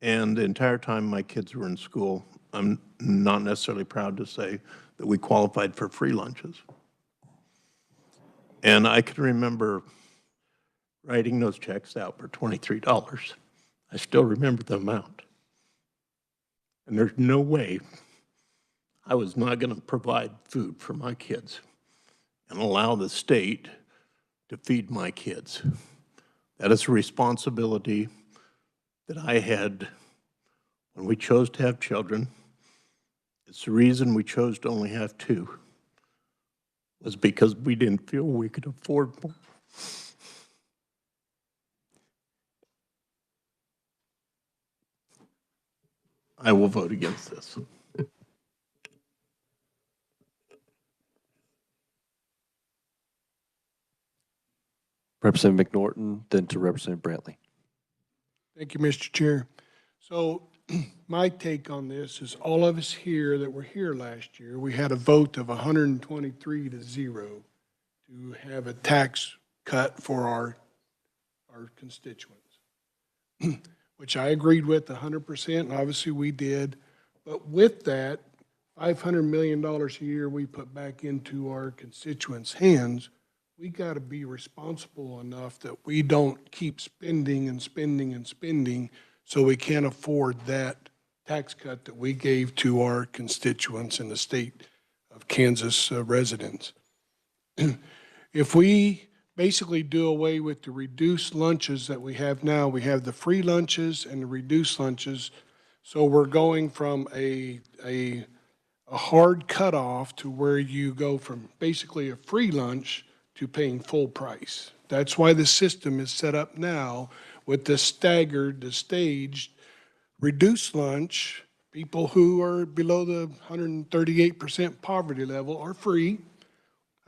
And the entire time my kids were in school, I'm not necessarily proud to say that we qualified for free lunches. And I can remember writing those checks out for $23. I still remember the amount. And there's no way I was not going to provide food for my kids and allow the state to feed my kids. That is a responsibility that I had when we chose to have children. It's the reason we chose to only have two, was because we didn't feel we could afford more. I will vote against this. Representative McNorton, then to Representative Brantley. Thank you, Mr. Chair. So my take on this is all of us here that were here last year, we had a vote of 123 to 0 to have a tax cut for our constituents, which I agreed with 100%, and obviously we did. But with that, $500 million a year we put back into our constituents' hands, we got to be responsible enough that we don't keep spending and spending and spending so we can't afford that tax cut that we gave to our constituents in the state of Kansas residents. If we basically do away with the reduced lunches that we have now, we have the free lunches and the reduced lunches, so we're going from a hard cutoff to where you go from basically a free lunch to paying full price. That's why the system is set up now with the staggered, the staged, reduced lunch. People who are below the 138% poverty level are free.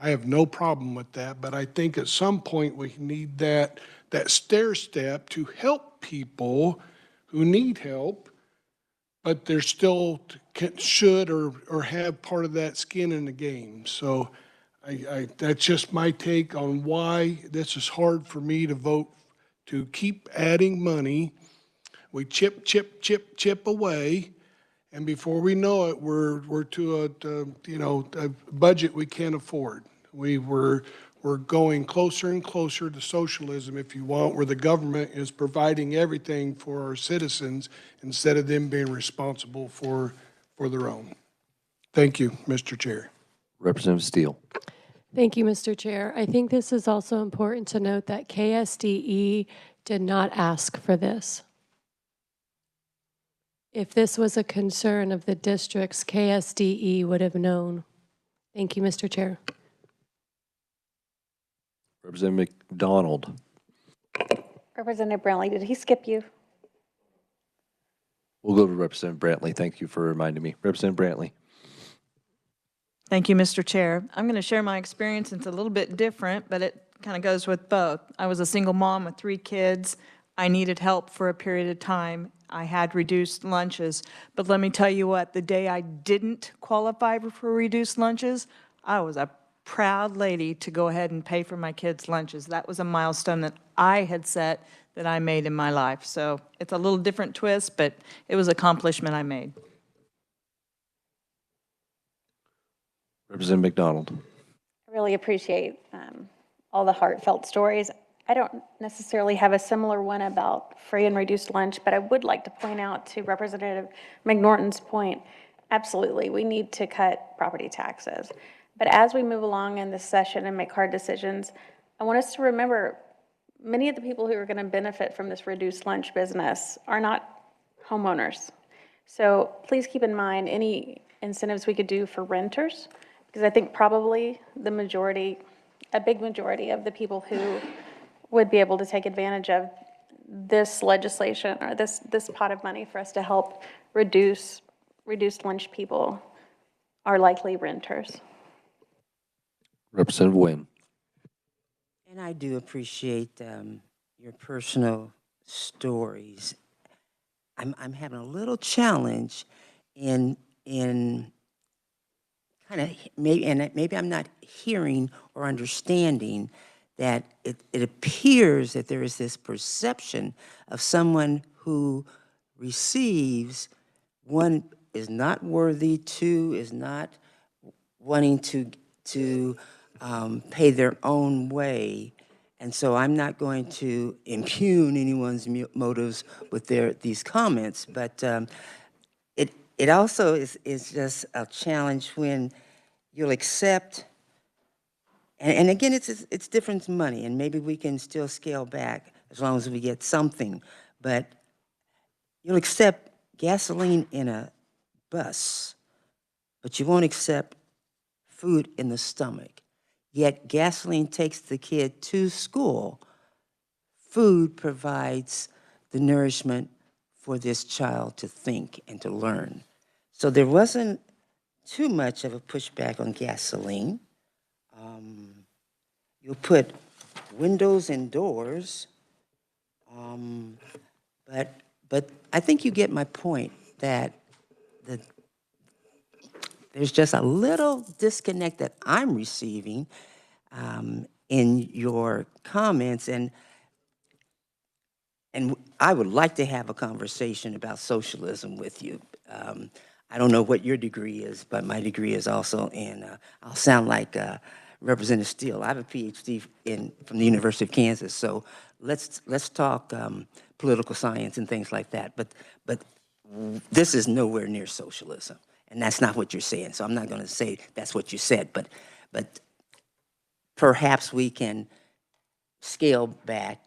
I have no problem with that, but I think at some point we need that stair step to help people who need help, but they're still should or have part of that skin in the game. So that's just my take on why this is hard for me to vote to keep adding money. We chip away, and before we know it, we're to a budget we can't afford. We're going closer and closer to socialism, if you want, where the government is providing everything for our citizens instead of them being responsible for their own. Thank you, Mr. Chair. Representative Steele. Thank you, Mr. Chair. I think this is also important to note that KSDE did not ask for this. If this was a concern of the districts, KSDE would have known. Thank you, Mr. Chair. Representative McDonald. Representative Brantley, did he skip you? We'll go to Representative Brantley. Thank you for reminding me. Representative Brantley. Thank you, Mr. Chair. I'm going to share my experience. It's a little bit different, but it kind of goes with both. I was a single mom with 3 kids. I needed help for a period of time. I had reduced lunches. But let me tell you what, the day I didn't qualify for reduced lunches, I was a proud lady to go ahead and pay for my kids' lunches. That was a milestone that I had set that I made in my life. So it's a little different twist, but it was an accomplishment I made. Representative McDonald. I really appreciate all the heartfelt stories. I don't necessarily have a similar one about free and reduced lunch, but I would like to point out to Representative McNorton's point, absolutely, we need to cut property taxes. But as we move along in this session and make hard decisions, I want us to remember many of the people who are going to benefit from this reduced lunch business are not homeowners. So please keep in mind any incentives we could do for renters, because I think probably the majority, a big majority of the people who would be able to take advantage of this legislation or this pot of money for us to help reduce lunch people are likely renters. Representative Wynn. And I do appreciate your personal stories. I'm having a little challenge in kind kind of, maybe I'm not hearing or understanding that it appears that there is this perception of someone who receives, one is not worthy, two is not wanting to pay their own way. And so I'm not going to impugn anyone's motives with these comments, but it also is just a challenge when you'll accept, and again, it's different money, and maybe we can still scale back as long as we get something, but you'll accept gasoline in a bus, but you won't accept food in the stomach. Yet gasoline takes the kid to school. Food provides the nourishment for this child to think and to learn. So there wasn't too much of a pushback on gasoline. You'll put windows and doors, but I think you get my point that there's just a little disconnect that I'm receiving in your comments, and I would like to have a conversation about socialism with you. I don't know what your degree is, but my degree is also in, I'll sound like Representative Steele. I have a PhD from the University of Kansas, so let's talk political science and things like that. But this is nowhere near socialism, and that's not what you're saying. So I'm not going to say that's what you said, but perhaps we can scale back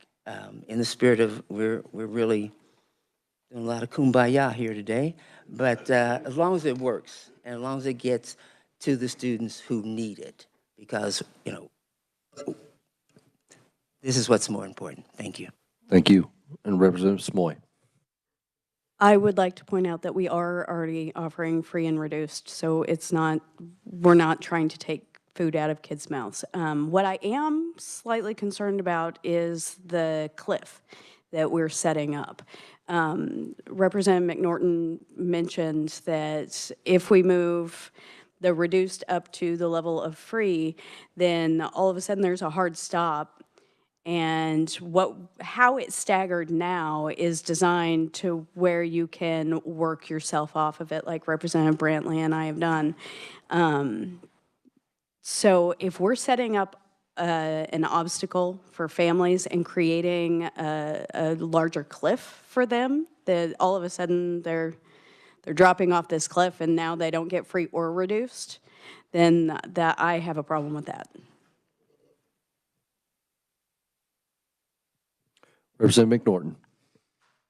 in the spirit of we're really doing a lot of kumbaya here today. But as long as it works, and as long as it gets to the students who need it, because, you know, this is what's more important. Thank you. Thank you. And Representative Smoy. I would like to point out that we are already offering free and reduced, so it's not, we're not trying to take food out of kids' mouths. What I am slightly concerned about is the cliff that we're setting up. Representative McNorton mentioned that if we move the reduced up to the level of free, then all of a sudden there's a hard stop. And how it's staggered now is designed to where you can work yourself off of it, like Representative Brantley and I have done. So if we're setting up an obstacle for families and creating a larger cliff for them, that all of a sudden they're dropping off this cliff and now they don't get free or reduced, then that I have a problem with that. Representative McNorton.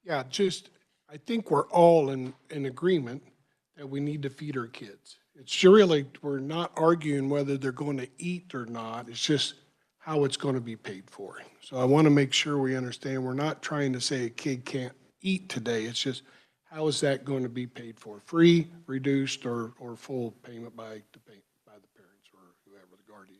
Yeah, I think we're all in agreement that we need to feed our kids. It's really, we're not arguing whether they're going to eat or not. It's just how it's going to be paid for. So I want to make sure we understand we're not trying to say a kid can't eat today. It's just how is that going to be paid for? Free, reduced, or full payment by the parents or whoever, the guardian.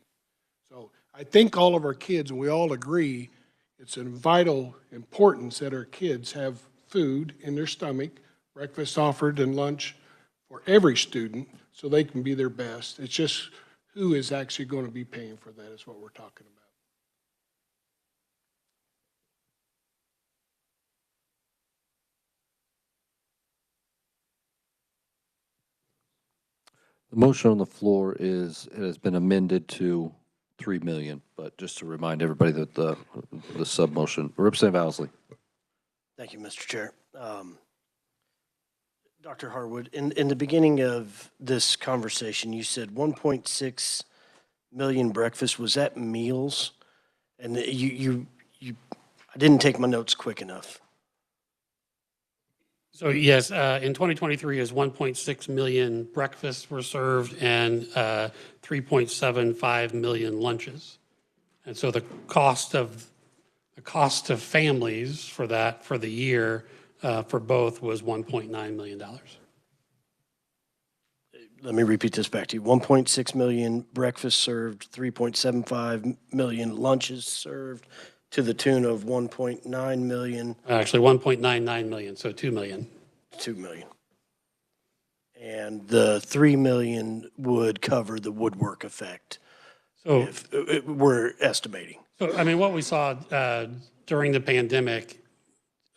So I think all of our kids, and we all agree, it's of vital importance that our kids have food in their stomach, breakfast offered and lunch for every student so they can be their best. It's just who is actually going to be paying for that is what we're talking about. The motion on the floor it has been amended to 3 million, but just to remind everybody that the sub-motion. Representative Owsley. Thank you, Mr. Chair. Dr. Harwood, in the beginning of this conversation, you said 1.6 million breakfasts. Was that meals? And I didn't take my notes quick enough. So yes, in 2023 is 1.6 million breakfasts were served and 3.75 million lunches. And so the cost of families for that for the year for both was $1.9 million. Let me repeat this back to you. 1.6 million breakfasts served, 3.75 million lunches served, to the tune of 1.9 million. Actually, 1.99 million, so 2 million. 2 million. and the 3 million would cover the woodwork effect. So, If we're estimating. so I mean, what we saw during the pandemic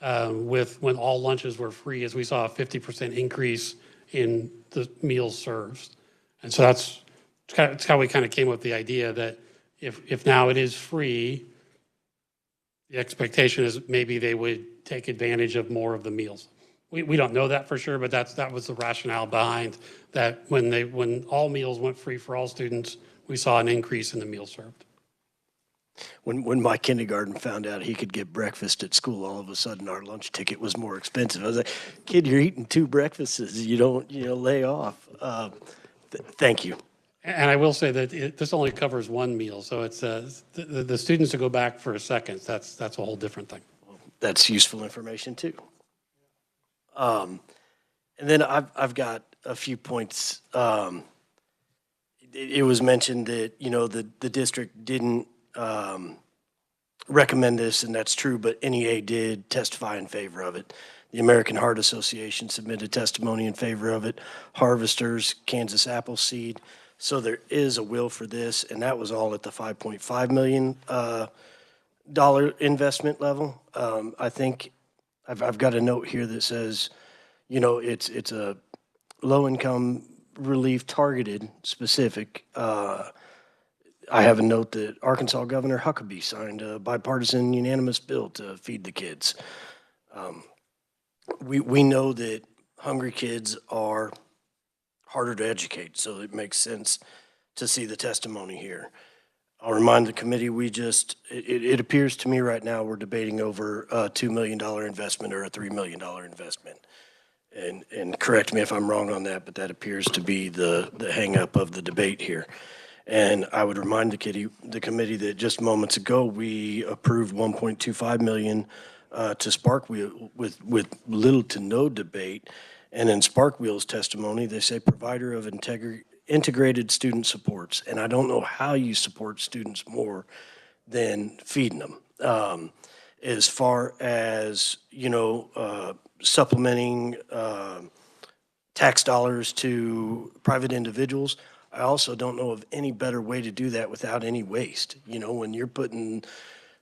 with when all lunches were free is we saw a 50% increase in the meals served. And so that's how we kind of came up with the idea that if now it is free, the expectation is maybe they would take advantage of more of the meals. We don't know that for sure, but that was the rationale behind that when all meals went free for all students, we saw an increase in the meals served. When my kindergarten found out he could get breakfast at school, all of a sudden our lunch ticket was more expensive. I was like, kid, you're eating 2 breakfasts. You don't, lay off. Thank you. And I will say that this only covers 1 meal, so it's the students to go back for a second, that's a whole different thing. That's useful information too. And then I've got a few points. It was mentioned that, the district didn't recommend this, and that's true, but NEA did testify in favor of it. The American Heart Association submitted testimony in favor of it, Harvesters, Kansas Appleseed. So there is a will for this, and that was all at the $5.5 million dollar investment level. I think I've got a note here that says, it's a low-income relief targeted specific. I have a note that Arkansas Governor Huckabee signed a bipartisan unanimous bill to feed the kids. We know that hungry kids are harder to educate, so it makes sense to see the testimony here. I'll remind the committee, it appears to me right now we're debating over a $2 million investment or a $3 million investment. And correct me if I'm wrong on that, but that appears to be the hang up of the debate here. And I would remind the committee that just moments ago, we approved $1.25 million to Sparkwheel with little to no debate. And in Sparkwheel's testimony, they say provider of integrated student supports. And I don't know how you support students more than feeding them. As far as, supplementing tax dollars to private individuals, I also don't know of any better way to do that without any waste. When you're putting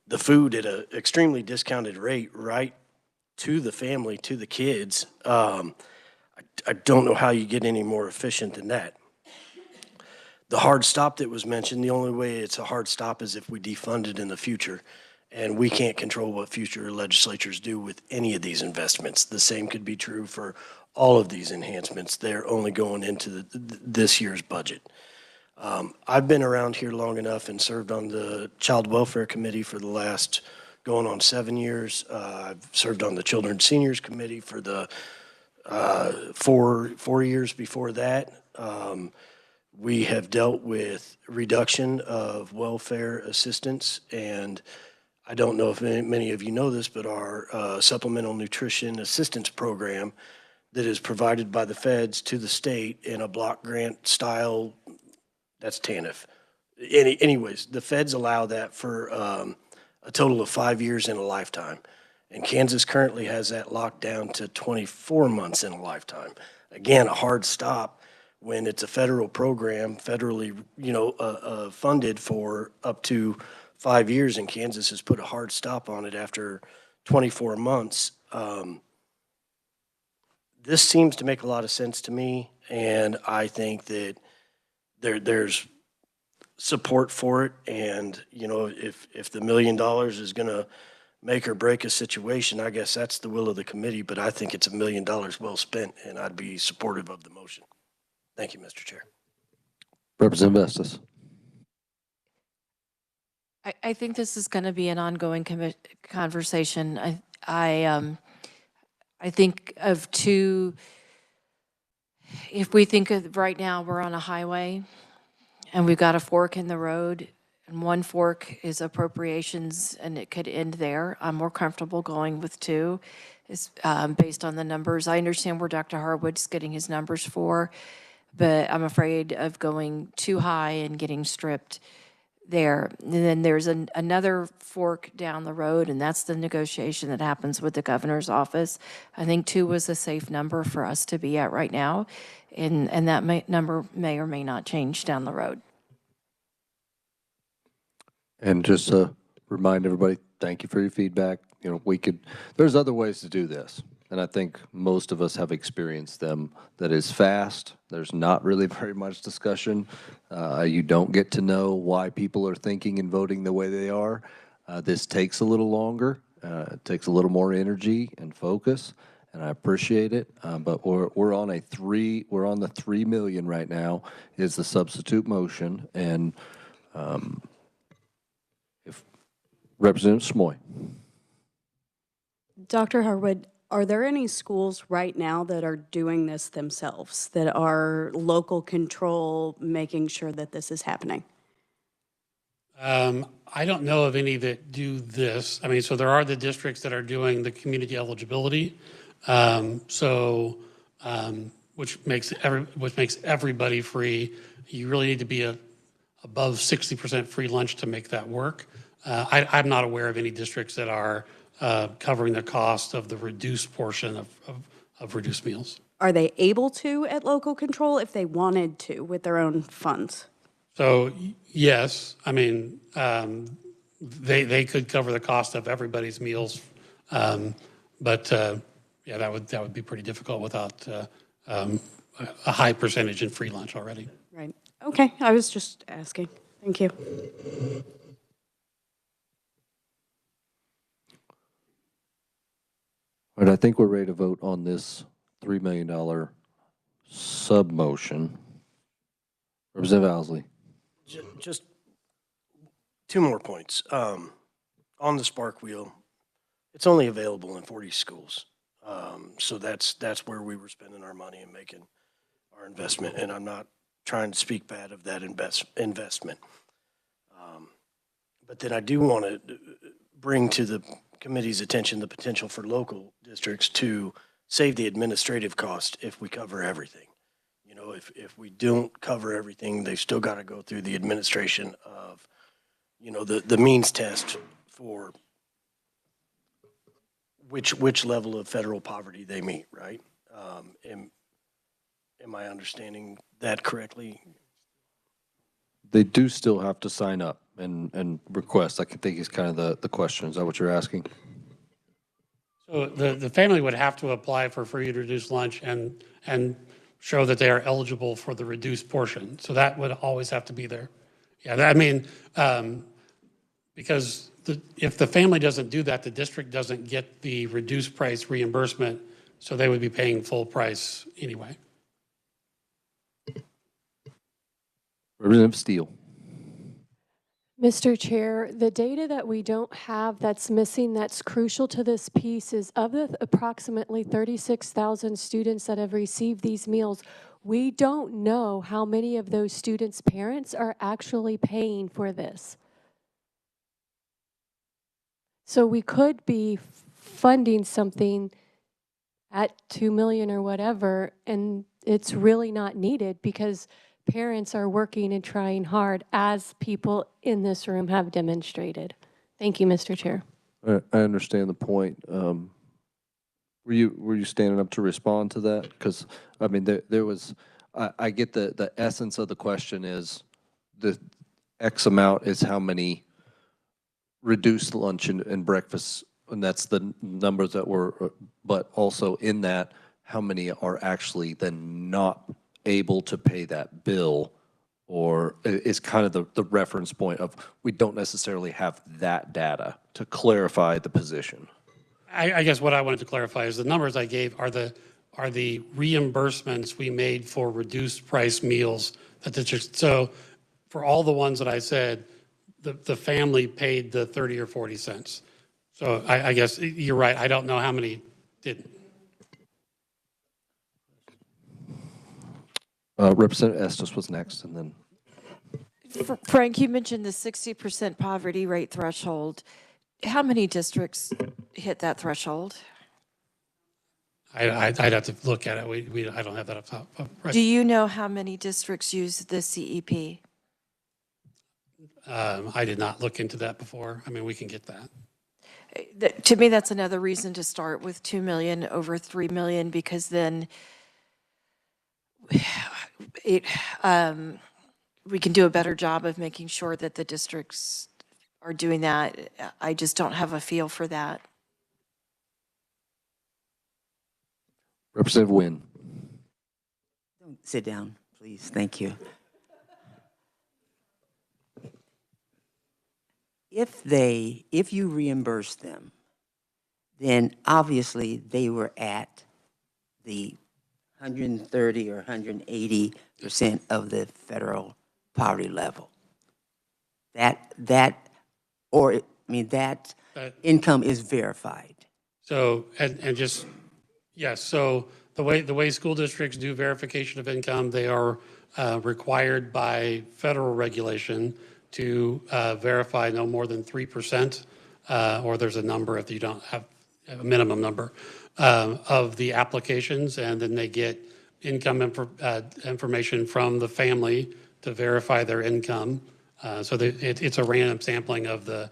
the food at an extremely discounted rate right to the family, to the kids, I don't know how you get any more efficient than that. The hard stop that was mentioned, the only way it's a hard stop is if we defund it in the future. And we can't control what future legislatures do with any of these investments. The same could be true for all of these enhancements. They're only going into this year's budget. I've been around here long enough and served on the Child Welfare Committee for the last going on 7 years. I've served on the Children and Seniors Committee for the 4 years before that. We have dealt with reduction of welfare assistance, and I don't know if many of you know this, but our supplemental nutrition assistance program that is provided by the feds to the state in a block grant style, that's TANF. Anyways, the feds allow that for a total of 5 years in a lifetime. And Kansas currently has that locked down to 24 months in a lifetime. Again, a hard stop when it's a federal program, federally, funded for up to 5 years, and Kansas has put a hard stop on it after 24 months. This seems to make a lot of sense to me, and I think that there's support for it. And, if the $1 million is going to make or break a situation, I guess that's the will of the committee, but I think it's $1 million well spent, and I'd be supportive of the motion. Thank you, Mr. Chair. Representative Estes. I think this is going to be an ongoing conversation. I think of two, if we think of right now, we're on a highway and we've got a fork in the road, and one fork is appropriations and it could end there. I'm more comfortable going with two, based on the numbers. I understand where Dr. Harwood's getting his numbers for, but I'm afraid of going too high and getting stripped. there. And then there's another fork down the road, and that's the negotiation that happens with the governor's office. I think 2 was a safe number for us to be at right now, and that number may or may not change down the road. And just to remind everybody, thank you for your feedback. You know, there's other ways to do this. And I think most of us have experienced them. That is fast. There's not really very much discussion. You don't get to know why people are thinking and voting the way they are. This takes a little longer. It takes a little more energy and focus, and I appreciate it. But we're on the 3 million right now is the substitute motion, and if Representative Smoy. Dr. Harwood, are there any schools right now that are doing this themselves, that are local control, making sure that this is happening? I don't know of any that do this. I mean, so there are the districts that are doing the community eligibility. Which makes everybody free. You really need to be above 60% free lunch to make that work. I'm not aware of any districts that are covering the cost of the reduced portion of reduced meals. Are they able to at local control if they wanted to with their own funds? So yes, I mean, they could cover the cost of everybody's meals, but yeah, that would be pretty difficult without a high percentage in free lunch already. Right. Okay, I was just asking. Thank you. All right, I think we're ready to vote on this $3 million sub-motion. Representative Owsley. Just 2 more points. On the Spark Wheel, it's only available in 40 schools. So that's where we were spending our money and making our investment. And I'm not trying to speak bad of that investment. But then I do want to bring to the committee's attention the potential for local districts to save the administrative cost if we cover everything. You know, if we don't cover everything, they've still got to go through the administration of, you know, the means test for which level of federal poverty they meet, right? Am I understanding that correctly? They do still have to sign up and request. I think is kind of the question. Is that what you're asking? So the family would have to apply for free and reduced lunch and show that they are eligible for the reduced portion. So that would always have to be there. Yeah, I mean, because if the family doesn't do that, the district doesn't get the reduced price reimbursement, so they would be paying full price anyway. Representative Steele. Mr. Chair, the data that we don't have that's missing that's crucial to this piece is of the approximately 36,000 students that have received these meals, we don't know how many of those students' parents are actually paying for this. So we could be funding something at 2 million or whatever, and it's really not needed because parents are working and trying hard, as people in this room have demonstrated. Thank you, Mr. Chair. I understand the point. Were you standing up to respond to that? Because I mean, there was. I get the essence of the question is the X amount is how many reduced lunch and breakfast, and that's the numbers that were. But also in that, how many are actually then not able to pay that bill, or is kind of the reference point of we don't necessarily have that data to clarify the position. I guess what I wanted to clarify is the numbers I gave are the reimbursements we made for reduced price meals that the district. So for all the ones that I said, the family paid the 30 or 40 cents. So I guess you're right. I don't know how many didn't. Representative Estes was next, and then. Frank, you mentioned the 60% poverty rate threshold. How many districts hit that threshold? I'd have to look at it. I don't have that up top. Right. Do you know how many districts use the CEP? I did not look into that before. I mean, we can get that. To me, that's another reason to start with 2 million over 3 million, because then it, we can do a better job of making sure that the districts are doing that. I just don't have a feel for that. Representative Wynn. Don't sit down, please. Thank you. If you reimburse them, then obviously they were at the 130 or 180% of the federal poverty level. That income is verified. So, and just, yes, so the way school districts do verification of income, they are required by federal regulation to verify no more than 3%, or there's a number if you don't have a minimum number of the applications, and then they get income information from the family to verify their income. So it's a random sampling of the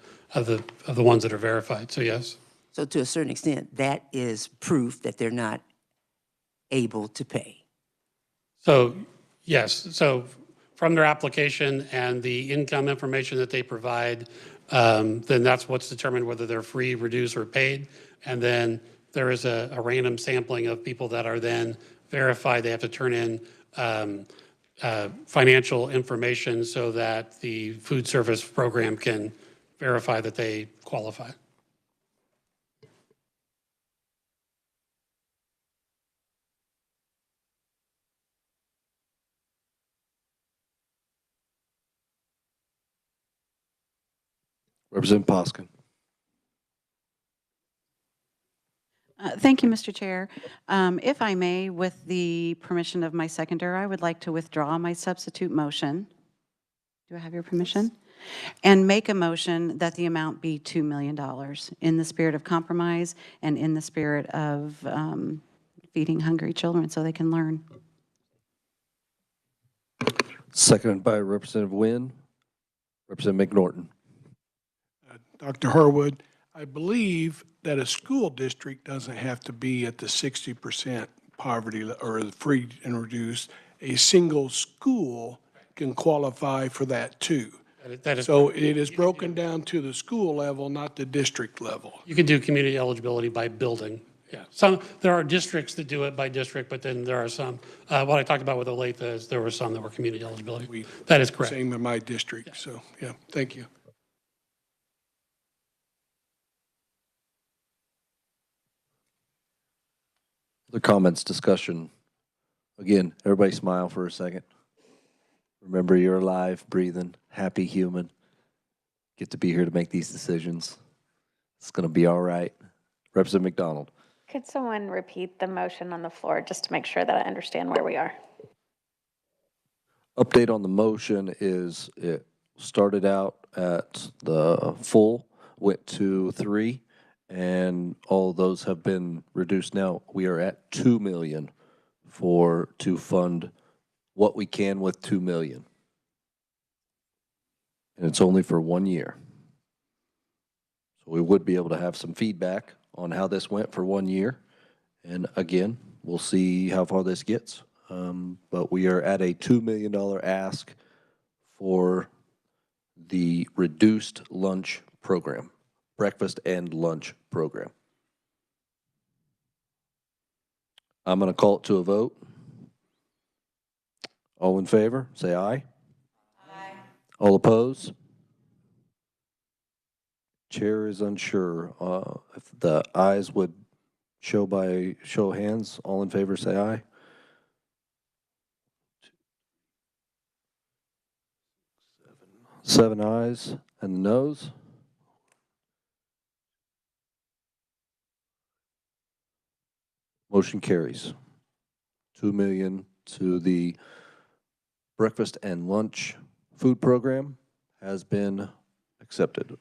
ones that are verified. So yes. So to a certain extent, that is proof that they're not able to pay. So yes, so from their application and the income information that they provide, then that's what's determined whether they're free, reduced, or paid. And then there is a random sampling of people that are then verified. They have to turn in financial information so that the food service program can verify that they qualify. Representative Poskin. Thank you, Mr. Chair. If I may, with the permission of my seconder, I would like to withdraw my substitute motion. Do I have your permission? And make a motion that the amount be $2 million in the spirit of compromise and in the spirit of feeding hungry children so they can learn. Seconded by Representative Wynn. Representative McNorton. Dr. Harwood, I believe that a school district doesn't have to be at the 60% poverty or the free and reduced. A single school can qualify for that too. That is So it is broken down to the school level, not the district level. You can do community eligibility by building. Yeah, there are districts that do it by district, but then there are some. What I talked about with Olathe is there were some that were community eligibility. That is correct. Same in my district. So yeah, thank you. Other comments, discussion? Again, everybody smile for a second. Remember, you're alive, breathing, happy human. Get to be here to make these decisions. It's going to be all right. Representative McDonald. Could someone repeat the motion on the floor just to make sure that I understand where we are? Update on the motion is it started out at the full, went to 3, and all of those have been reduced. Now we are at 2 million to fund what we can with 2 million. And it's only for 1 year. So we would be able to have some feedback on how this went for 1 year. And again, we'll see how far this gets. But we are at a $2 million ask for the reduced lunch program, breakfast and lunch program. I'm going to call it to a vote. All in favor, say aye. Aye. All opposed? Chair is unsure. If the ayes would show by show of hands, all in favor say aye. Seven ayes and the noes. Motion carries. 2 million to the breakfast and lunch food program has been accepted.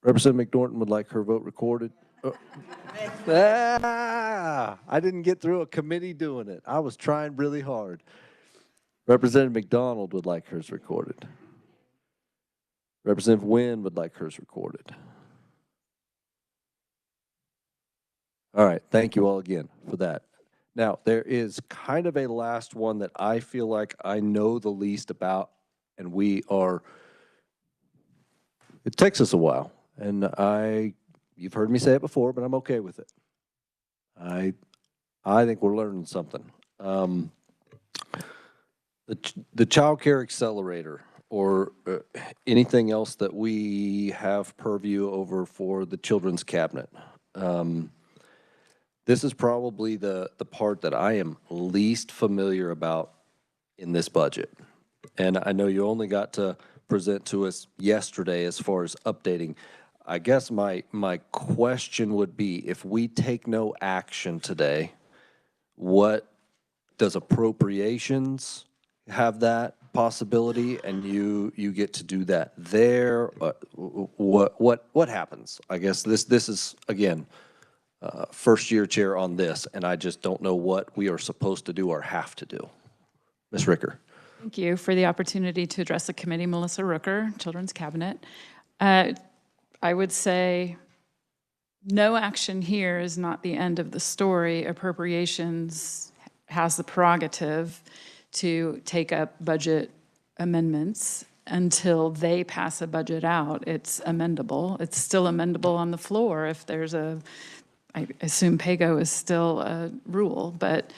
Representative McNorton would like her vote recorded. I didn't get through a committee doing it. I was trying really hard. Representative McDonald would like hers recorded. Representative Nguyen would like hers recorded. All right, thank you all again for that. Now, there is kind of a last one that I feel like I know the least about, and it takes us a while, and you've heard me say it before, but I'm okay with it. I think we're learning something. The Childcare Accelerator, or anything else that we have purview over for the Children's Cabinet. This is probably the part that I am least familiar about in this budget. And I know you only got to present to us yesterday as far as updating. I guess my question would be, if we take no action today, what does appropriations have that possibility, and you get to do that there? What happens? I guess this is, again, first year chair on this, and I just don't know what we are supposed to do or have to do. Ms. Ricker. Thank you for the opportunity to address the committee. Melissa Rooker, Children's Cabinet. I would say no action here is not the end of the story. Appropriations has the prerogative to take up budget amendments until they pass a budget out. It's amendable. It's still amendable on the floor if there's I assume PAYGO is still a rule, but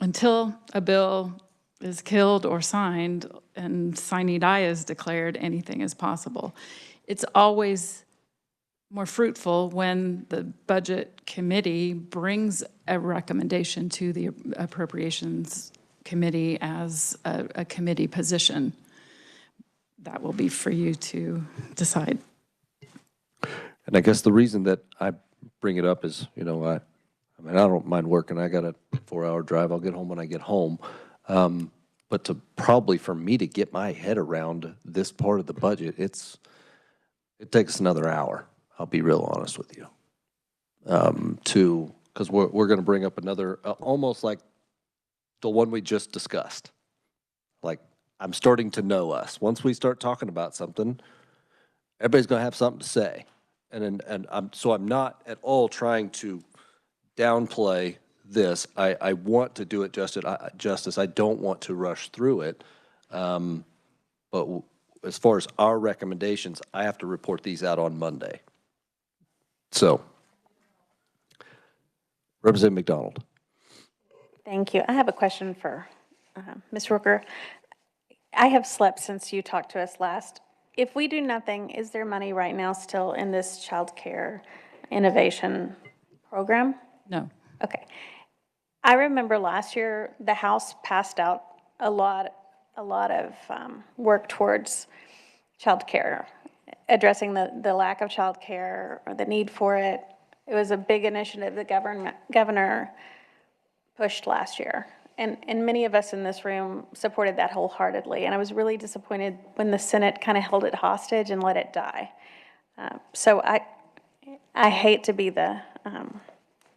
until a bill is killed or signed and sine die is declared, anything is possible. It's always more fruitful when the budget committee brings a recommendation to the appropriations committee as a committee position. That will be for you to decide. And I guess the reason that I bring it up is, I don't mind working. I got a 4-hour drive. I'll get home when I get home. But for me to get my head around this part of the budget, it takes another hour. I'll be real honest with you. Because we're going to bring up another, almost like the one we just discussed. Like, I'm starting to know us. Once we start talking about something, everybody's going to have something to say. And I'm not at all trying to downplay this. I want to do it justice. I don't want to rush through it. But as far as our recommendations, I have to report these out on Monday. So, Representative McDonald. Thank you. I have a question for Ms. Rooker. I have slept since you talked to us last. If we do nothing, is there money right now still in this child care innovation program? No. Okay. I remember last year the House passed out a lot of work towards child care, addressing the lack of child care or the need for it. It was a big initiative the governor pushed last year. And many of us in this room supported that wholeheartedly. And I was really disappointed when the Senate kind of held it hostage and let it die. So I hate to be the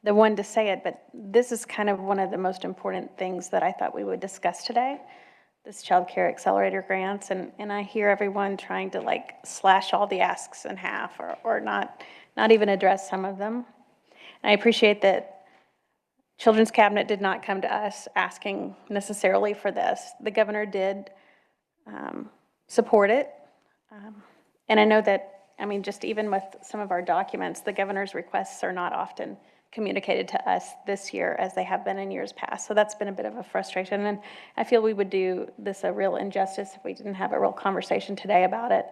one to say it, but this is kind of one of the most important things that I thought we would discuss today, this Child Care Accelerator grants. And I hear everyone trying to slash all the asks in half or not even address some of them. And I appreciate that Children's Cabinet did not come to us asking necessarily for this. The governor did support it. And I know that, just even with some of our documents, the governor's requests are not often communicated to us this year as they have been in years past. So that's been a bit of a frustration. And I feel we would do this a real injustice if we didn't have a real conversation today about it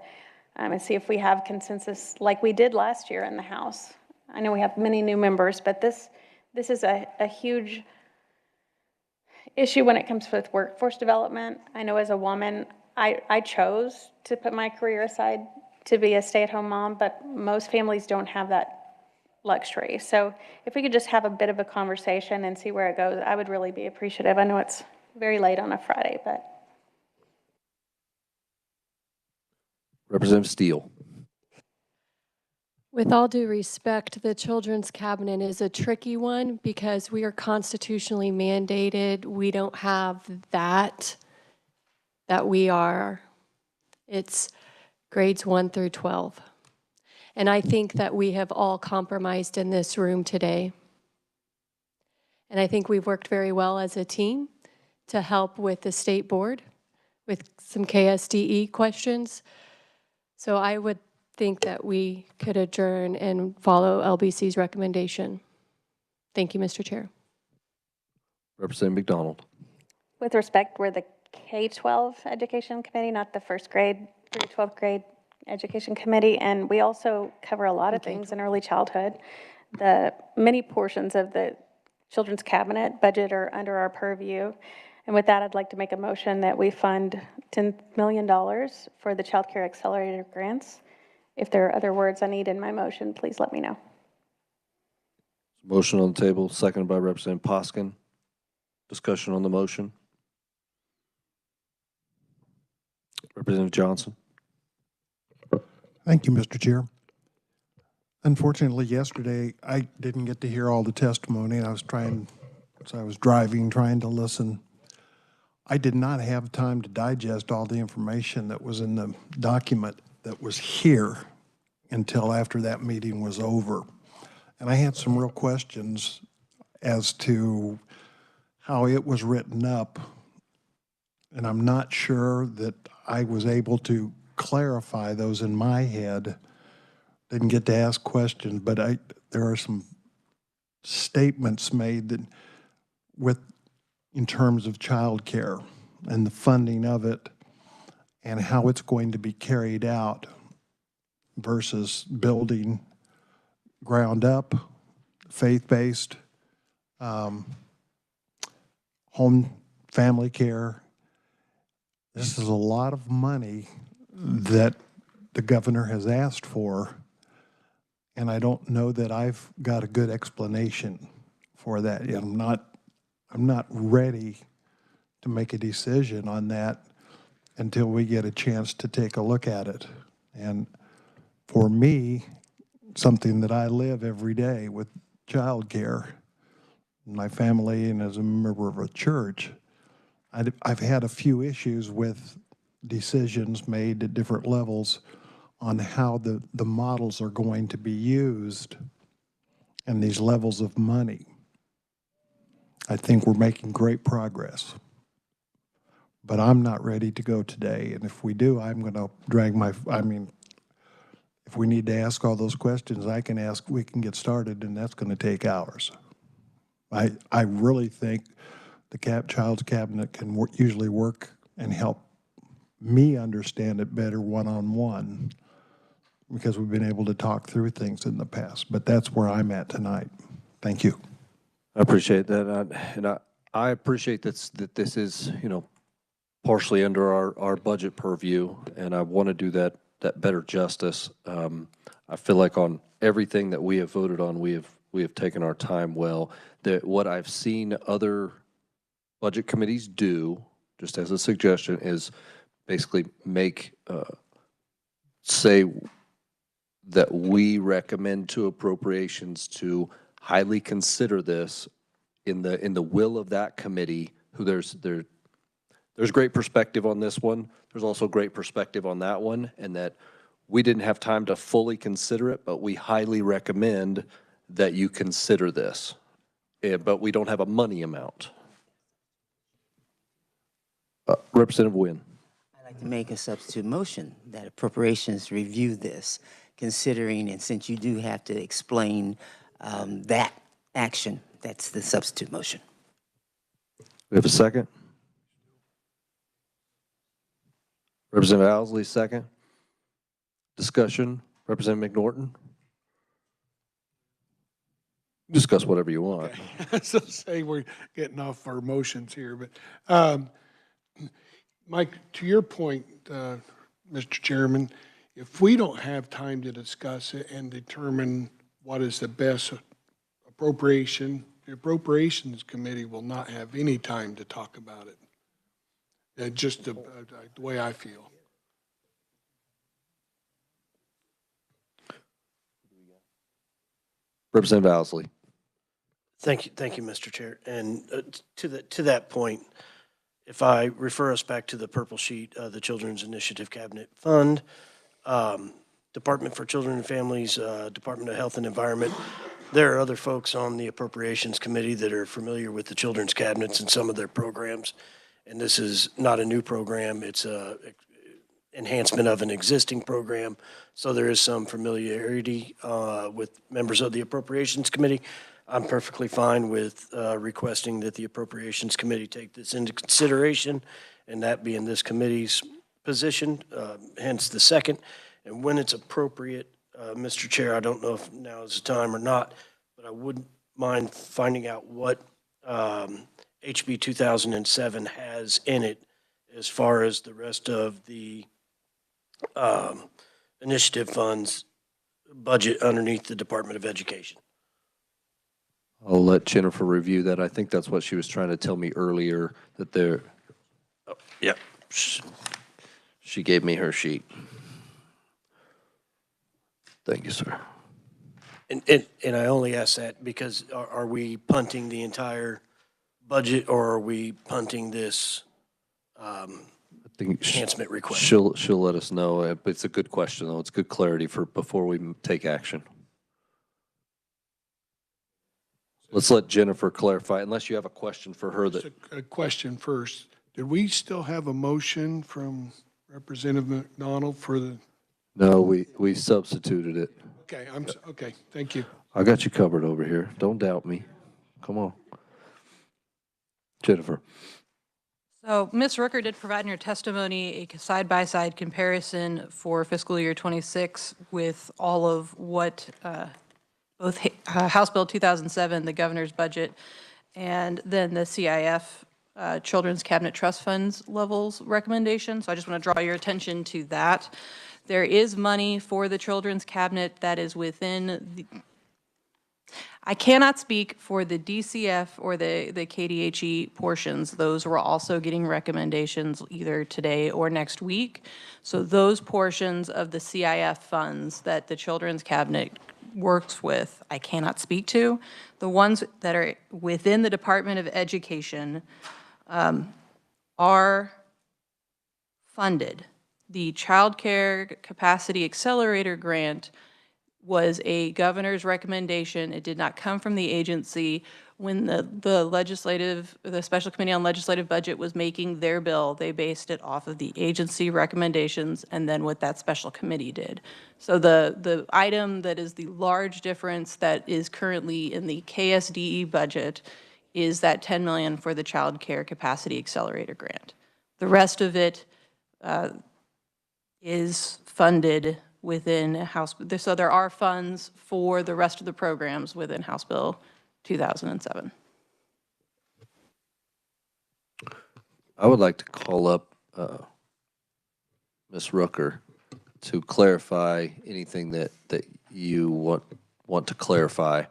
and see if we have consensus like we did last year in the House. I know we have many new members, but this is a huge issue when it comes with workforce development. I know as a woman, I chose to put my career aside to be a stay-at-home mom, but most families don't have that luxury. So if we could just have a bit of a conversation and see where it goes, I would really be appreciative. I know it's very late on a Friday, but. Representative Steele. With all due respect, the Children's Cabinet is a tricky one because we are constitutionally mandated. We don't have that we are. It's grades 1 through 12. And I think that we have all compromised in this room today. And I think we've worked very well as a team to help with the state board with some KSDE questions. So I would think that we could adjourn and follow LBC's recommendation. Thank you, Mr. Chair. Representative McDonald. With respect, we're the K-12 Education Committee, not the first grade through 12th grade Education Committee, and we also cover a lot of things in early childhood. The many portions of the Children's Cabinet budget are under our purview, and with that, I'd like to make a motion that we fund $10 million for the Childcare Accelerator grants. If there are other words I need in my motion, please let me know. Motion on the table, seconded by Representative Poskin. Discussion on the motion. Representative Johnson. Thank you, Mr. Chair. Unfortunately, yesterday, I didn't get to hear all the testimony. I was driving, trying to listen. I did not have time to digest all the information that was in the document that was here until after that meeting was over. And I had some real questions as to how it was written up, and I'm not sure that I was able to clarify those in my head. Didn't get to ask questions, but there are some statements made that in terms of childcare and the funding of it and how it's going to be carried out versus building ground up, faith-based, home family care. This is a lot of money that the governor has asked for, and I don't know that I've got a good explanation for that. I'm not ready to make a decision on that until we get a chance to take a look at it. And for me, something that I live every day with childcare, my family, and as a member of a church, I've had a few issues with decisions made at different levels on how the models are going to be used and these levels of money. I think we're making great progress, but I'm not ready to go today. And if we do, I'm going to drag if we need to ask all those questions, I can ask, we can get started, and that's going to take hours. I really think the Child's Cabinet can usually work and help me understand it better one-on-one because we've been able to talk through things in the past. But that's where I'm at tonight. Thank you. I appreciate that. And I appreciate that this is, partially under our budget purview, and I want to do that better justice. I feel like on everything that we have voted on, we have taken our time well. What I've seen other budget committees do, just as a suggestion, is basically say that we recommend to appropriations to highly consider this in the will of that committee. There's great perspective on this one. There's also great perspective on that one, and that we didn't have time to fully consider it, but we highly recommend that you consider this. But we don't have a money amount. Representative Wynn. I'd like to make a substitute motion that appropriations review this, considering, and since you do have to explain that action, that's the substitute motion. We have a second. Representative Owsley, second. Discussion. Representative McNorton. Discuss whatever you want. Okay. So say we're getting off our motions here, but Mike, to your point, Mr. Chairman, if we don't have time to discuss it and determine what is the best appropriation, the Appropriations Committee will not have any time to talk about it. Just the way I feel. Representative Owsley. Thank you, Mr. Chair. And to that point, if I refer us back to the purple sheet, the Children's Initiative Cabinet Fund, Department for Children and Families, Department of Health and Environment. There are other folks on the Appropriations Committee that are familiar with the children's cabinets and some of their programs. And this is not a new program. It's a enhancement of an existing program. So there is some familiarity with members of the Appropriations Committee. I'm perfectly fine with requesting that the Appropriations Committee take this into consideration, and that being this committee's position, hence the second. And when it's appropriate, Mr. Chair, I don't know if now is the time or not, but I wouldn't mind finding out what HB 2007 has in it as far as the rest of the initiative funds budget underneath the Department of Education. I'll let Jennifer review that. I think that's what she was trying to tell me earlier, that there, oh, yeah, she gave me her sheet. Thank you, sir. And I only ask that because are we punting the entire budget, or are we punting this enhancement request? She'll let us know. But it's a good question, though. It's good clarity for before we take action. Let's let Jennifer clarify, unless you have a question for her. That A question first. Did we still have a motion from Representative McDonald for the? No, we substituted it. Okay, okay, thank you. I got you covered over here. Don't doubt me. Come on. Jennifer. So Ms. Rooker did provide in her testimony a side-by-side comparison for fiscal year 26 with all of what both House Bill 2007, the governor's budget, and then the CIF, Children's Cabinet Trust Funds levels recommendation. So I just want to draw your attention to that. There is money for the Children's Cabinet that is within the, I cannot speak for the DCF or the KDHE portions. Those were also getting recommendations either today or next week. So those portions of the CIF funds that the Children's Cabinet works with, I cannot speak to. The ones that are within the Department of Education are funded. The Childcare Capacity Accelerator Grant was a governor's recommendation. It did not come from the agency. When the Special Committee on Legislative Budget was making their bill, they based it off of the agency recommendations and then what that special committee did. So the item that is the large difference that is currently in the KSDE budget is that $10 million for the Child Care Capacity Accelerator Grant. The rest of it is funded within House, so there are funds for the rest of the programs within House Bill 2007. I would like to call up Ms. Rooker to clarify anything that you want to clarify,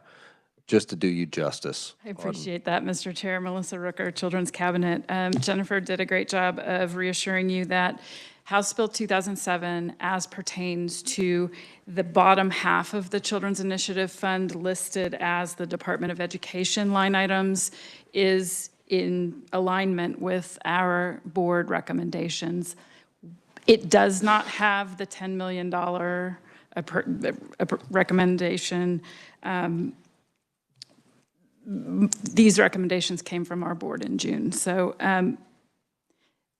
just to do you justice. I appreciate that, Mr. Chair. Melissa Rooker, Children's Cabinet. Jennifer did a great job of reassuring you that House Bill 2007, as pertains to the bottom half of the Children's Initiative Fund listed as the Department of Education line items, is in alignment with our board recommendations. It does not have the $10 million recommendation. These recommendations came from our board in June. So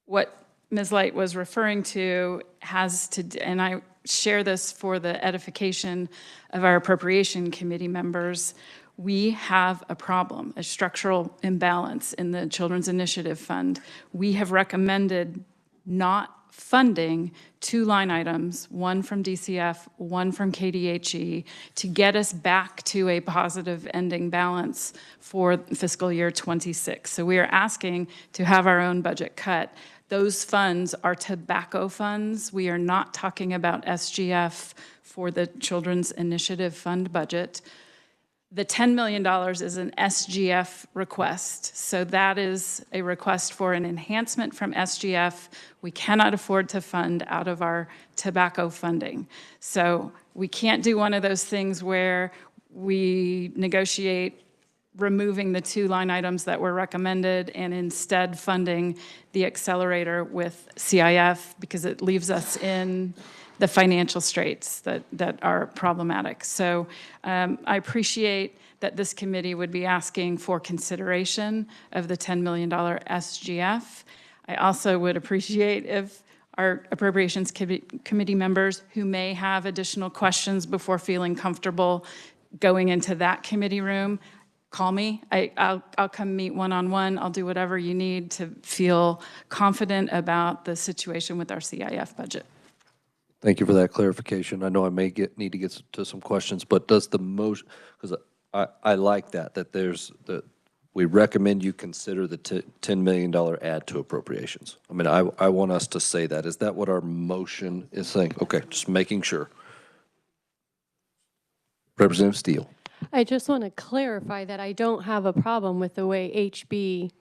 what Ms. Light was referring to has to, and I share this for the edification of our Appropriation Committee members, we have a problem, a structural imbalance in the Children's Initiative Fund. We have recommended not funding two line items, one from DCF, one from KDHE, to get us back to a positive ending balance for fiscal year 26. So we are asking to have our own budget cut. Those funds are tobacco funds. We are not talking about SGF for the Children's Initiative Fund budget. The $10 million is an SGF request. So that is a request for an enhancement from SGF. We cannot afford to fund out of our tobacco funding. So we can't do one of those things where we negotiate removing the two line items that were recommended and instead funding the accelerator with CIF, because it leaves us in the financial straits that are problematic. So I appreciate that this committee would be asking for consideration of the $10 million SGF. I also would appreciate if our Appropriations Committee members who may have additional questions before feeling comfortable going into that committee room, call me. I'll come meet one-on-one. I'll do whatever you need to feel confident about the situation with our CIF budget. Thank you for that clarification. I know I may need to get to some questions, but does the motion, because I like that there's, we recommend you consider the $10 million add to appropriations. I mean, I want us to say that. Is that what our motion is saying? Okay, just making sure. Representative Steele. I just want to clarify that I don't have a problem with the way HB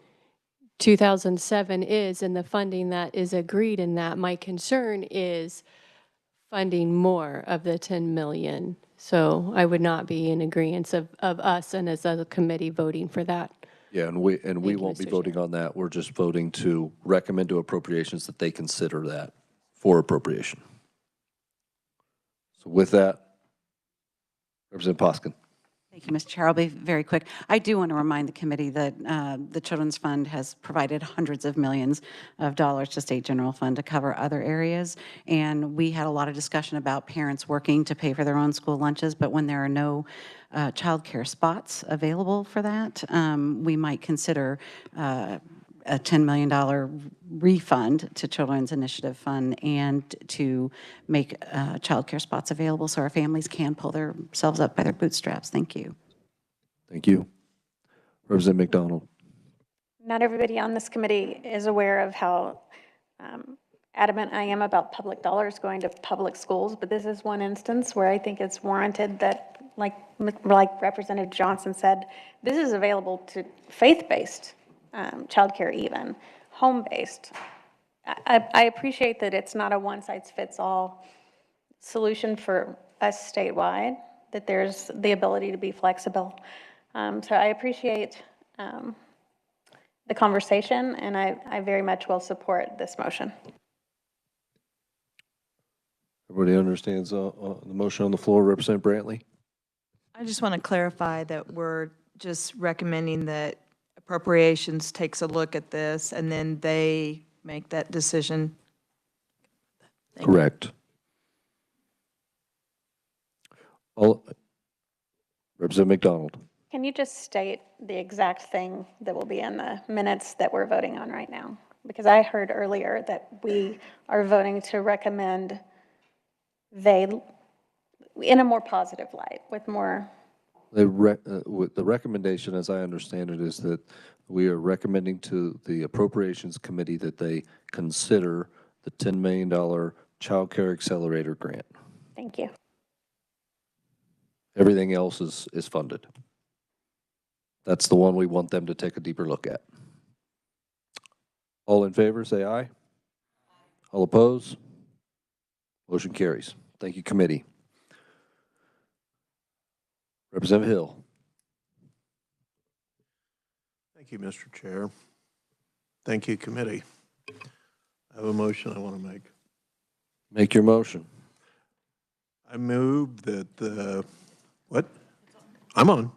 2007 is and the funding that is agreed in that. My concern is funding more of the 10 million. So I would not be in agreement of us and as a committee voting for that. Yeah, and we won't be voting on that. We're just voting to recommend to appropriations that they consider that for appropriation. So with that, Representative Poskin. Thank you, Mr. Chair. I'll be very quick. I do want to remind the committee that the Children's Fund has provided hundreds of millions of dollars to State General Fund to cover other areas. And we had a lot of discussion about parents working to pay for their own school lunches, but when there are no child care spots available for that, we might consider a $10 million refund to Children's Initiative Fund and to make child care spots available so our families can pull themselves up by their bootstraps. Thank you. Thank you. Representative McDonald. Not everybody on this committee is aware of how adamant I am about public dollars going to public schools, but this is one instance where I think it's warranted that, like Representative Johnson said, this is available to faith-based childcare, even home-based. I appreciate that it's not a one-size-fits-all solution for us statewide, that there's the ability to be flexible. So I appreciate the conversation, and I very much will support this motion. Everybody understands the motion on the floor. Representative Brantley. I just want to clarify that we're just recommending that Appropriations takes a look at this and then they make that decision. Correct. Representative McDonald. Can you just state the exact thing that will be in the minutes that we're voting on right now? Because I heard earlier that we are voting to recommend they, in a more positive light, with more. The recommendation, as I understand it, is that we are recommending to the Appropriations Committee that they consider the $10 million Child Care Accelerator grant. Thank you. Everything else is funded. That's the one we want them to take a deeper look at. All in favor, say aye. All opposed? Motion carries. Thank you, committee. Representative Hill. Thank you, Mr. Chair. Thank you, committee. I have a motion I want to make. Make your motion. I move that the, what? I'm on.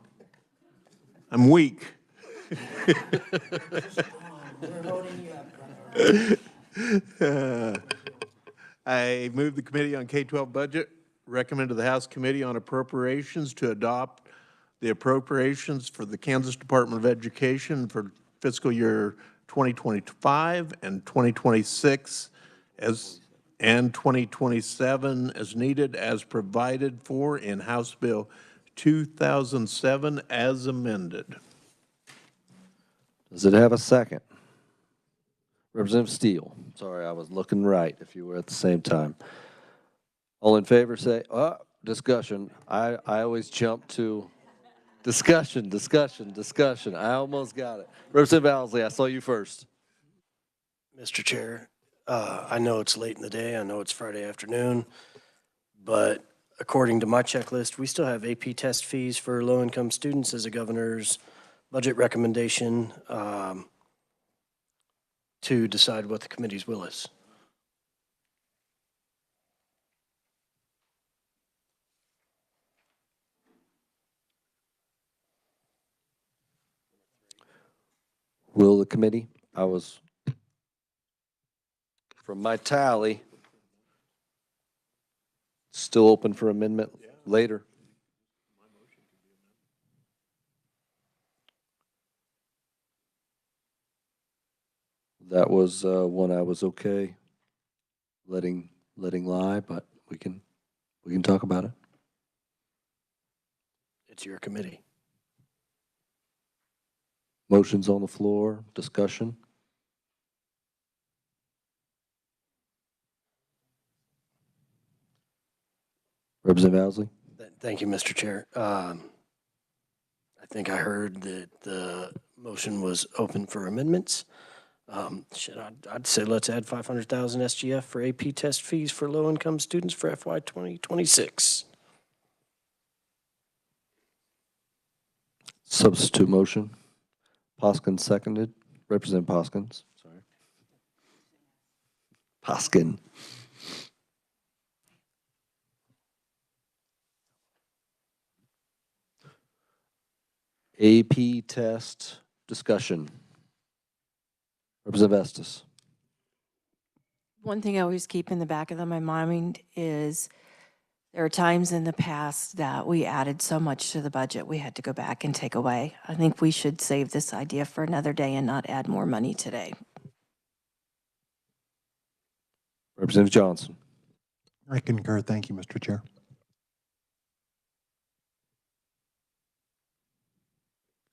I'm weak. I move the Committee on K-12 Budget recommend to the House Committee on Appropriations to adopt the appropriations for the Kansas Department of Education for fiscal year 2025 and 2026 and 2027 as needed, as provided for in House Bill 2007 as amended. Does it have a second? Representative Steele. Sorry, I was looking right if you were at the same time. All in favor say, discussion. I always jump to discussion. I almost got it. Representative Owsley, I saw you first. Mr. Chair, I know it's late in the day. I know it's Friday afternoon, but according to my checklist, we still have AP test fees for low-income students as the governor's budget recommendation to decide what the committee's will is. Will the committee? From my tally, still open for amendment later. That was one I was okay letting lie, but we can talk about it. It's your committee. Motions on the floor, discussion. Representative Owsley? Thank you, Mr. Chair. I think I heard that the motion was open for amendments. I'd say let's add 500,000 SGF for AP test fees for low-income students for FY 2026. Substitute motion. Poskins seconded. Representative Poskins. Sorry. Poskin. AP test discussion. Representative Estes. One thing I always keep in the back of my mind is there are times in the past that we added so much to the budget we had to go back and take away. I think we should save this idea for another day and not add more money today. Representative Johnson. I concur. Thank you, Mr. Chair.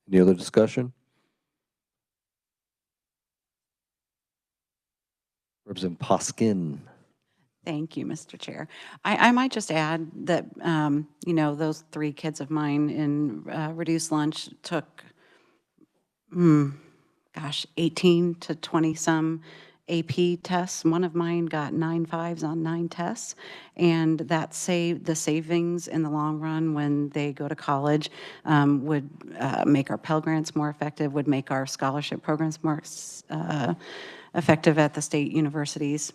Any other discussion? Representative Poskin. Thank you, Mr. Chair. I might just add that, you know, those 3 kids of mine in reduced lunch took, 18 to 20 some AP tests. One of mine got 9 5s on 9 tests, and that saved the savings in the long run when they go to college, would make our Pell Grants more effective, would make our scholarship programs more effective at the state universities.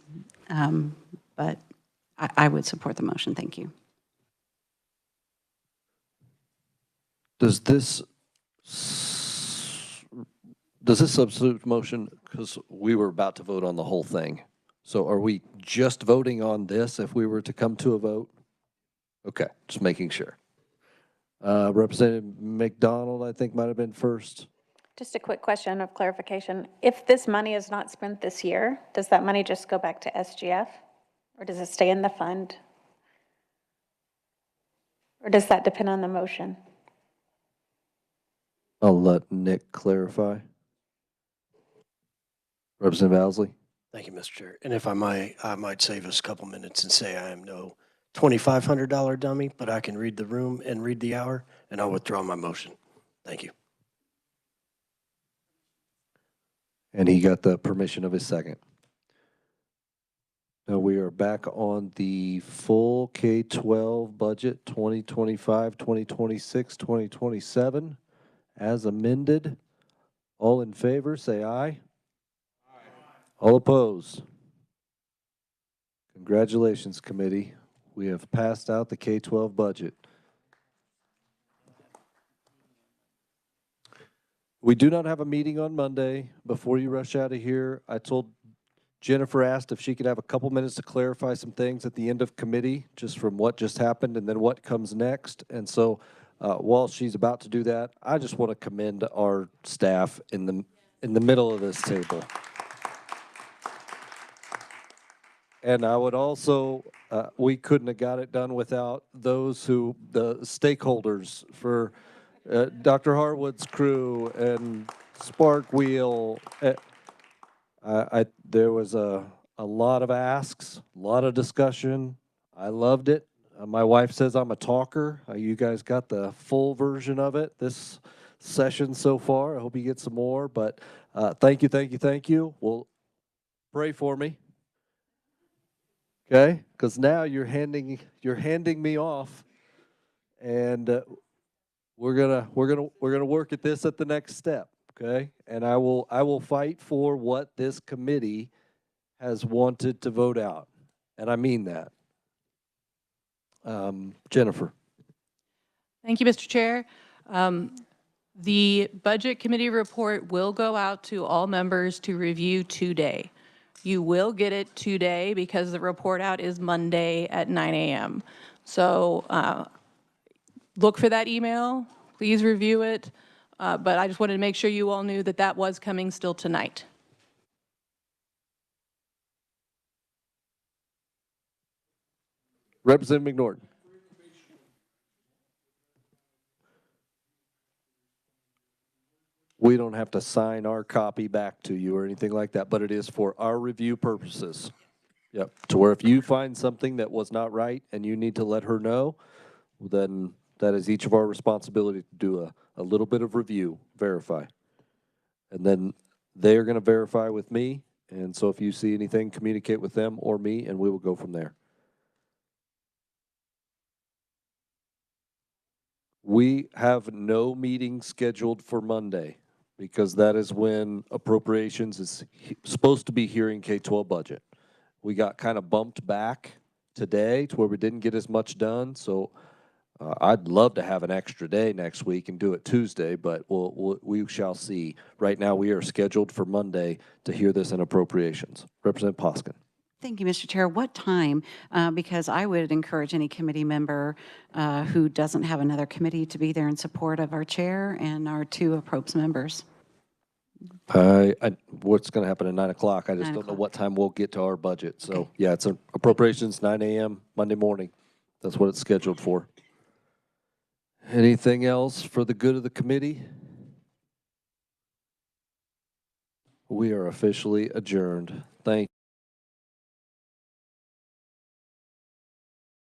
But I would support the motion. Thank you. Does this substitute motion, because we were about to vote on the whole thing, so are we just voting on this if we were to come to a vote? Okay, just making sure. Representative McDonald, I think, might have been first. Just a quick question of clarification. If this money is not spent this year, does that money just go back to SGF? Or does it stay in the fund? Or does that depend on the motion? I'll let Nick clarify. Representative Owsley. Thank you, Mr. Chair. And if I might save us a couple minutes and say I am no $2,500 dummy, but I can read the room and read the hour, and I'll withdraw my motion. Thank you. And he got the permission of his second. Now we are back on the full K-12 budget 2025, 2026, 2027 as amended. All in favor, say aye. Aye. All opposed? Congratulations, committee. We have passed out the K-12 budget. We do not have a meeting on Monday. Before you rush out of here, I told Jennifer asked if she could have a couple minutes to clarify some things at the end of committee, just from what just happened and then what comes next. And so while she's about to do that, I just want to commend our staff in the middle of this table. And I would also, we couldn't have got it done without the stakeholders for Dr. Harwood's crew and Spark Wheel. There was a lot of asks, a lot of discussion. I loved it. My wife says I'm a talker. You guys got the full version of it this session so far. I hope you get some more. But thank you, thank you, thank you. Well, pray for me, okay? Because now you're handing me off, and we're gonna work at this at the next step, okay? And I will fight for what this committee has wanted to vote out, and I mean that. Jennifer. Thank you, Mr. Chair. The Budget Committee report will go out to all members to review today. You will get it today because the report out is Monday at 9 a.m. So look for that email. Please review it. But I just wanted to make sure you all knew that that was coming still tonight. Representative McNorton. We don't have to sign our copy back to you or anything like that, but it is for our review purposes. Yep, to where if you find something that was not right and you need to let her know, then that is each of our responsibility to do a little bit of review, verify. And then they're gonna verify with me, and so if you see anything, communicate with them or me, and we will go from there. We have no meeting scheduled for Monday because that is when appropriations is supposed to be hearing K-12 budget. We got kind of bumped back today to where we didn't get as much done, so I'd love to have an extra day next week and do it Tuesday, but we shall see. Right now, we are scheduled for Monday to hear this in appropriations. Representative Poskin. Thank you, Mr. Chair. What time? Because I would encourage any committee member who doesn't have another committee to be there in support of our chair and our two approps members. What's going to happen at 9 o'clock? I just don't know what time we'll get to our budget. So, okay. Yeah, it's appropriations 9 a.m. Monday morning. That's what it's scheduled for. Anything else for the good of the committee? We are officially adjourned. Thank you.